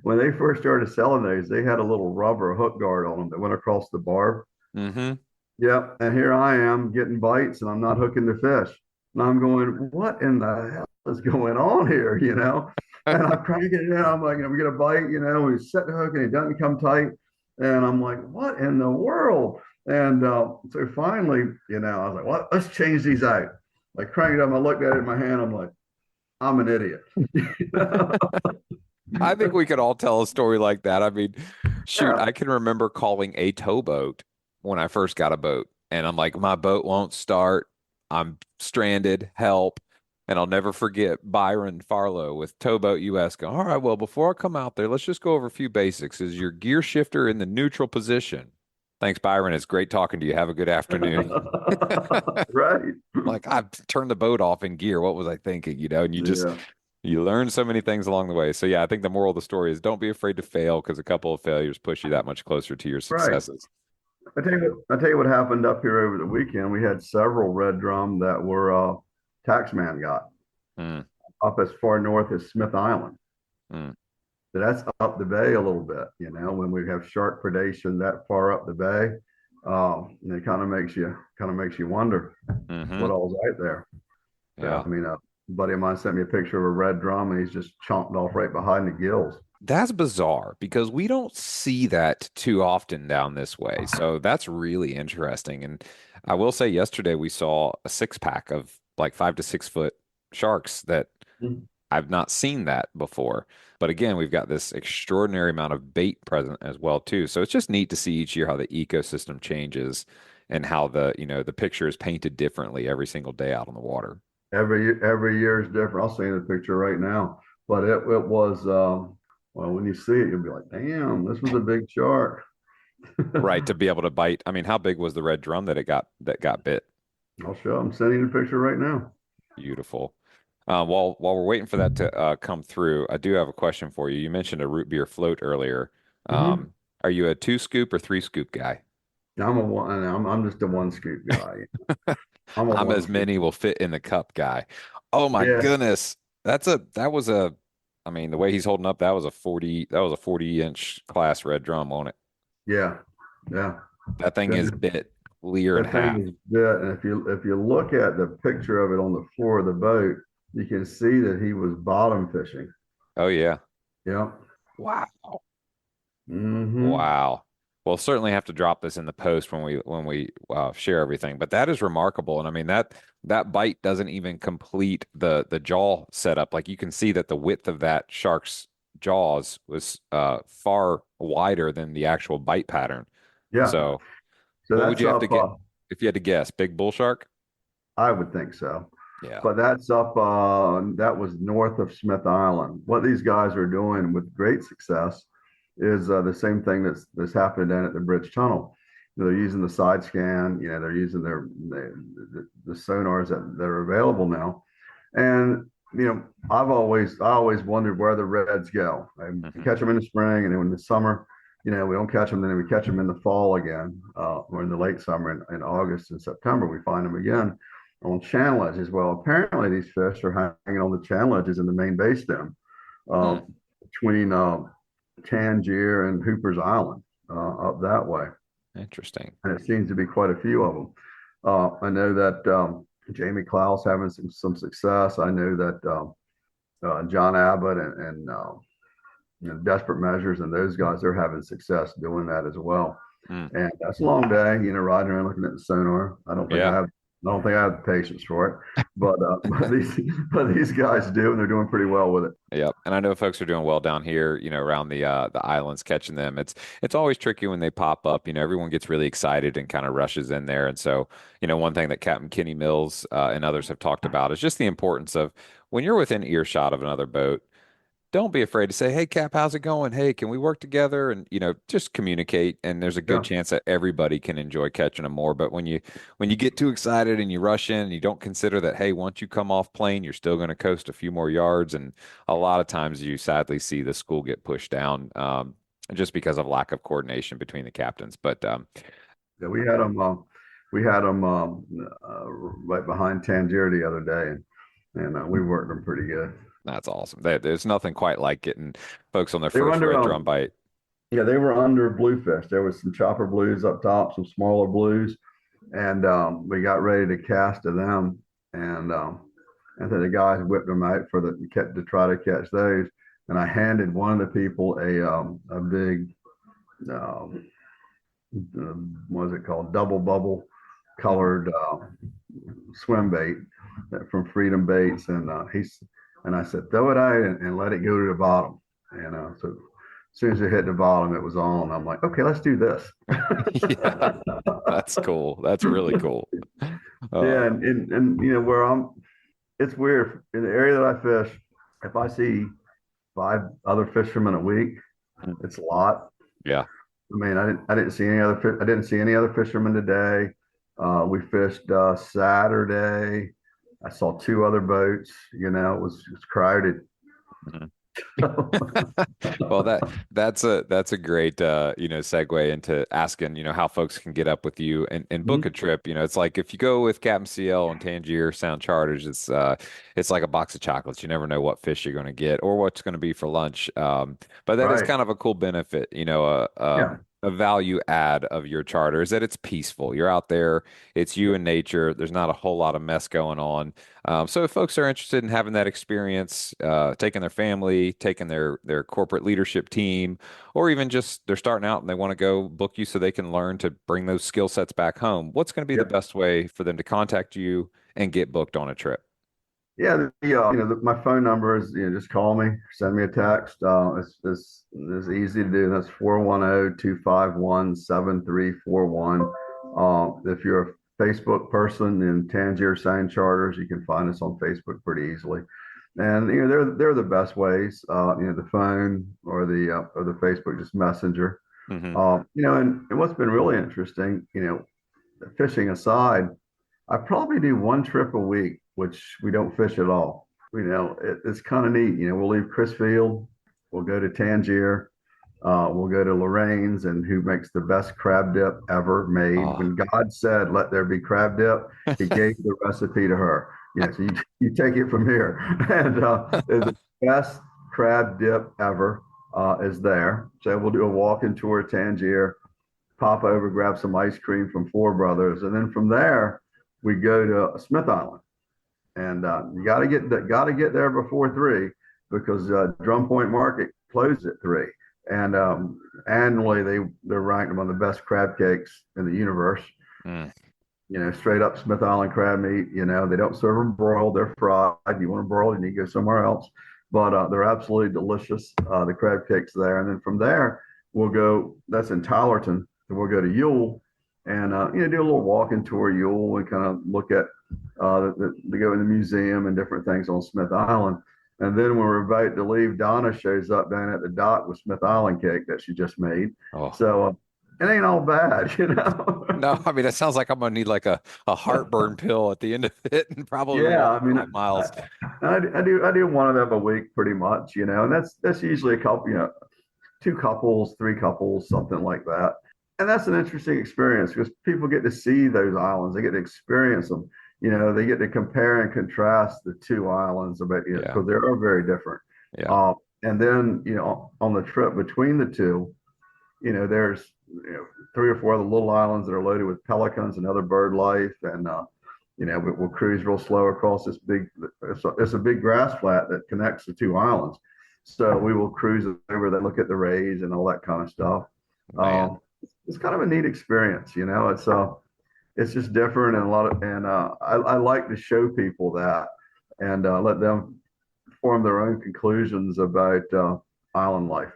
when they first started selling those, they had a little rubber hook guard on them that went across the barb. Mm-hmm. Yep. And here I am getting bites and I'm not hooking the fish. And I'm going, what in the hell is going on here? And I'm cranking it in. I'm like, we get a bite, we set the hook and it doesn't come tight. And I'm like, what in the world? And so finally, I was like, well, let's change these out. Like crank it up. I looked at it in my hand. I'm like, I'm an idiot. I think we could all tell a story like that. I mean, shoot, Yeah. I can remember calling a towboat when I first got a boat, and I'm like, my boat won't start. I'm stranded. Help. And I'll never forget Byron Farlow with Towboat US going, all right, well, before I come out there, let's just go over a few basics. Is your gear shifter in the neutral position? Thanks, Byron. It's great talking to you. Have a good afternoon. Right. Like, I've turned the boat off in gear. What was I thinking? And Yeah. you learn so many things along the way. So yeah, I think the moral of the story is don't be afraid to fail because a couple of failures push you that much closer to your Right. successes. I tell you what happened up here over the weekend. We had several red drum that were taxman got Mm, up as far north as Smith Island. mm, So that's up the bay a little bit, when we have shark predation that far up the bay. And it kind of makes you wonder hmm what all's out there. So, Yeah. I mean, a buddy of mine sent me a picture of a red drum and he's just chomped off right behind the gills. That's bizarre because we don't see that too often down this way. So that's really interesting. And I will say yesterday we saw a 6 pack of like 5 to 6 foot sharks that I've not seen that before. But again, we've got this extraordinary amount of bait present as well too. So it's just neat to see each year how the ecosystem changes and how the picture is painted differently every single day out on the water. Every year is different. I'll send you the picture right now. But it was well, when you see it, you'll be like, damn, this was a big shark. Right, to be able to bite. I mean, how big was the red drum that got bit? I'll show. I'm sending you the picture right now. Beautiful. While we're waiting for that to come through, I do have a question for you. You mentioned a root beer float earlier. Hmm. Are you a 2 scoop or 3 scoop guy? I'm a one. I'm just a one scoop guy. I'm a I'm one as scoop. many will fit in the cup guy. Oh my Yeah, goodness. That was a I mean, the way he's holding up, that was a 40-inch class red drum on it. yeah, yeah. That thing That, is bit clear in that thing half. is bit, and if you look at the picture of it on the floor of the boat, you can see that he was bottom fishing. Oh yeah. Yeah. Wow. Hmm. Wow. We'll certainly have to drop this in the post when we share everything. But that is remarkable, and I mean that bite doesn't even complete the jaw setup. Like you can see that the width of that shark's jaws was far wider than the actual bite pattern. Yeah. So So what would that's you have to up. get if you had to guess? Big bull shark? I would think so. Yeah. But that's up, that was north of Smith Island. What these guys are doing with great success is the same thing that's happening down at the Bridge Tunnel. They're using the side scan, they're using the sonars that are available now. And, I always wondered where the reds go. We Hmm. catch them in the spring, and then in the summer, we don't catch them. Then we catch them in the fall again, or in the late summer in August and September. We find them again on channel edges. Well, apparently these fish are hanging on the channel edges in the main bay stem, uh, Hmm. between Tangier and Hooper's Island, up that way. Interesting. And it seems to be quite a few of them. I know that Jamie Clouse having some success. I know that John Abbott and desperate measures, and those guys, they're having success doing that as well. Mm. And that's a long day, riding around looking at the sonar. Yeah. I don't think I have the patience for it, but but these guys do, and they're doing pretty well with it. Yep. And I know folks are doing well down here, around the islands catching them. It's always tricky when they pop up. Everyone gets really excited and kind of rushes in there. And so, one thing that Captain Kenny Mills and others have talked about is just the importance of when you're within earshot of another boat, don't be afraid to say, "Hey, Cap, how's it going? Hey, can we work together?" And just communicate. And there's a good Yeah. chance that everybody can enjoy catching them more. But when you get too excited and you rush in, and you don't consider that, hey, once you come off plane, you're still going to coast a few more yards. And a lot of times, you sadly see the school get pushed down just because of lack of coordination between the captains. But Yeah, we had them right behind Tangier the other day, and we worked them pretty good. that's awesome. There's nothing quite like getting folks on their They were first under red drum bite. Yeah, they were under bluefish. There was some chopper blues up top, some smaller blues, and we got ready to cast to them, and then the guys whipped them out to try to catch those. And I handed one of the people a big what is it called, double bubble colored swim bait from Freedom Baits, and I said, throw it out and let it go to the bottom. So as soon as it hit the bottom, it was on. I'm like, okay, let's do this. Yeah, that's cool. That's really cool. Yeah, and where it's weird in the area that I fish. If I see 5 other fishermen a week, it's a lot. Yeah. I mean, I didn't see any other fishermen today. We fished Saturday. I saw 2 other boats. It was crowded. Mhm. Well, that's a great segue into asking how folks can get up with you and book a trip. It's like if you go with Captain CL on Tangier Sound Charters, it's like a box of chocolates. You never know what fish you're going to get or what's going to be for lunch. But that is Right. kind of a cool benefit. Yeah. A value add of your charter is that it's peaceful. You're out there, it's you and nature. There's not a whole lot of mess going on. So if folks are interested in having that experience, taking their family, taking their corporate leadership team, or even just they're starting out and they want to go book you so they can learn to bring those skill sets back home, what's going to be the Yep. best way for them to contact you and get booked on a trip? Yeah, my phone number is, just call me, send me a text. It's easy to do. That's 410-251-7341. If you're a Facebook person in Tangier Sound Charters, you can find us on Facebook pretty easily. And they're the best ways. The phone or the Facebook, just Messenger. Hmm. And what's been really interesting, fishing aside, I probably do one trip a week, which we don't fish at all. It's kind of neat. We'll leave Crisfield, we'll go to Tangier, we'll go to Lorraine's, and who makes the best crab dip ever made. Oh, When God said, "Let there be crab dip," He gave the recipe to her. So you take it from here, and the best crab dip ever is there. So we'll do a walking tour of Tangier, pop over, grab some ice cream from Four Brothers, and then from there we go to Smith Island, and you got to get there before 3 because Drum Point Market closed at 3, and annually they're ranked among the best crab cakes in the universe. mm. Straight up Smith Island crab meat. They don't serve them broiled; they're fried. If you want them broiled, you need to go somewhere else. But they're absolutely delicious. The crab cakes there, and then from there we'll go. That's in Tylerton. And we'll go to Yule, and do a little walking tour of Yule and kind of look at to go in the museum and different things on Smith Island. And then when we're about to leave, Donna shows up down at the dock with Smith Island cake that she just made. Oh. So it ain't all bad, No, I mean, it sounds like I'm gonna need like a heartburn pill at the end of it and probably Yeah, walk I mean, 5 miles. I do one of them a week pretty much, and that's usually a couple, 2 couples, 3 couples, something like that. And that's an interesting experience because people get to see those islands, they get to experience them. They get to compare and contrast the 2 islands about, Yeah. because they are very different. Yeah. And then, on the trip between the 2, there's 3 or 4 other little islands that are loaded with pelicans and other bird life, and we'll cruise real slow across this big. It's a big grass flat that connects the 2 islands. So we will cruise over there, look at the rays and all that kind of stuff. Man. It's kind of a neat experience, you know. It's just different and a lot of, and I like to show people that and let them form their own conclusions about island life.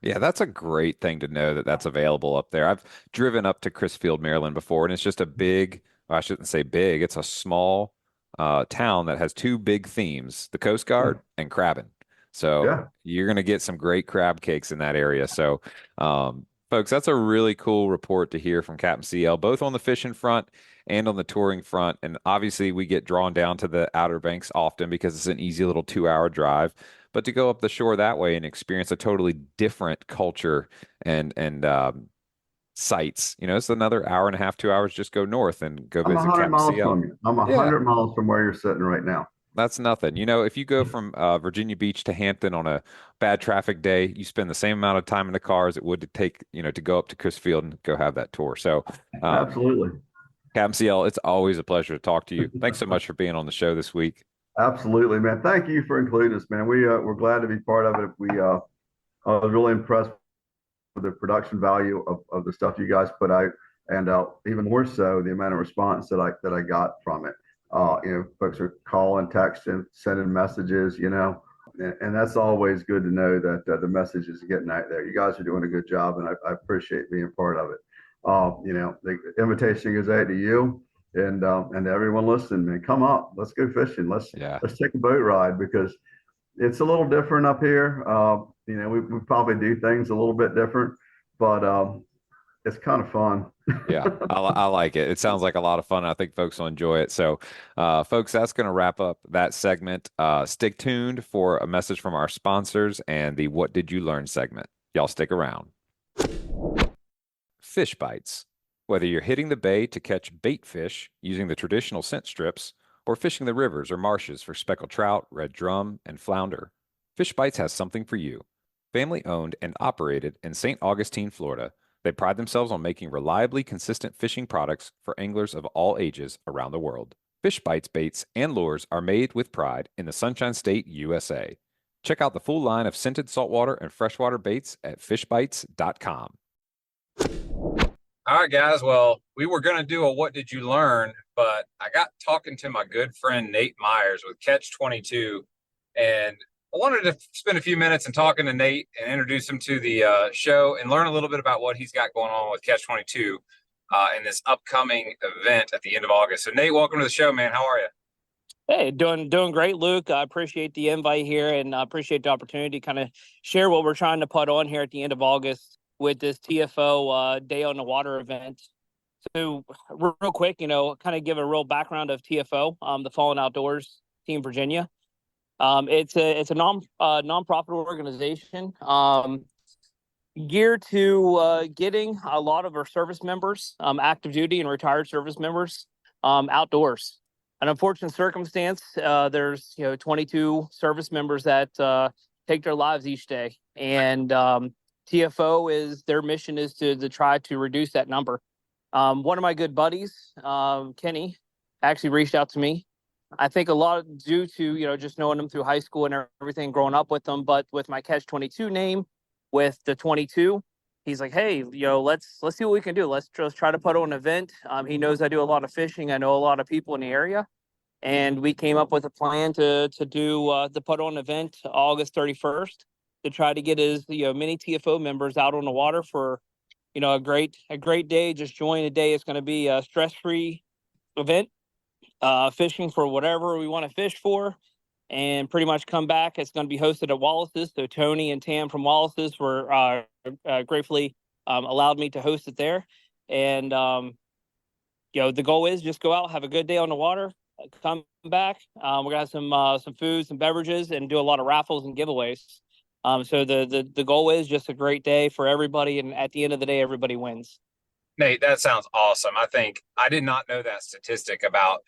Yeah, that's a great thing to know that that's available up there. I've driven up to Chrisfield, Maryland before, and it's just a big, well, I shouldn't say big, it's a small town that has two big themes, the Coast Guard and crabbing. So Yeah. you're going to get some great crab cakes in that area. So, folks, that's a really cool report to hear from Captain CL, both on the fishing front and on the touring front. And obviously, we get drawn down to the Outer Banks often because it's an easy little 2 hour drive. But to go up the shore that way and experience a totally different culture and sites, it's another hour and a half, 2 hours. Just go north and go I'm a visit hundred Captain miles CL. from you. I'm a Yeah, hundred miles from where you're sitting right now. that's nothing. If you go from Virginia Beach to Hampton on a bad traffic day, you spend the same amount of time in the car as it would to take, to go up to Chrisfield and go have that tour. So, Absolutely. Captain CL, it's always a pleasure to talk to you. Thanks so much for being on the show this week. Absolutely, man. Thank you for including us, man. We're glad to be part of it. I was really impressed with the production value of the stuff you guys put out, and even more so the amount of response that I got from it. Folks are calling, texting, sending messages, and that's always good to know that the message is getting out there. You guys are doing a good job, and I appreciate being part of it. The invitation goes out to you and everyone listening, man. Come up, let's go fishing. Yeah. Let's take a boat ride because it's a little different up here. We probably do things a little bit different, but it's kind of fun. Yeah, I like it. It sounds like a lot of fun. I think folks will enjoy it. So, folks, that's going to wrap up that segment. Stick tuned for a message from our sponsors and the What Did You Learn segment. Y'all stick around. Fish bites. Whether you're hitting the bay to catch bait fish using the traditional scent strips or fishing the rivers or marshes for speckled trout, red drum, and flounder, Fish Bites has something for you. Family owned and operated in St. Augustine, Florida, they pride themselves on making reliably consistent fishing products for anglers of all ages around the world. Fish Bites baits and lures are made with pride in the Sunshine State, USA. Check out the full line of scented saltwater and freshwater baits at fishbites.com. All right, guys. Well, we were going to do a What Did You Learn, but I got talking to my good friend Nate Myers with Catch 22, and I wanted to spend a few minutes and talking to Nate and introduce him to the show and learn a little bit about what he's got going on with Catch 22 in this upcoming event at the end of August. So, Nate, welcome to the show, man. How are you? Hey, doing great, Luke. I appreciate the invite here, and I appreciate the opportunity to kind of share what we're trying to put on here at the end of August with this TFO Day on the Water event. So, real quick, kind of give a real background of TFO, the Fallen Outdoors Team Virginia. It's a nonprofit organization geared to getting a lot of our service members, active duty and retired service members, outdoors. An unfortunate circumstance, there's 22 service members that take their lives each day, and TFO is their mission is to try to reduce that number. One of my good buddies, Kenny, actually reached out to me. I think a lot due to just knowing them through high school and everything, growing up with them, but with my Catch 22 name, with the 22, he's like, hey, let's see what we can do. Let's try to put on an event. He knows I do a lot of fishing. I know a lot of people in the area, and we came up with a plan to put on an event August 31st to try to get his many TFO members out on the water for a great day. Just join a day. It's going to be a stress-free event, fishing for whatever we want to fish for, and pretty much come back. It's going to be hosted at Wallace's. So Tony and Tam from Wallace's were gratefully allowed me to host it there. And the goal is just go out, have a good day on the water, come back. We're gonna have some food, some beverages, and do a lot of raffles and giveaways. So the goal is just a great day for everybody, and at the end of the day, everybody wins. Nate, that sounds awesome. I did not know that statistic about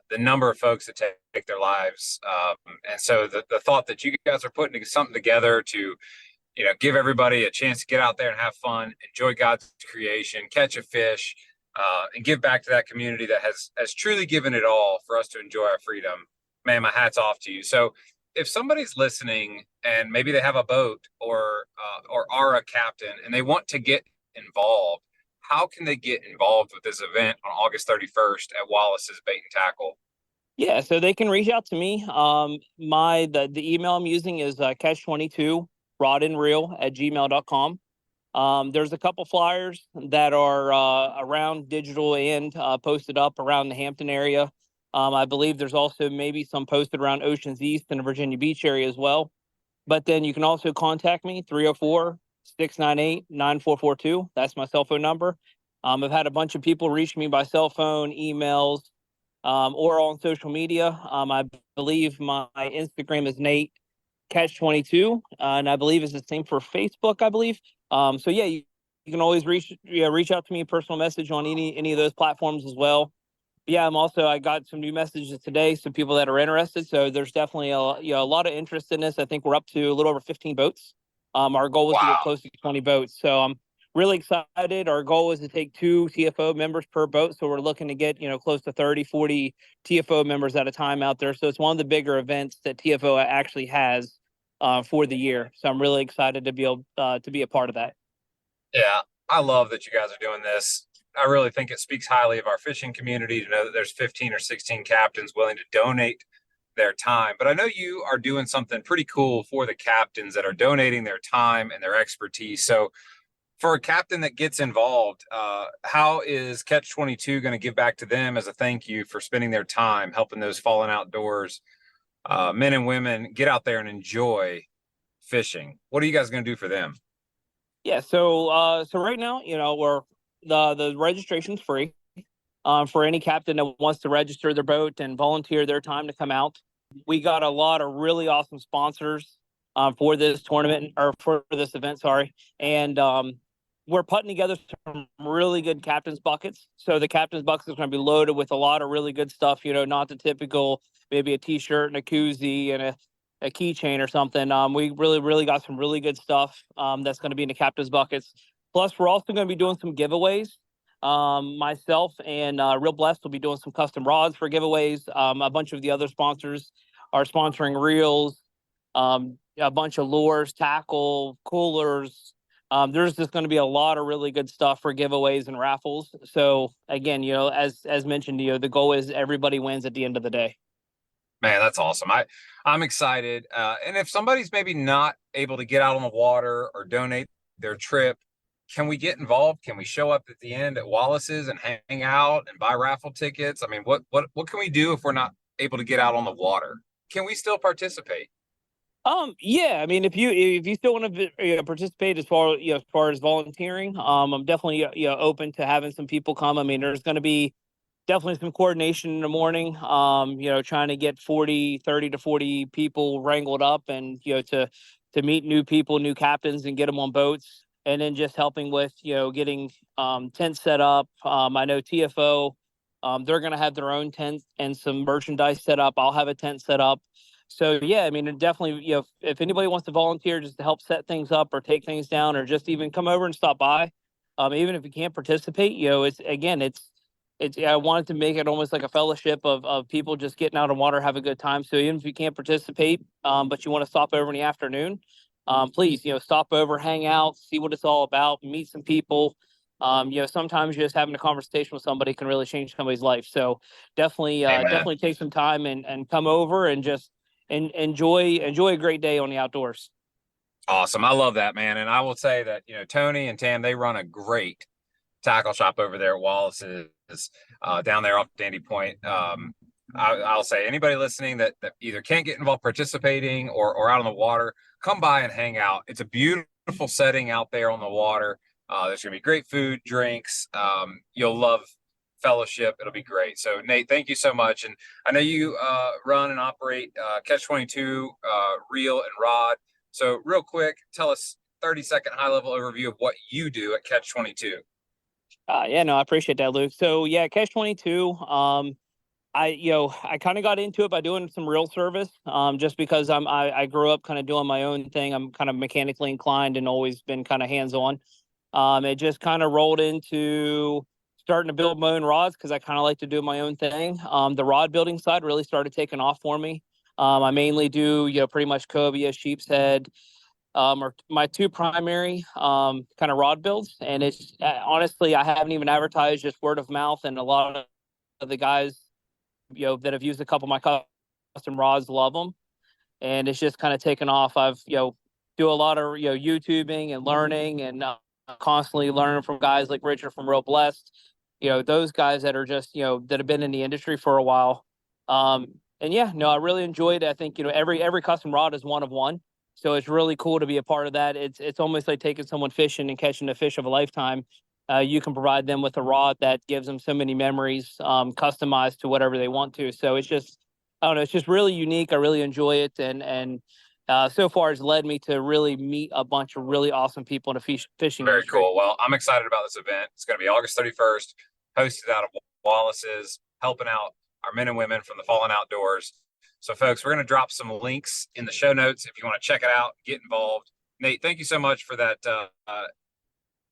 the number of folks that take their lives. And so the thought that you guys are putting something together to, give everybody a chance to get out there and have fun, enjoy God's creation, catch a fish, and give back to that community that has truly given it all for us to enjoy our freedom. Man, my hat's off to you. So if somebody's listening and maybe they have a boat or are a captain and they want to get involved, how can they get involved with this event on August 31st at Wallace's Bait and Tackle? Yeah, so they can reach out to me. The email I'm using is catch22 rodandreel@gmail.com. There's a couple flyers that are around digital and posted up around the Hampton area. I believe there's also maybe some posted around Oceans East and the Virginia Beach area as well. But then you can also contact me, 304-698-9442. That's my cell phone number. I've had a bunch of people reach me by cell phone, emails, or on social media. I believe my Instagram is Nate Catch22, and I believe it's the same for Facebook, I believe. So yeah, you can always reach out to me, personal message on any of those platforms as well. Yeah, I got some new messages today, some people that are interested. So there's definitely a lot of interest in this. I think we're up to a little over 15 boats. Our goal was to get close to 20 boats. So I'm really excited. Our goal is to take 2 TFO members per boat. So we're looking to get, close to 30, 40 TFO members at a time out there. So it's one of the bigger events that TFO actually has for the year. So I'm really excited to be able to be a part of that. Yeah, I love that you guys are doing this. I really think it speaks highly of our fishing community to know that there's 15 or 16 captains willing to donate their time. But I know you are doing something pretty cool for the captains that are donating their time and their expertise. So for a captain that gets involved, how is Catch 22 going to give back to them as a thank you for spending their time helping those fallen outdoors men and women get out there and enjoy fishing? What are you guys going to do for them? Yeah, so right now, the registration's free for any captain that wants to register their boat and volunteer their time to come out. We got a lot of really awesome sponsors for this tournament or for this event, sorry. And we're putting together some really good captain's buckets. So the captain's buckets is going to be loaded with a lot of really good stuff, not the typical, maybe a t-shirt and a koozie and a keychain or something. We really got some really good stuff that's going to be in the captain's buckets. Plus, we're also going to be doing some giveaways. Myself and Real Blessed will be doing some custom rods for giveaways. A bunch of the other sponsors are sponsoring reels, a bunch of lures, tackle, coolers. There's just going to be a lot of really good stuff for giveaways and raffles. So again, as mentioned, the goal is everybody wins at the end of the day. Man, that's awesome. I'm excited. And if somebody's maybe not able to get out on the water or donate their trip, can we get involved? Can we show up at the end at Wallace's and hang out and buy raffle tickets? I mean, what can we do if we're not able to get out on the water? Can we still participate? Yeah, I mean, if you still want to participate as far as volunteering, I'm definitely open to having some people come. I mean, there's going to be definitely some coordination in the morning, trying to get 30 to 40 people wrangled up and, to meet new people, new captains and get them on boats. And then just helping with, getting tents set up. I know TFO, they're going to have their own tent and some merchandise set up. I'll have a tent set up. So, yeah, I mean, definitely, if anybody wants to volunteer just to help set things up or take things down or just even come over and stop by, even if you can't participate, I wanted to make it almost like a fellowship of people just getting out on water, have a good time. So even if you can't participate, but you want to stop over in the afternoon, please, stop over, hang out, see what it's all about, meet some people. Sometimes just having a conversation with somebody can really change somebody's life. So definitely take some time and come over and just enjoy a great day on the outdoors. Awesome. I love that, man. And I will say that, Tony and Tam, they run a great tackle shop over there at Wallace's down there off Dandy Point. I'll say anybody listening that either can't get involved participating or out on the water, come by and hang out. It's a beautiful setting out there on the water. There's going to be great food, drinks. You'll love fellowship. It'll be great. So Nate, thank you so much. And I know you run and operate Catch 22 reel and rod. So real quick, tell us 30-second high-level overview of what you do at Catch 22. Yeah, no, I appreciate that, Luke. So yeah, Catch 22. I kind of got into it by doing some reel service, just because I grew up kind of doing my own thing. I'm kind of mechanically inclined and always been kind of hands-on. It just kind of rolled into starting to build my own rods because I kind of like to do my own thing. The rod building side really started taking off for me. I mainly do, pretty much cobia, sheep's head, are my two primary kind of rod builds. And it's honestly, I haven't even advertised, just word of mouth. And a lot of the guys, that have used a couple of my custom rods love them. And it's just kind of taken off. I've, do a lot of, YouTubing and learning and constantly learning from guys like Richard from Rope Blessed, those guys that are just, that have been in the industry for a while. And yeah, no, I really enjoyed it. I think, every custom rod is one of one. So it's really cool to be a part of that. It's almost like taking someone fishing and catching a fish of a lifetime. You can provide them with a rod that gives them so many memories, customized to whatever they want to. So it's just, I don't know, it's just really unique. I really enjoy it. And so far it's led me to really meet a bunch of really awesome people in the fishing Very industry. cool. Well, I'm excited about this event. It's going to be August 31st, hosted out of Wallace's, helping out our men and women from the Fallen Outdoors. So, folks, we're going to drop some links in the show notes if you want to check it out, get involved. Nate, thank you so much for that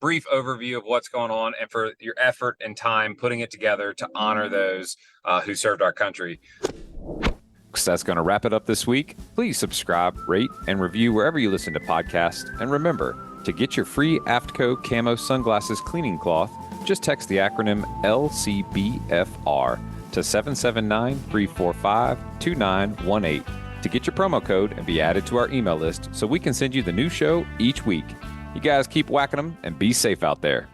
brief overview of what's going on and for your effort and time putting it together to honor those who served our country. So that's going to wrap it up this week. Please subscribe, rate, and review wherever you listen to podcasts. And remember, to get your free AFTCO Camo Sunglasses Cleaning Cloth, just text the acronym LCBFR to 779-345-2918 to get your promo code and be added to our email list so we can send you the new show each week. You guys keep whacking them and be safe out there.